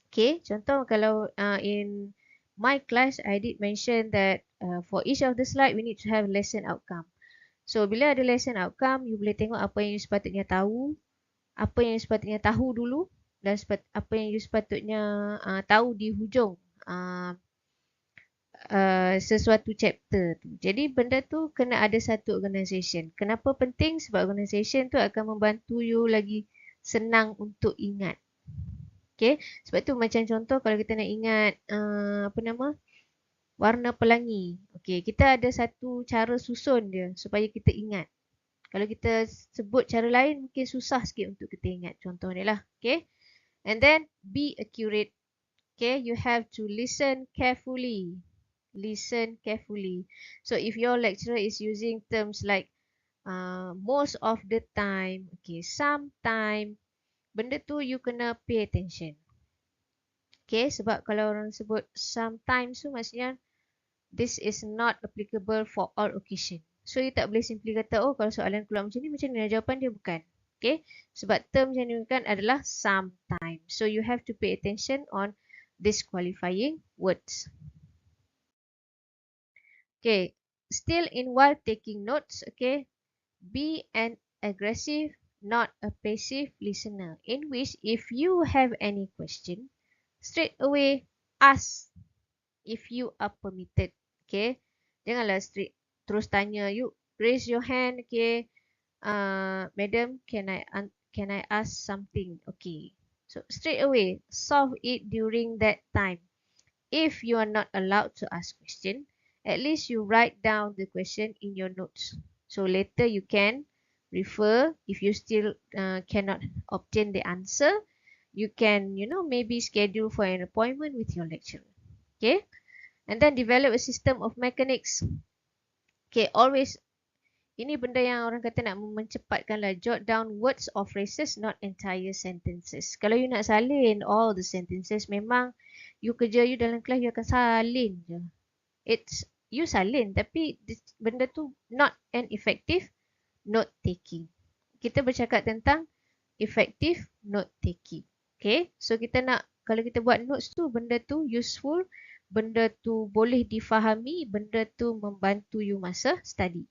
Okay, contoh kalau in my class, I did mention that for each of the slide, we need to have lesson outcome. So bila ada lesson outcome, you boleh tengok apa yang you sepatutnya tahu, apa yang you sepatutnya tahu dulu, dan apa yang you sepatutnya tahu di hujung sesuatu chapter tu. Jadi benda tu kena ada satu organisation. Kenapa penting? Sebab organisation tu akan membantu you lagi senang untuk ingat. Okay, sebab tu macam contoh kalau kita nak ingat warna pelangi. Okay, kita ada satu cara susun dia supaya kita ingat. Kalau kita sebut cara lain mungkin susah sikit untuk kita ingat. Contoh ni lah. Okay, and then be accurate. Okay, you have to listen carefully. Listen carefully. So if your lecturer is using terms like most of the time, okay, sometime, benda tu you kena pay attention. Okay, sebab kalau orang sebut sometimes tu maksudnya this is not applicable for all occasion. So you tak boleh simply kata, oh kalau soalan keluar macam ni jawapan dia, bukan. Okay, sebab term yang digunakan adalah sometimes. So you have to pay attention on this qualifying words. Okay, still in while taking notes, okay, be an aggressive, not a passive listener, in which if you have any question, straight away ask if you are permitted. Okay, janganlah straight terus tanya. You raise your hand. Okay, madam, can I ask something? Okay, so straight away solve it during that time. If you are not allowed to ask question, at least you write down the question in your notes. So later you can refer. If you still cannot obtain the answer, you can, maybe schedule for an appointment with your lecturer. Okay, and then develop a system of mechanics. Okay, always, ini benda yang orang kata nak mencepatkan lah. Jot down words or phrases, not entire sentences. Kalau you nak salin all the sentences, memang you kerja you dalam kelas, you akan salin je. You salin, tapi benda tu not an effective note taking. Kita bercakap tentang effective note taking. Okay, so kita nak, kalau kita buat notes tu, benda tu useful, benda tu boleh difahami, benda tu membantu you masa study.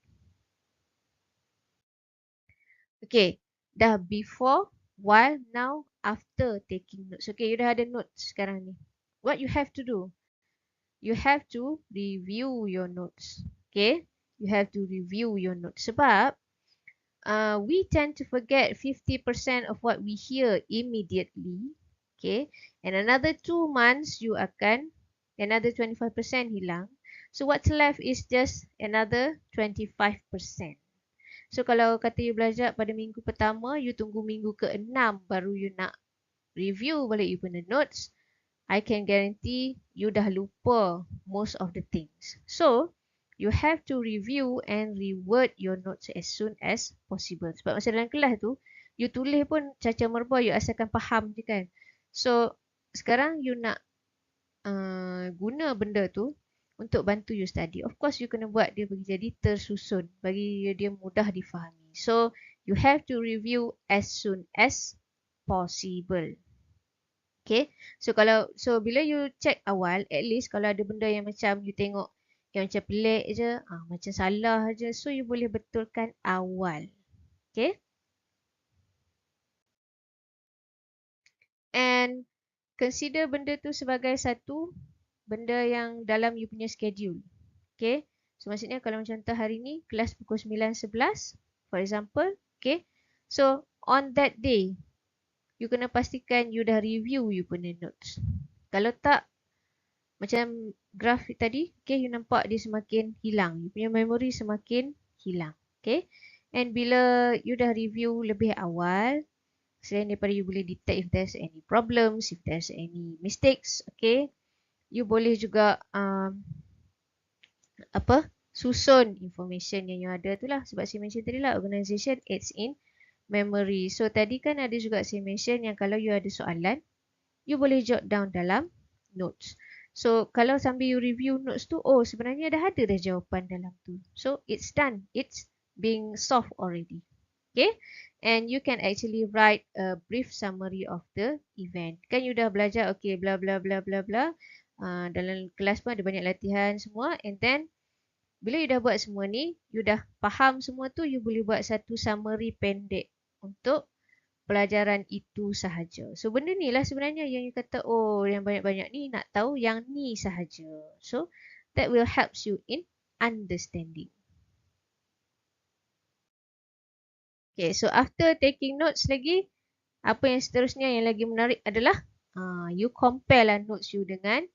Okay, dah before, while, now, after taking notes. Okay, you dah ada notes sekarang ni. What you have to do? You have to review your notes. Okay, you have to review your notes. Sebab we tend to forget 50% of what we hear immediately. Okay, and another 2 months you akan, another 25% hilang. So what's left is just another 25%. So kalau kata you belajar pada minggu pertama, you tunggu minggu ke-6 baru you nak review balik you punya notes, I can guarantee you dah lupa most of the things. So you have to review and reword your notes as soon as possible. Sebab masa dalam kelas tu, you tulis pun caca merba, you asalkan faham je kan. So sekarang you nak guna benda tu untuk bantu you study. Of course, you kena buat dia bagi jadi tersusun, bagi dia mudah difahami. So, you have to review as soon as possible. Okay, so bila you check awal, at least kalau ada benda yang macam you tengok yang macam pelik je, macam salah je, so you boleh betulkan awal. Okay, and consider benda tu sebagai satu benda yang dalam you punya schedule. Okay, so maksudnya kalau macam contoh hari ni kelas pukul 9.11 for example. Okay, so on that day you kena pastikan you dah review you punya notes. Kalau tak, macam graf tadi, okay, you nampak dia semakin hilang, you punya memory semakin hilang. Okay, and bila you dah review lebih awal, selain daripada you boleh detect if there's any problems, if there's any mistakes, okay, you boleh juga susun information yang you ada tu lah. Sebab saya mention tadi lah, organisation aids in memory. So tadi kan ada juga saya mention yang kalau you ada soalan, you boleh jot down dalam notes. So kalau sambil you review notes tu, oh sebenarnya dah ada dah jawapan dalam tu. So it's done. It's being solved already. Okay. And you can actually write a brief summary of the event. Kan you dah belajar, okay, bla bla bla bla bla. Dalam kelas pun ada banyak latihan semua. And then bila you dah buat semua ni, you dah faham semua tu, you boleh buat satu summary pendek untuk pelajaran itu sahaja. So benda ni lah sebenarnya yang you kata, oh yang banyak-banyak ni nak tahu yang ni sahaja. So that will helps you in understanding. Okay, so after taking notes lagi, apa yang seterusnya yang lagi menarik adalah you compare lah notes you dengan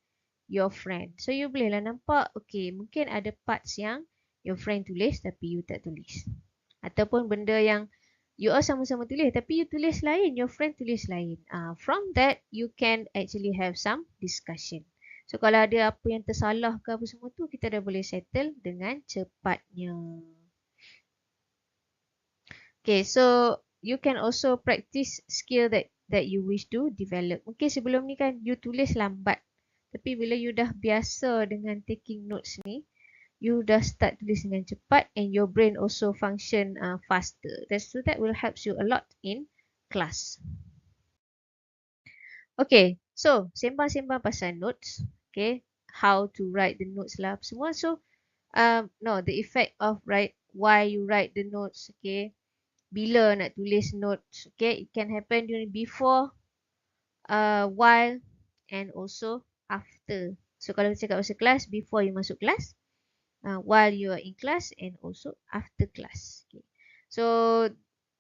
your friend. So you bolehlah nampak, okay, mungkin ada parts yang your friend tulis tapi you tak tulis. Ataupun benda yang you all sama-sama tulis tapi you tulis lain, your friend tulis lain. From that, you can actually have some discussion. So kalau ada apa yang tersalah ke apa semua tu, kita dah boleh settle dengan cepatnya. Okay, so you can also practice skill that you wish to develop. Mungkin sebelum ni kan you tulis lambat. Tapi bila you dah biasa dengan taking notes ni, you dah start tulis dengan cepat and your brain also function faster. So that will help you a lot in class. Okay, so sembang-sembang pasal notes. Okay, how to write the notes lah semua. So, no, the effect of why you write the notes. Okay, bila nak tulis notes. Okay, it can happen during before, while, and also after. So kalau kita cakap pasal kelas, before you masuk kelas, while you are in class, and also after class. Okay. So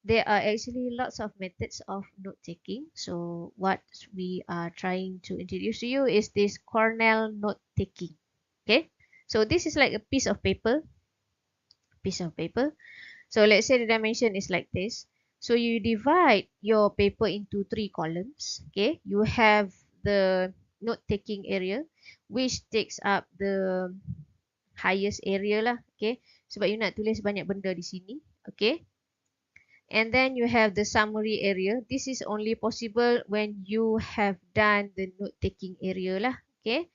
there are actually lots of methods of note taking. So what we are trying to introduce to you is this Cornell note taking. Okay. So this is like a piece of paper. So let's say the dimension is like this. So you divide your paper into 3 columns. Okay. You have the note taking area, which takes up the highest area lah. Okay. Sebab you nak tulis banyak benda di sini. Okay. And then you have the summary area. This is only possible when you have done the note taking area lah. Okay.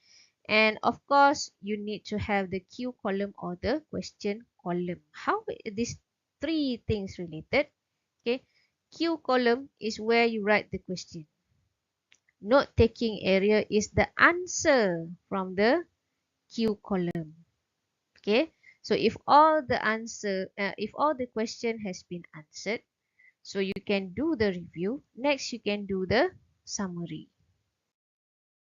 And of course, you need to have the Q column or the question column. How are these 3 things related? Okay. Q column is where you write the question. Note taking area is the answer from the Q column. Okay. So if all the question has been answered, so you can do the review. Next, you can do the summary.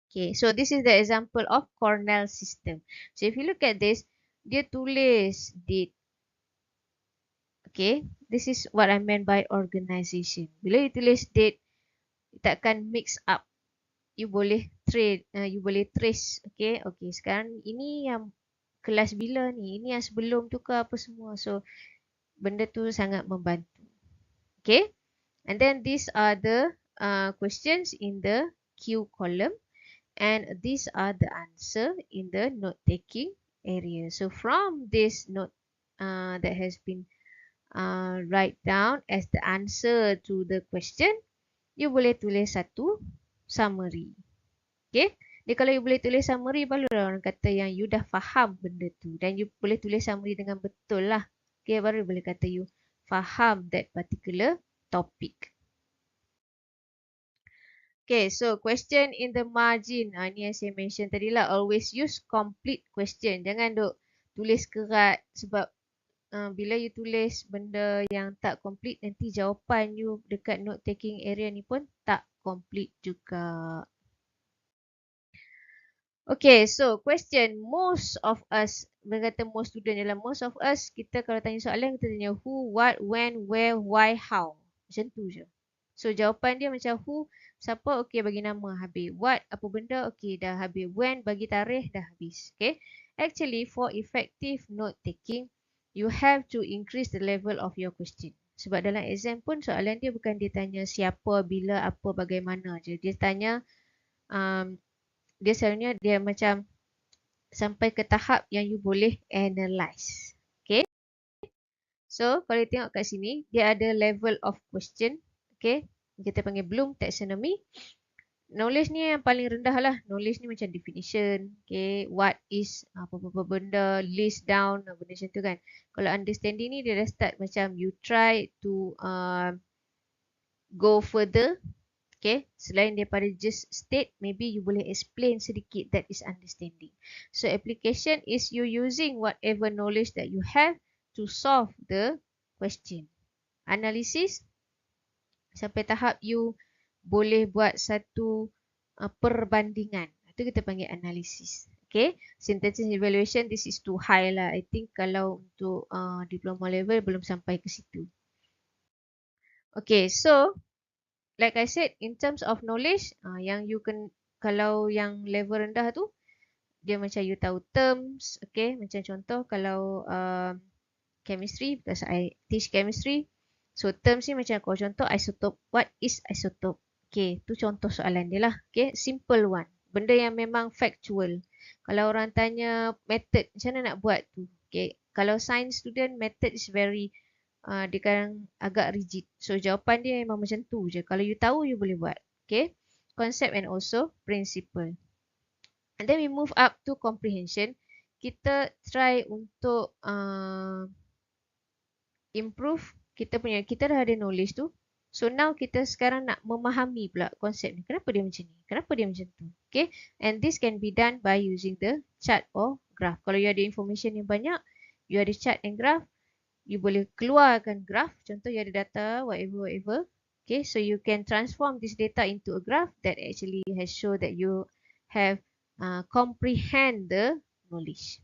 Okay, so this is the example of Cornell system. So if you look at this, dia tulis date. Okay, this is what I meant by organization. Bila you tulis date, tak akan mix up. You boleh trace. Okay, sekarang ini yang kelas bila ni, ini yang sebelum tu ke apa semua. So benda tu sangat membantu. Okay, and then these are the questions in the Q column. And these are the answer in the note taking area. So from this note that has been write down as the answer to the question, you boleh tulis satu summary. Okay. Jadi kalau you boleh tulis summary, barulah orang kata yang you dah faham benda tu. Dan you boleh tulis summary dengan betul lah. Okay, baru boleh kata you faham that particular topic. Okay, so question in the margin. Ni yang saya mention tadi lah. Always use complete question. Jangan duk tulis kerat. Sebab bila you tulis benda yang tak complete, nanti jawapan you dekat note taking area ni pun tak complete juga. Okay, so question. Most of us, berkata most student ialah most of us, kita kalau tanya soalan, kita tanya who, what, when, where, why, how. Macam tu je. So jawapan dia macam who, siapa, okay bagi nama, habis. What, apa benda, okay dah habis. When, bagi tarikh, dah habis. Okay. Actually, for effective note taking, you have to increase the level of your question. Sebab dalam exam pun soalan dia bukan dia tanya siapa, bila, apa, bagaimana je. Dia tanya, dia selalunya dia macam sampai ke tahap yang you boleh analyze. Okay. So, kalau you tengok kat sini, dia ada level of question. Okay. Kita panggil Bloom taxonomy. Knowledge ni yang paling rendah lah. Knowledge ni macam definition. Okay. What is apa-apa benda. List down. Benda macam tu kan. Kalau understanding ni dia dah start macam you try to go further. Okay. Selain daripada just state. Maybe you boleh explain sedikit. That is understanding. So application is you using whatever knowledge that you have to solve the question. Analysis. Sampai tahap you boleh buat satu perbandingan. Itu kita panggil analisis. Okay. Synthesis evaluation, this is too high lah. I think kalau untuk diploma level belum sampai ke situ. Okay, so like I said, in terms of knowledge, yang you can, kalau yang level rendah tu, dia macam you tahu terms. Okay, macam contoh kalau chemistry, because I teach chemistry. So terms ni macam kalau contoh isotope. What is isotope? Okay, tu contoh soalan dia lah. Okay, simple one. Benda yang memang factual. Kalau orang tanya method, macam mana nak buat tu? Okay, kalau science student, method is very, dia kadang agak rigid. So jawapan dia memang macam tu je. Kalau you tahu, you boleh buat. Okay, concept and also principle. And then we move up to comprehension. Kita try untuk improve kita dah ada knowledge tu. So now kita sekarang nak memahami pula konsep ni. Kenapa dia macam ni? Kenapa dia macam tu? Okay. And this can be done by using the chart or graph. Kalau you ada information yang banyak, you ada chart and graph, you boleh keluarkan graph. Contoh you ada data, whatever. Okay. So you can transform this data into a graph that actually has shown that you have comprehend the knowledge.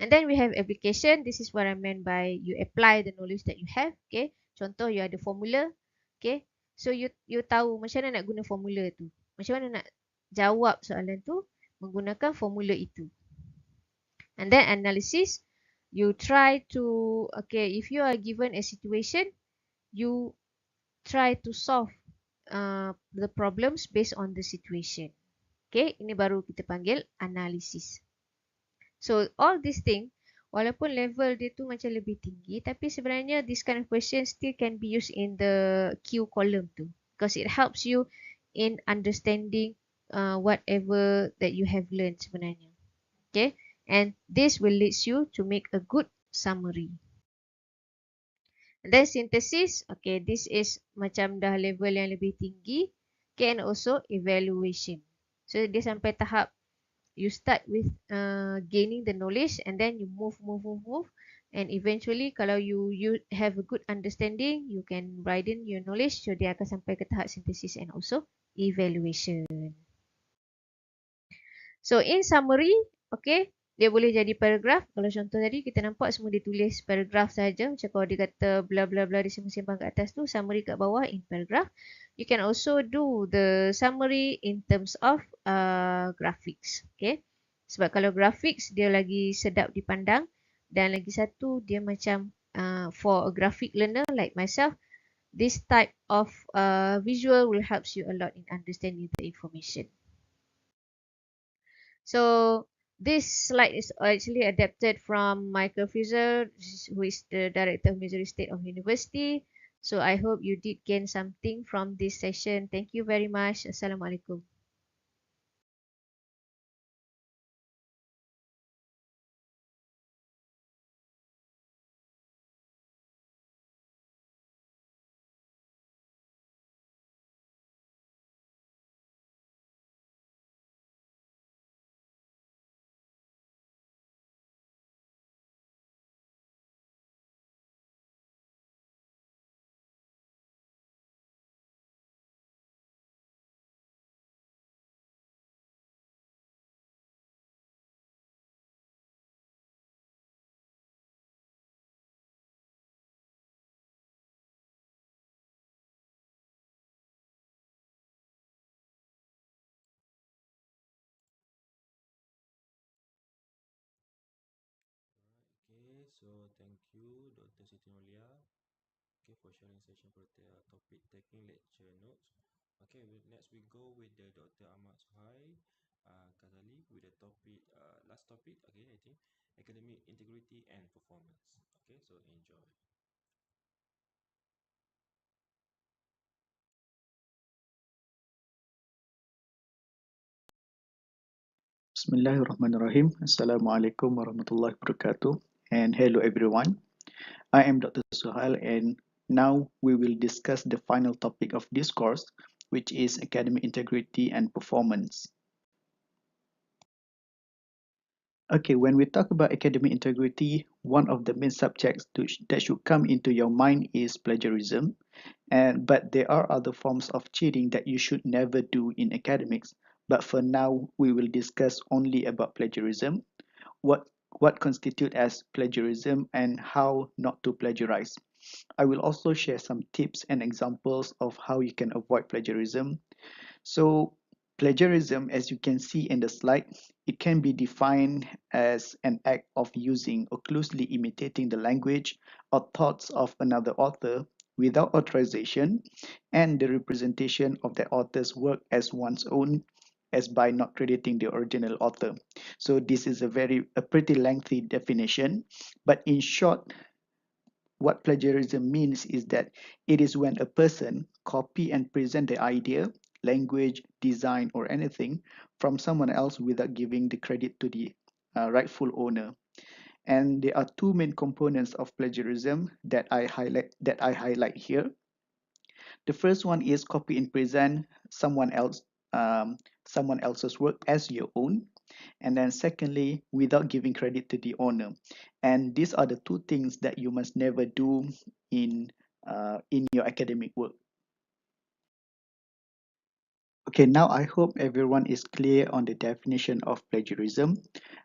And then we have application. This is what I meant by you apply the knowledge that you have. Okay. Contoh you ada formula. Okay. So you tahu macam mana nak guna formula tu. Macam mana nak jawab soalan tu menggunakan formula itu. And then analysis. You try to, okay, if you are given a situation, you try to solve the problems based on the situation. Okay. Ini baru kita panggil analysis. So all these things, walaupun level dia tu macam lebih tinggi, tapi sebenarnya this kind of question still can be used in the Q column tu, because it helps you in understanding whatever that you have learned sebenarnya. Okay, and this will lead you to make a good summary. And then synthesis, okay, this is macam dah level yang lebih tinggi. Okay, and also evaluation. So dia sampai tahap you start with gaining the knowledge and then you move and eventually kalau you have a good understanding, you can widen your knowledge, so dia akan sampai ke tahap synthesis and also evaluation. So in summary, okay, dia boleh jadi paragraph. Kalau contoh tadi kita nampak semua ditulis paragraph saja. Macam kalau dia kata bla bla bla disimpang-simpang kat atas tu, summary kat bawah in paragraph. You can also do the summary in terms of graphics. Okay. Sebab kalau graphics dia lagi sedap dipandang. Dan lagi satu dia macam for a graphic learner like myself, this type of visual will helps you a lot in understanding the information. So this slide is actually adapted from Michael Fieser, who is the Director of Missouri State of University. So I hope you did gain something from this session. Thank you very much. Assalamualaikum. Okay, so thank you, Dr. Siti Nolia, okay, for sharing session for the topic taking lecture notes. Okay, next we go with the Dr. Ahmad Suhai. Kazali with the topic, last topic, okay, I think academic integrity and performance. Okay, so enjoy. Bismillahirrahmanirrahim. Assalamualaikum warahmatullahi wabarakatuh. And hello everyone. I am Dr. Suhail, and now we will discuss the final topic of this course, which is academic integrity and performance. Okay, when we talk about academic integrity, one of the main subjects that should come into your mind is plagiarism. But there are other forms of cheating that you should never do in academics. But for now, we will discuss only about plagiarism, what what constitute as plagiarism, and how not to plagiarize. I will also share some tips and examples of how you can avoid plagiarism. So, plagiarism, as you can see in the slide, it can be defined as an act of using or closely imitating the language or thoughts of another author without authorization, and the representation of the author's work as one's own, as by not crediting the original author. So this is a pretty lengthy definition, but in short, what plagiarism means is that it is when a person copy and present the idea, language, design, or anything from someone else without giving the credit to the rightful owner. And there are two main components of plagiarism that I highlight here. The first one is copy and present um, someone else's work as your own, and then secondly, without giving credit to the owner. And these are the two things that you must never do in your academic work. Okay, now I hope everyone is clear on the definition of plagiarism.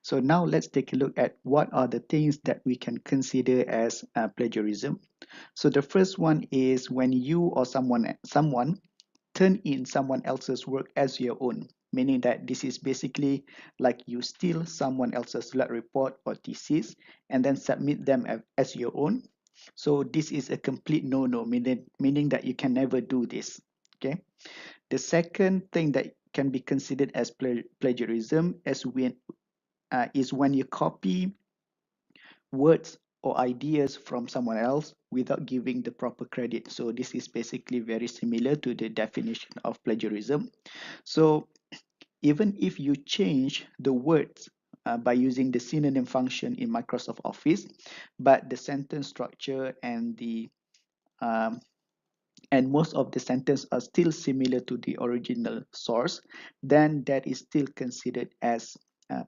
So now let's take a look at what are the things that we can consider as plagiarism. So the first one is when you or someone turn in someone else's work as your own, meaning that this is basically like you steal someone else's lab report or thesis and then submit them as your own. So this is a complete no-no, meaning that you can never do this. Okay. The second thing that can be considered as plagiarism is when you copy words or ideas from someone else without giving the proper credit. So this is basically very similar to the definition of plagiarism. So even if you change the words by using the synonym function in Microsoft Office, but the sentence structure um, and most of the sentence are still similar to the original source, then that is still considered as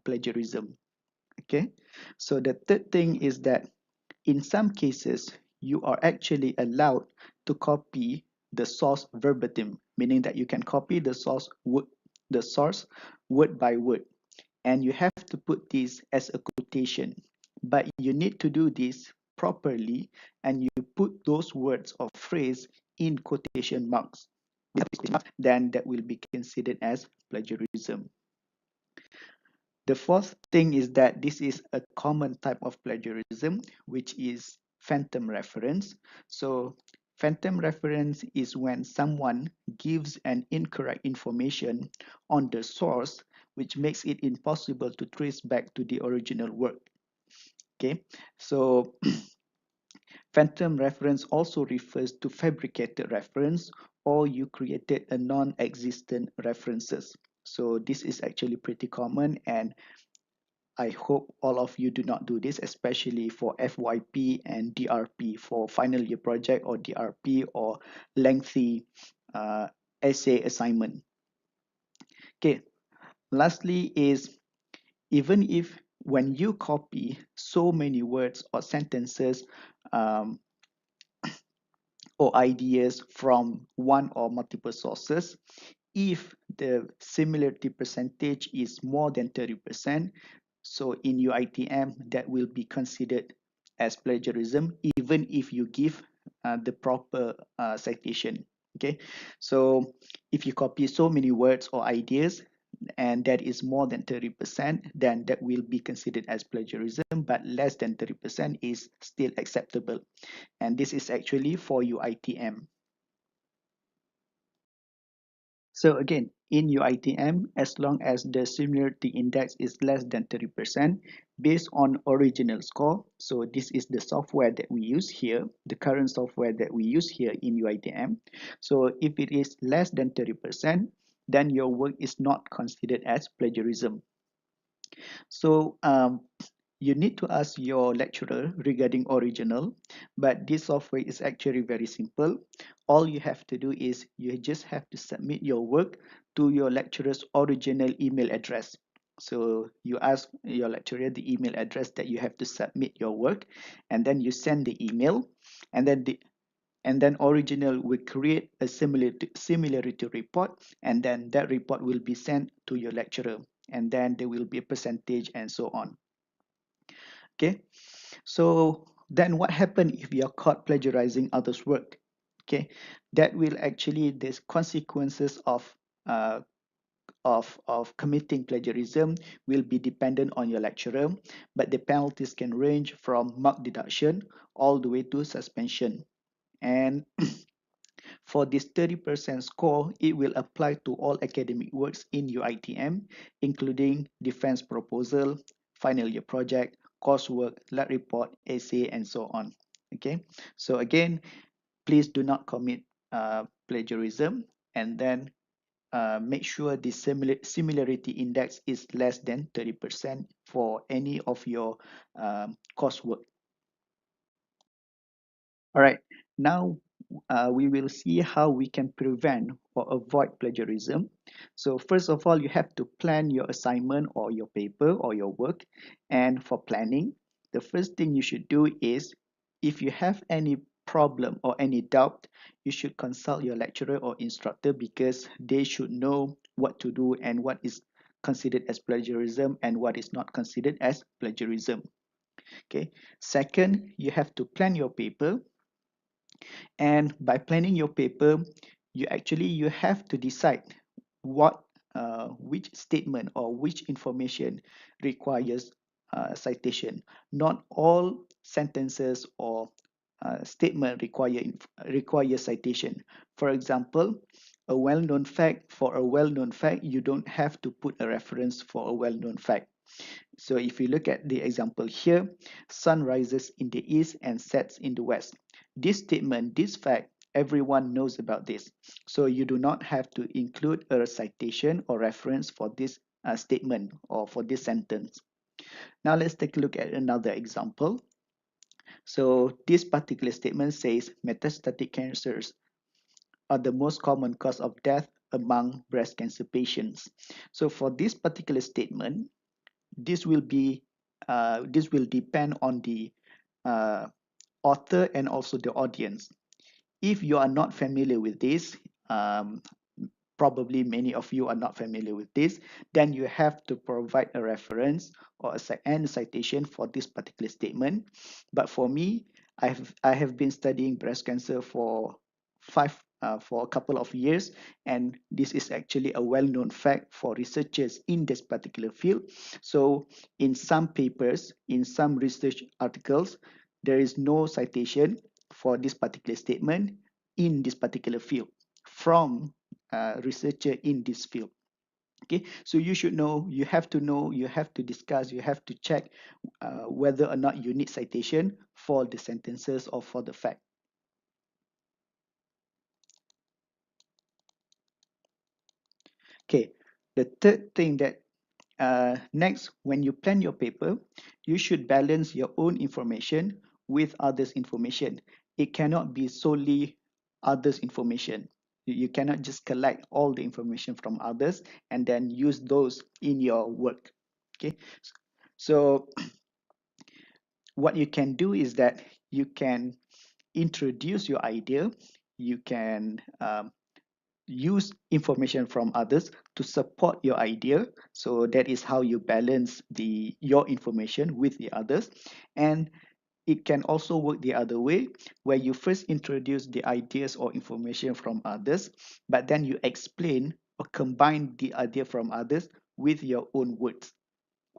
plagiarism. Okay, so the third thing is that in some cases you are actually allowed to copy the source verbatim, meaning that you can copy the source word by word, and you have to put this as a quotation, but you need to do this properly, and you put those words or phrase in quotation marks. Then that will be considered as plagiarism. The fourth thing is that this is a common type of plagiarism, which is phantom reference. So phantom reference is when someone gives an incorrect information on the source, which makes it impossible to trace back to the original work. Okay, so phantom reference also refers to fabricated reference, or you created a non-existent references. So this is actually pretty common, and I hope all of you do not do this, especially for FYP and DRP, for final year project or DRP or lengthy essay assignment. Okay, lastly is even if when you copy so many words or sentences um, or ideas from one or multiple sources, if the similarity percentage is more than 30%, so in UITM, that will be considered as plagiarism, even if you give the proper citation. Okay, so if you copy so many words or ideas and that is more than 30%, then that will be considered as plagiarism, but less than 30% is still acceptable. And this is actually for UITM. So again, in UITM as long as the similarity index is less than 30% based on original score. So this is the software that we use here, the current software that we use here in UITM. So if it is less than 30%, then your work is not considered as plagiarism. So you need to ask your lecturer regarding original, but this software is actually very simple. All you have to do is you just have to submit your work to your lecturer's original email address. So you ask your lecturer the email address that you have to submit your work, and then you send the email, and then original will create a similarity report, and then that report will be sent to your lecturer, and then there will be a percentage and so on. Okay, so then what happens if you are caught plagiarizing others' work? Okay, that will actually, there's consequences uh, of committing plagiarism will be dependent on your lecturer, but the penalties can range from mark deduction all the way to suspension. And for this 30% score, it will apply to all academic works in UITM, including defense proposal, final year project, coursework, lab report, essay, and so on. Okay, so again, please do not commit plagiarism, and then make sure the similarity index is less than 30% for any of your coursework. All right, now we will see how we can prevent or avoid plagiarism. So first of all, you have to plan your assignment or your paper or your work. And for planning, the first thing you should do is, if you have any problem or any doubt, you should consult your lecturer or instructor, because they should know what to do and what is considered as plagiarism and what is not considered as plagiarism. Okay. Second, you have to plan your paper, and by planning your paper, you have to decide what which statement or which information requires citation. Not all sentences or statement require citation. For example, a well-known fact, for a well-known fact, you don't have to put a reference for a well-known fact. So if you look at the example here, sun rises in the east and sets in the west. This statement, this fact, everyone knows about this. So you do not have to include a citation or reference for this statement or for this sentence. Now let's take a look at another example. So this particular statement says metastatic cancers are the most common cause of death among breast cancer patients. So for this particular statement, this will depend on the uh, author and also the audience. If you are not familiar with this, probably many of you are not familiar with this, then you have to provide a reference or a citation for this particular statement. But for me, I have been studying breast cancer for a couple of years, and this is actually a well-known fact for researchers in this particular field. So in some papers, in some research articles, there is no citation for this particular statement in this particular field from researcher in this field. Okay, so you should know, you have to discuss, you have to check whether or not you need citation for the sentences or for the fact. Okay, the third thing that next, when you plan your paper, you should balance your own information with others' information. It cannot be solely others' information. You cannot just collect all the information from others and then use those in your work. Okay, so what you can do is that you can introduce your idea, you can use information from others to support your idea. So that is how you balance your information with the others. And it can also work the other way, where you first introduce the ideas or information from others, but then you explain or combine the idea from others with your own words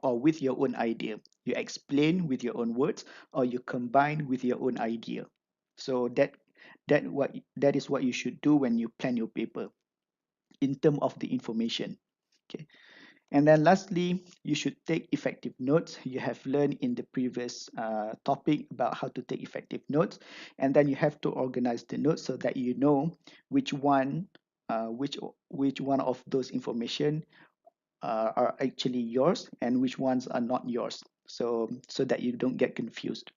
or with your own idea. You explain with your own words or you combine with your own idea. So that is what you should do when you plan your paper. in terms of the information. Okay. And then lastly, you should take effective notes. You have learned in the previous topic about how to take effective notes. And then you have to organize the notes so that you know which one, which one of those information are actually yours and which ones are not yours. So that you don't get confused.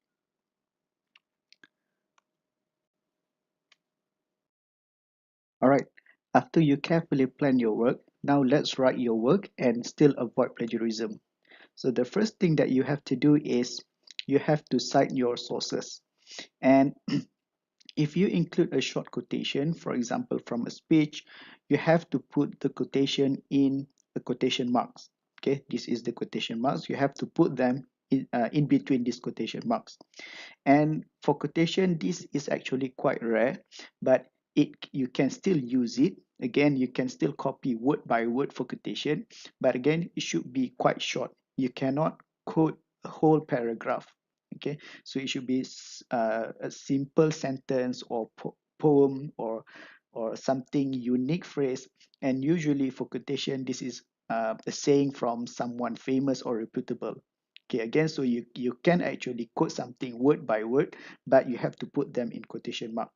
All right. After you carefully plan your work, now let's write your work and still avoid plagiarism. So the first thing that you have to do is you have to cite your sources. And if you include a short quotation, for example, from a speech, you have to put the quotation in the quotation marks. Okay, this is the quotation marks. You have to put them in between these quotation marks. And for quotation, this is actually quite rare, but you can still use it. Again, you can still copy word by word for quotation, but again, it should be quite short. You cannot quote a whole paragraph. Okay, so it should be a simple sentence or poem or something unique phrase. And usually for quotation, this is a saying from someone famous or reputable. Okay, again, so you can actually quote something word by word, but you have to put them in quotation mark.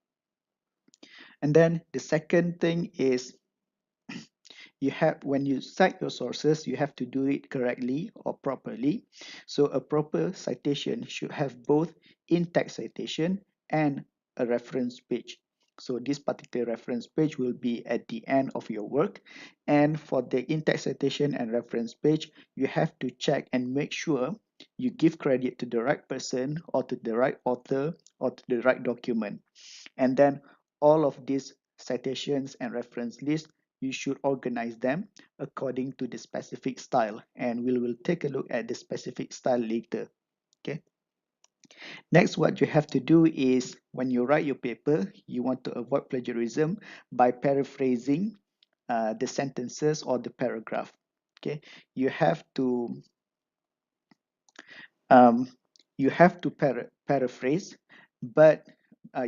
And then the second thing is you have, when you cite your sources, you have to do it correctly or properly. So a proper citation should have both in-text citation and a reference page. So this particular reference page will be at the end of your work. And for the in-text citation and reference page, you have to check and make sure you give credit to the right person or to the right author or to the right document. And then all of these citations and reference lists, you should organize them according to the specific style, and we will take a look at the specific style later. Okay. Next, what you have to do is when you write your paper, you want to avoid plagiarism by paraphrasing the sentences or the paragraph. Okay, you have to um, paraphrase, but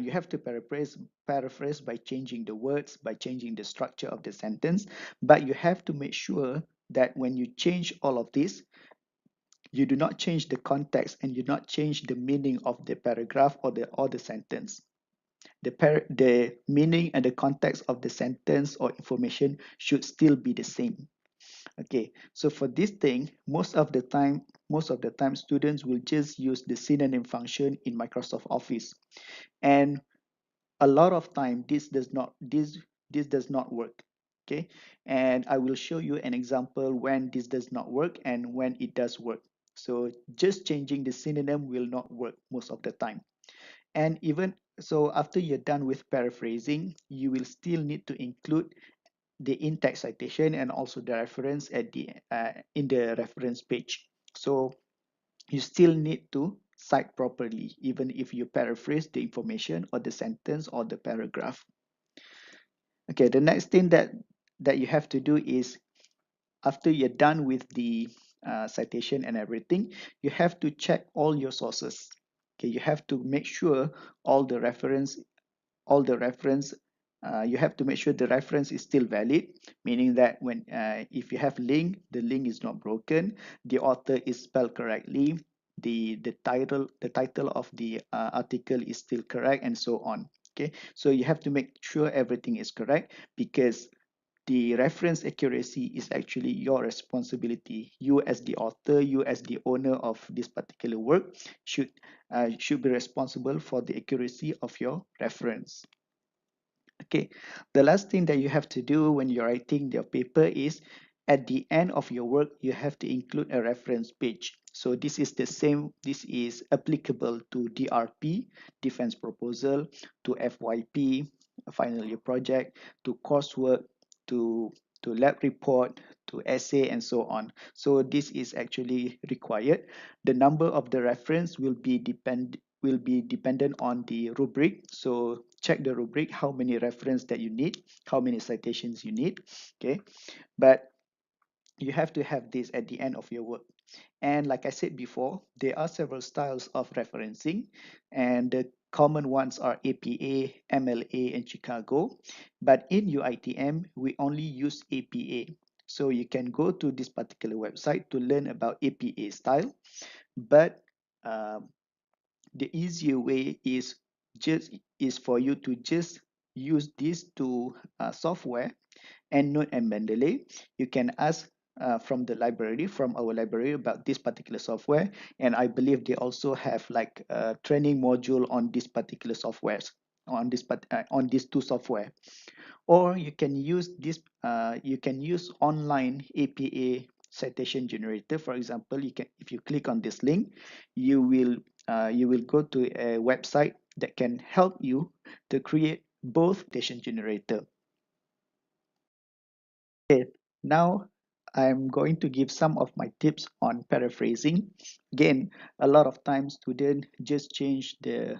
you have to paraphrase by changing the words, by changing the structure of the sentence. But you have to make sure that when you change all of this, you do not change the context and you do not change the meaning of the paragraph or the sentence. The meaning and the context of the sentence or information should still be the same. Okay, so for this thing, most of the time students will just use the synonym function in Microsoft Office. And a lot of time this does not work. Okay, and I will show you an example when this does not work and when it does work. So just changing the synonym will not work most of the time. And even so, after you're done with paraphrasing, you will still need to include the in-text citation and also the reference at the in the reference page. So you still need to cite properly even if you paraphrase the information or the sentence or the paragraph. Okay, the next thing that you have to do is after you're done with the citation and everything, you have to check all your sources. Okay, you have to make sure all the reference all the reference you have to make sure the reference is still valid, meaning that when if you have link, the link is not broken, the author is spelled correctly, the title of the article is still correct, and so on. Okay, so you have to make sure everything is correct, because the reference accuracy is actually your responsibility. You as the author, you as the owner of this particular work should be responsible for the accuracy of your reference. Okay, the last thing that you have to do when you're writing your paper is at the end of your work, you have to include a reference page. So this is the same, this is applicable to DRP, defense proposal, to FYP, final year project, to coursework, to lab report, to essay, and so on. So this is actually required. The number of the reference will be dependent on the rubric. So check the rubric, how many reference that you need, how many citations you need. Okay, but you have to have this at the end of your work. And like I said before, there are several styles of referencing, and the common ones are APA, MLA, and Chicago. But in UITM, we only use APA. So you can go to this particular website to learn about APA style. But um, the easier way is for you to just use these two software, EndNote and Mendeley. You can ask from the library, from our library, about this particular software, and I believe they also have like a training module on this particular softwares, on these two software. Or you can use this you can use online APA citation generator. For example, you can, if you click on this link, you will go to a website that can help you to create both citation generator. Okay, now I'm going to give some of my tips on paraphrasing. Again, a lot of times students just change the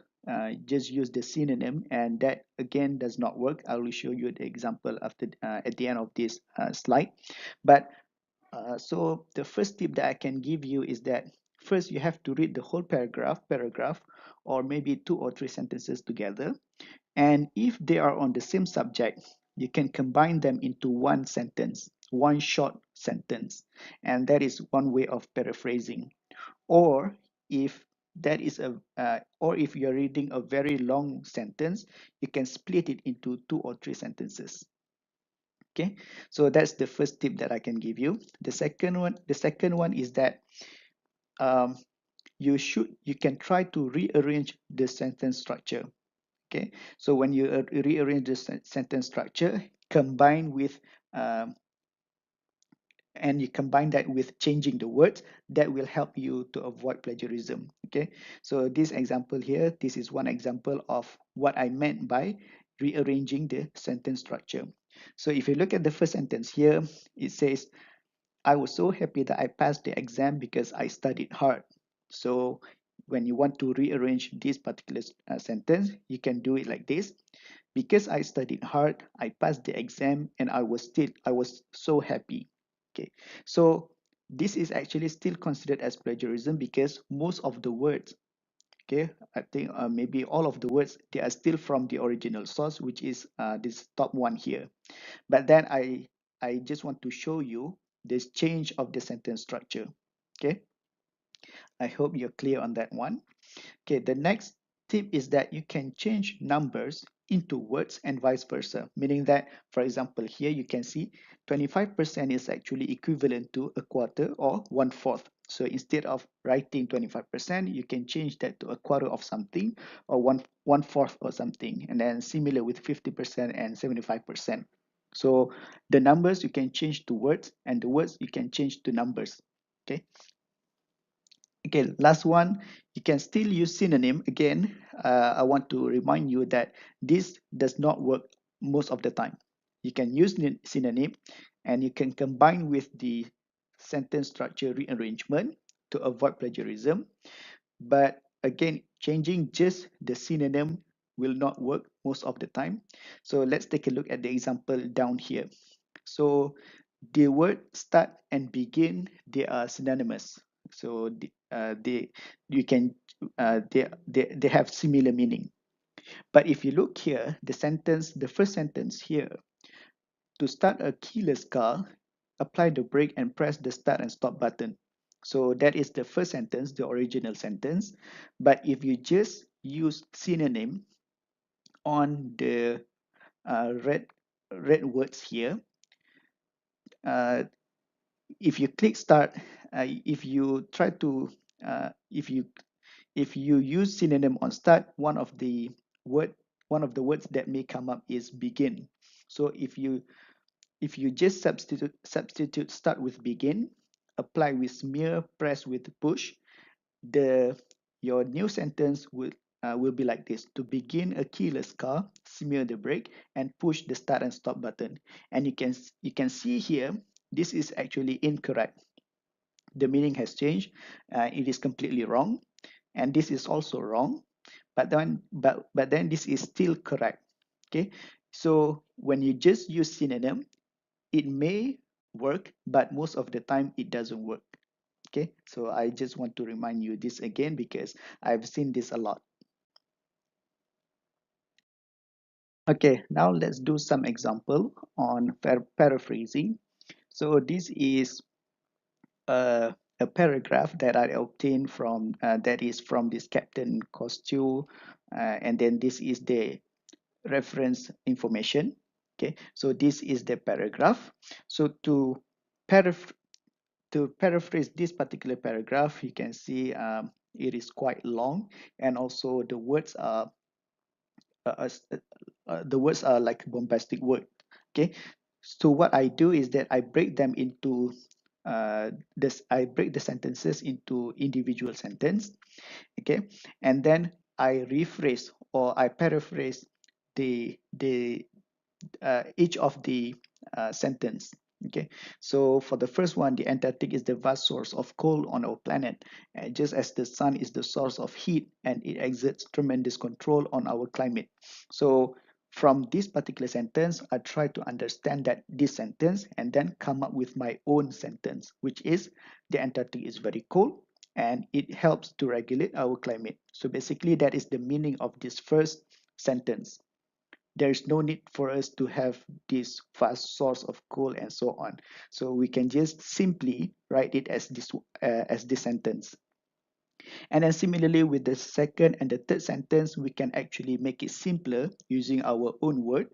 just use the synonym, and that again does not work. I will show you the example after at the end of this slide. But so the first tip that I can give you is that first you have to read the whole paragraph, or maybe 2 or 3 sentences together. And if they are on the same subject, you can combine them into one sentence, one short sentence. And that is one way of paraphrasing. Or if or if you're reading a very long sentence, you can split it into 2 or 3 sentences. Okay, so that's the first tip that I can give you. The second one is that um, you can try to rearrange the sentence structure. Okay, so when you rearrange the sentence structure, combine with and you combine that with changing the words, that will help you to avoid plagiarism. Okay, so this example here, this is one example of what I meant by rearranging the sentence structure. So if you look at the first sentence here, it says, I was so happy that I passed the exam because I studied hard. So when you want to rearrange this particular sentence, you can do it like this. Because I studied hard, I passed the exam, and I was so happy. Okay, so this is actually still considered as plagiarism because most of the words, okay, I think maybe all of the words, they are still from the original source, which is this top one here. But then I just want to show you this change of the sentence structure. Okay, I hope you're clear on that one. Okay, the next tip is that you can change numbers into words and vice versa, meaning that, for example, here you can see 25% is actually equivalent to a quarter or 1/4. So instead of writing 25%, you can change that to a quarter of something, or one fourth or something, and then similar with 50% and 75%. So the numbers you can change to words, and the words you can change to numbers. Okay. Okay, last one, you can still use synonym. Again, I want to remind you that this does not work most of the time. You can use synonym, and you can combine with the sentence structure rearrangement to avoid plagiarism. But again, changing just the synonym will not work most of the time. So let's take a look at the example down here. So the word start and begin, they are synonymous. So they you can they have similar meaning. But if you look here, the first sentence here, to start a keyless car, apply the brake and press the start and stop button. So that is the first sentence, the original sentence. But if you just use synonym on the red words here, uh, if you click start, if you try to if you use synonym on start, word one of the words that may come up is begin. So if you just substitute start with begin, apply with smear, press with push, the your new sentence will be like this: to begin a keyless car, smear the brake and push the start and stop button. And you can see here, this is actually incorrect. The meaning has changed. It is completely wrong, and this is also wrong. But then this is still correct. Okay, so when you just use synonym, it may work, but most of the time it doesn't work. Okay, so I just want to remind you this again because I've seen this a lot. Okay, now let's do some example on paraphrasing. So this is a paragraph that I obtained from that is from this Captain Costu, and then this is the reference information. Okay, so this is the paragraph. So paraph to paraphrase this particular paragraph, you can see it is quite long, and also uh, uh, the words are like bombastic word. Okay, so what I do is that I break them into I break the sentences into individual sentence. Okay, and then I rephrase or I paraphrase the each of the sentence. Okay, so for the first one, the Antarctic is the vast source of coal on our planet, just as the sun is the source of heat and it exerts tremendous control on our climate. So from this particular sentence, I try to understand that this sentence and then come up with my own sentence, which is the Antarctic is very cold and it helps to regulate our climate. So basically, that is the meaning of this first sentence. There is no need for us to have this vast source of coal and so on. So we can just simply write it as this sentence. And then similarly with the second and the third sentence, we can actually make it simpler using our own word.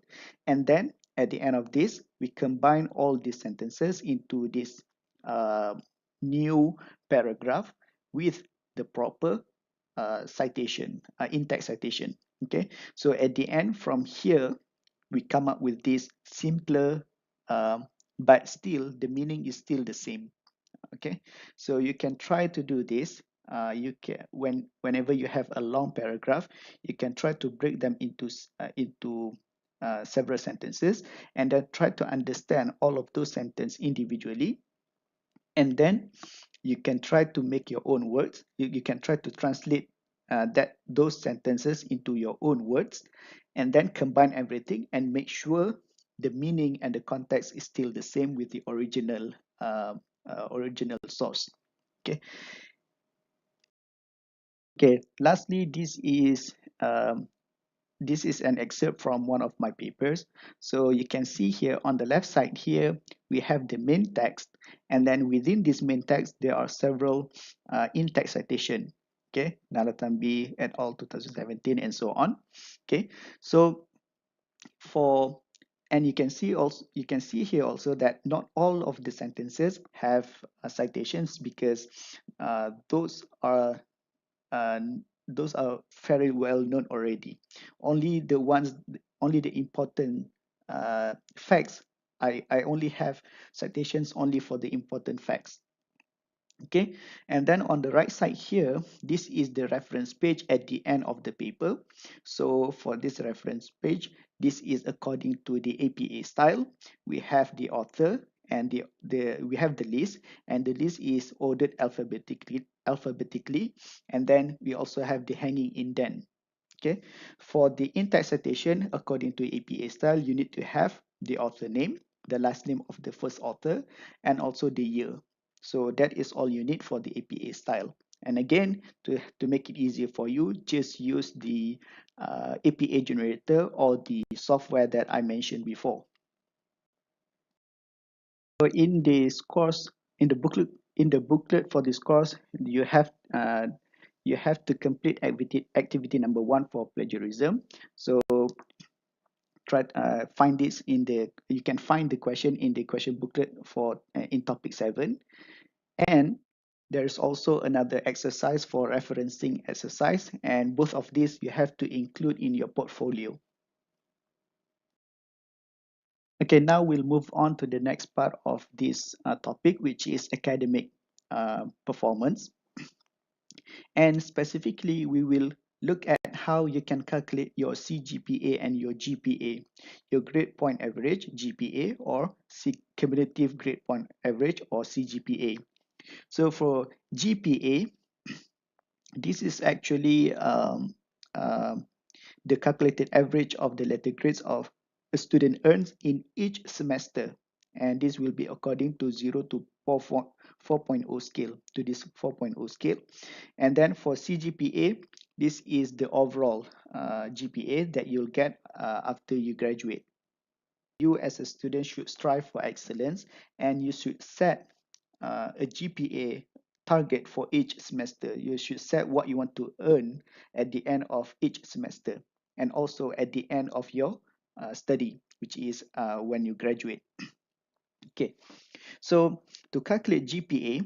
And then at the end of this, we combine all these sentences into this uh, new paragraph with the proper citation, in-text citation. Okay, so at the end from here, we come up with this simpler, um, but still the meaning is still the same. Okay, so you can try to do this. You can whenever you have a long paragraph, you can try to break them into several sentences, and then try to understand all of those sentences individually, and then you can try to make your own words. You can try to translate those sentences into your own words, and then combine everything and make sure the meaning and the context is still the same with the original source. Okay. Okay. Lastly, this is an excerpt from one of my papers. So you can see here on the left side here, we have the main text. And then within this main text, there are several in-text citation. Okay, Nalatambi et al. 2017 and so on. Okay, so for and you can see here also that not all of the sentences have citations because uh, those are very well known already. Only the ones, only the important facts. I only have citations only for the important facts. Okay, and then on the right side here, this is the reference page at the end of the paper. So for this reference page, this is according to the APA style. We have the author and we have the list, and the list is ordered alphabetically, and then we also have the hanging indent. Okay, for the in-text citation, according to APA style, you need to have the author name, the last name of the first author, and also the year. So that is all you need for the APA style. And again, to make it easier for you, just use the APA generator or the software that I mentioned before. So in this course, in the booklet for this course, you have to complete activity number 1 for plagiarism. So try find this in the you can find the question in the question booklet for in topic 7, and there's also another exercise for referencing exercise, and both of these you have to include in your portfolio. Okay, now we'll move on to the next part of this topic, which is academic performance. And specifically, we will look at how you can calculate your CGPA and your GPA, your grade point average, GPA, or cumulative grade point average, or CGPA. So for GPA, this is actually the calculated average of the letter grades of a student earns in each semester. And this will be according to 0 to 4.0 scale, to this 4.0 scale. And then for CGPA, this is the overall GPA that you'll get after you graduate. You as a student should strive for excellence, and you should set a GPA target for each semester. You should set what you want to earn at the end of each semester, and also at the end of your study, which is when you graduate. Okay, so to calculate GPA,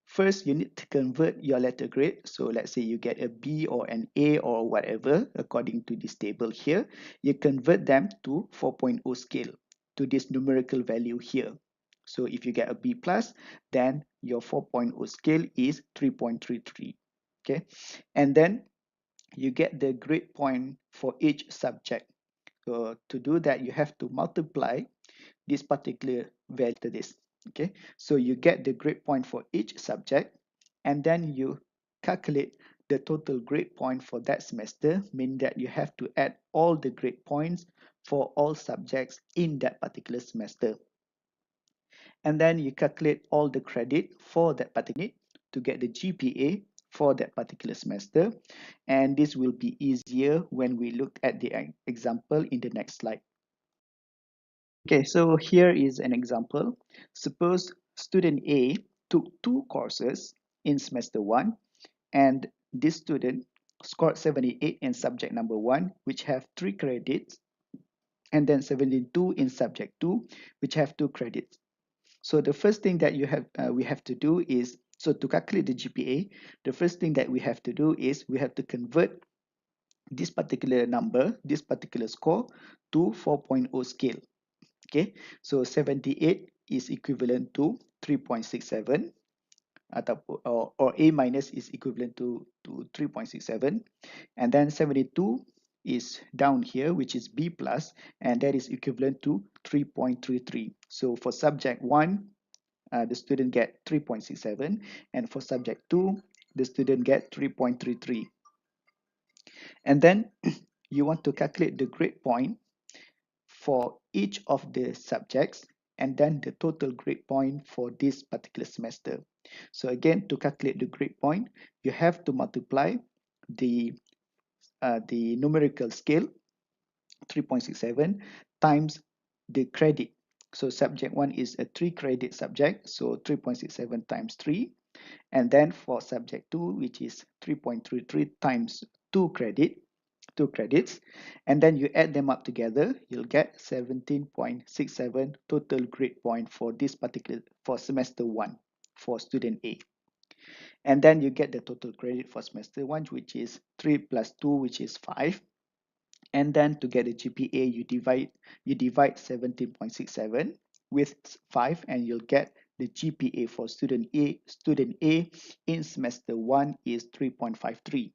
first you need to convert your letter grade. So let's say you get a B or an A or whatever according to this table here. You convert them to 4.0 scale, to this numerical value here. So if you get a B plus, then your 4.0 scale is 3.33. Okay, and then you get the grade point for each subject. So to do that, you have to multiply this particular value to this. Okay, so you get the grade point for each subject, and then you calculate the total grade point for that semester, meaning that you have to add all the grade points for all subjects in that particular semester. And then you calculate all the credit for that particular to get the GPA for that particular semester. And this will be easier when we look at the example in the next slide. Okay, so here is an example. Suppose student A took 2 courses in semester 1, and this student scored 78 in subject number 1, which have 3 credits, and then 72 in subject 2, which have 2 credits. So the first thing that we have to do is, so to calculate the GPA, the first thing that we have to do is we have to convert this particular number, this particular score, to 4.0 scale. Okay, so 78 is equivalent to 3.67, or A minus is equivalent to 3.67, and then 72 is down here, which is B plus, and that is equivalent to 3.33. So for subject 1, the student get 3.67, and for subject 2, the student get 3.33. And then you want to calculate the grade point for each of the subjects, and then the total grade point for this particular semester. So again, to calculate the grade point, you have to multiply the numerical scale 3.67 times the credit. So subject 1 is a 3 credit subject, so 3.67 times 3, and then for subject 2, which is 3.33 times 2 credits, and then you add them up together, you'll get 17.67 total grade point for this particular, for semester 1 for student A. And then you get the total credit for semester 1, which is 3 plus 2, which is 5. And then to get the GPA, you divide 17.67 with 5, and you'll get the GPA for student A in semester 1 is 3.53.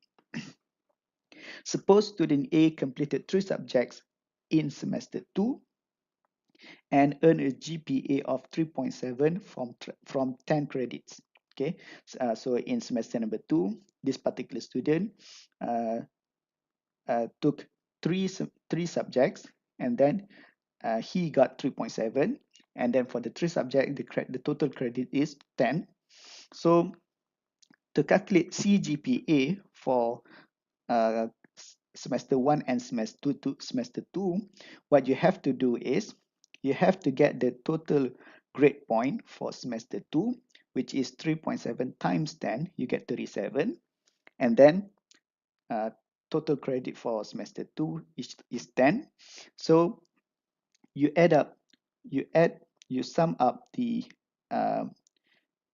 Suppose student A completed 3 subjects in semester 2 and earned a GPA of 3.7 from 10 credits. Okay, so in semester number 2, this particular student took three subjects, and then he got 3.7, and then for the 3 subjects, the total credit is 10. So to calculate CGPA for semester 1 and semester 2, what you have to do is you have to get the total grade point for semester 2, which is 3.7 times 10, you get 37, and then total credit for semester 2 is 10. So you sum up the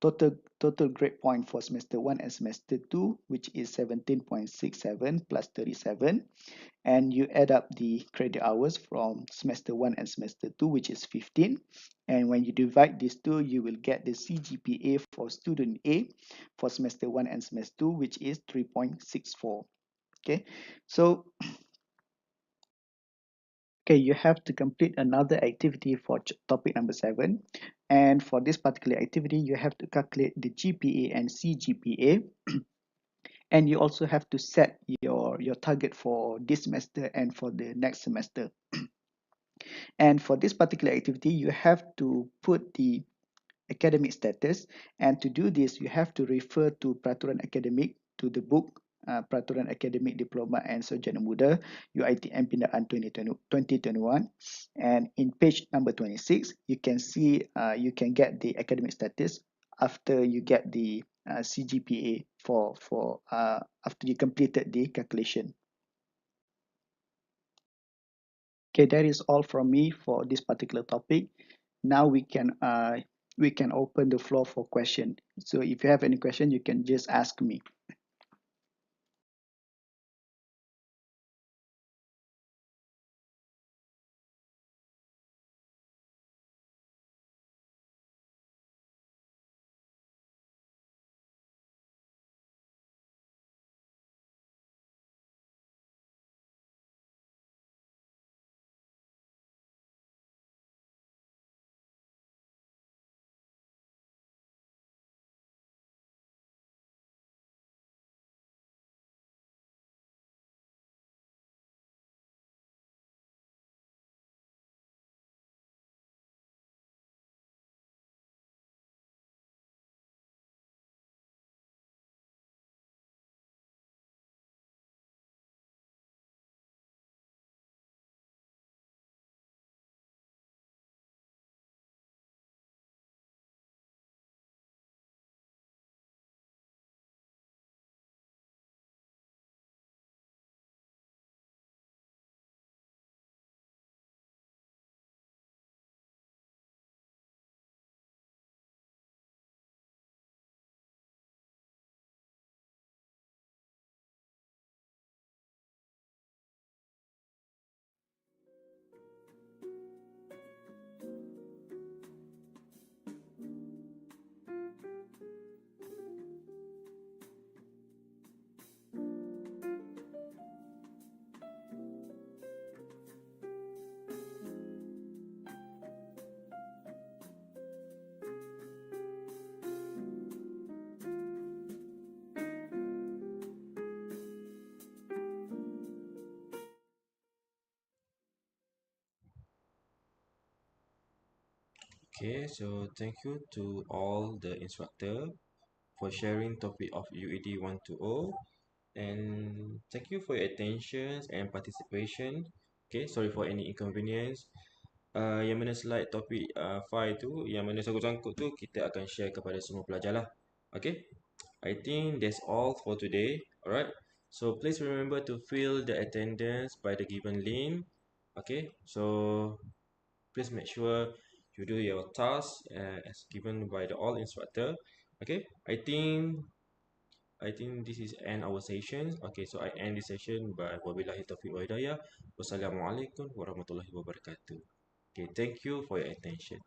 total grade point for semester 1 and semester 2, which is 17.67 plus 37, and you add up the credit hours from semester 1 and semester 2, which is 15, and when you divide these two, you will get the CGPA for student A for semester 1 and semester 2, which is 3.64. Okay, so okay, you have to complete another activity for topic number 7, and for this particular activity, you have to calculate the GPA and CGPA, and you also have to set your target for this semester and for the next semester. And for this particular activity, you have to put the academic status, and to do this, you have to refer to Peraturan Academic, to the book Peraturan Akademik Diploma and Sarjana Muda UiTM Pindaan 2021. And in page number 26, you can see you can get the academic status after you get the CGPA for after you completed the calculation. Okay, that is all from me for this particular topic. Now we can open the floor for question. So if you have any question, you can just ask me. Okay, so thank you to all the instructor for sharing topic of UED 120, and thank you for your attention and participation. Okay, sorry for any inconvenience. Yang mana slide topik file tu, yang mana sangkut-sangkut tu kita akan share kepada semua pelajar lah. Okay, I think that's all for today. Alright, so please remember to fill the attendance by the given link. Okay, so please make sure you do your task as given by the all instructor. Okay, I think this is end our session. Okay, so I end this session by wabillahi taufiq wa hidayah. Wassalamualaikum warahmatullahi wabarakatuh. Okay, thank you for your attention.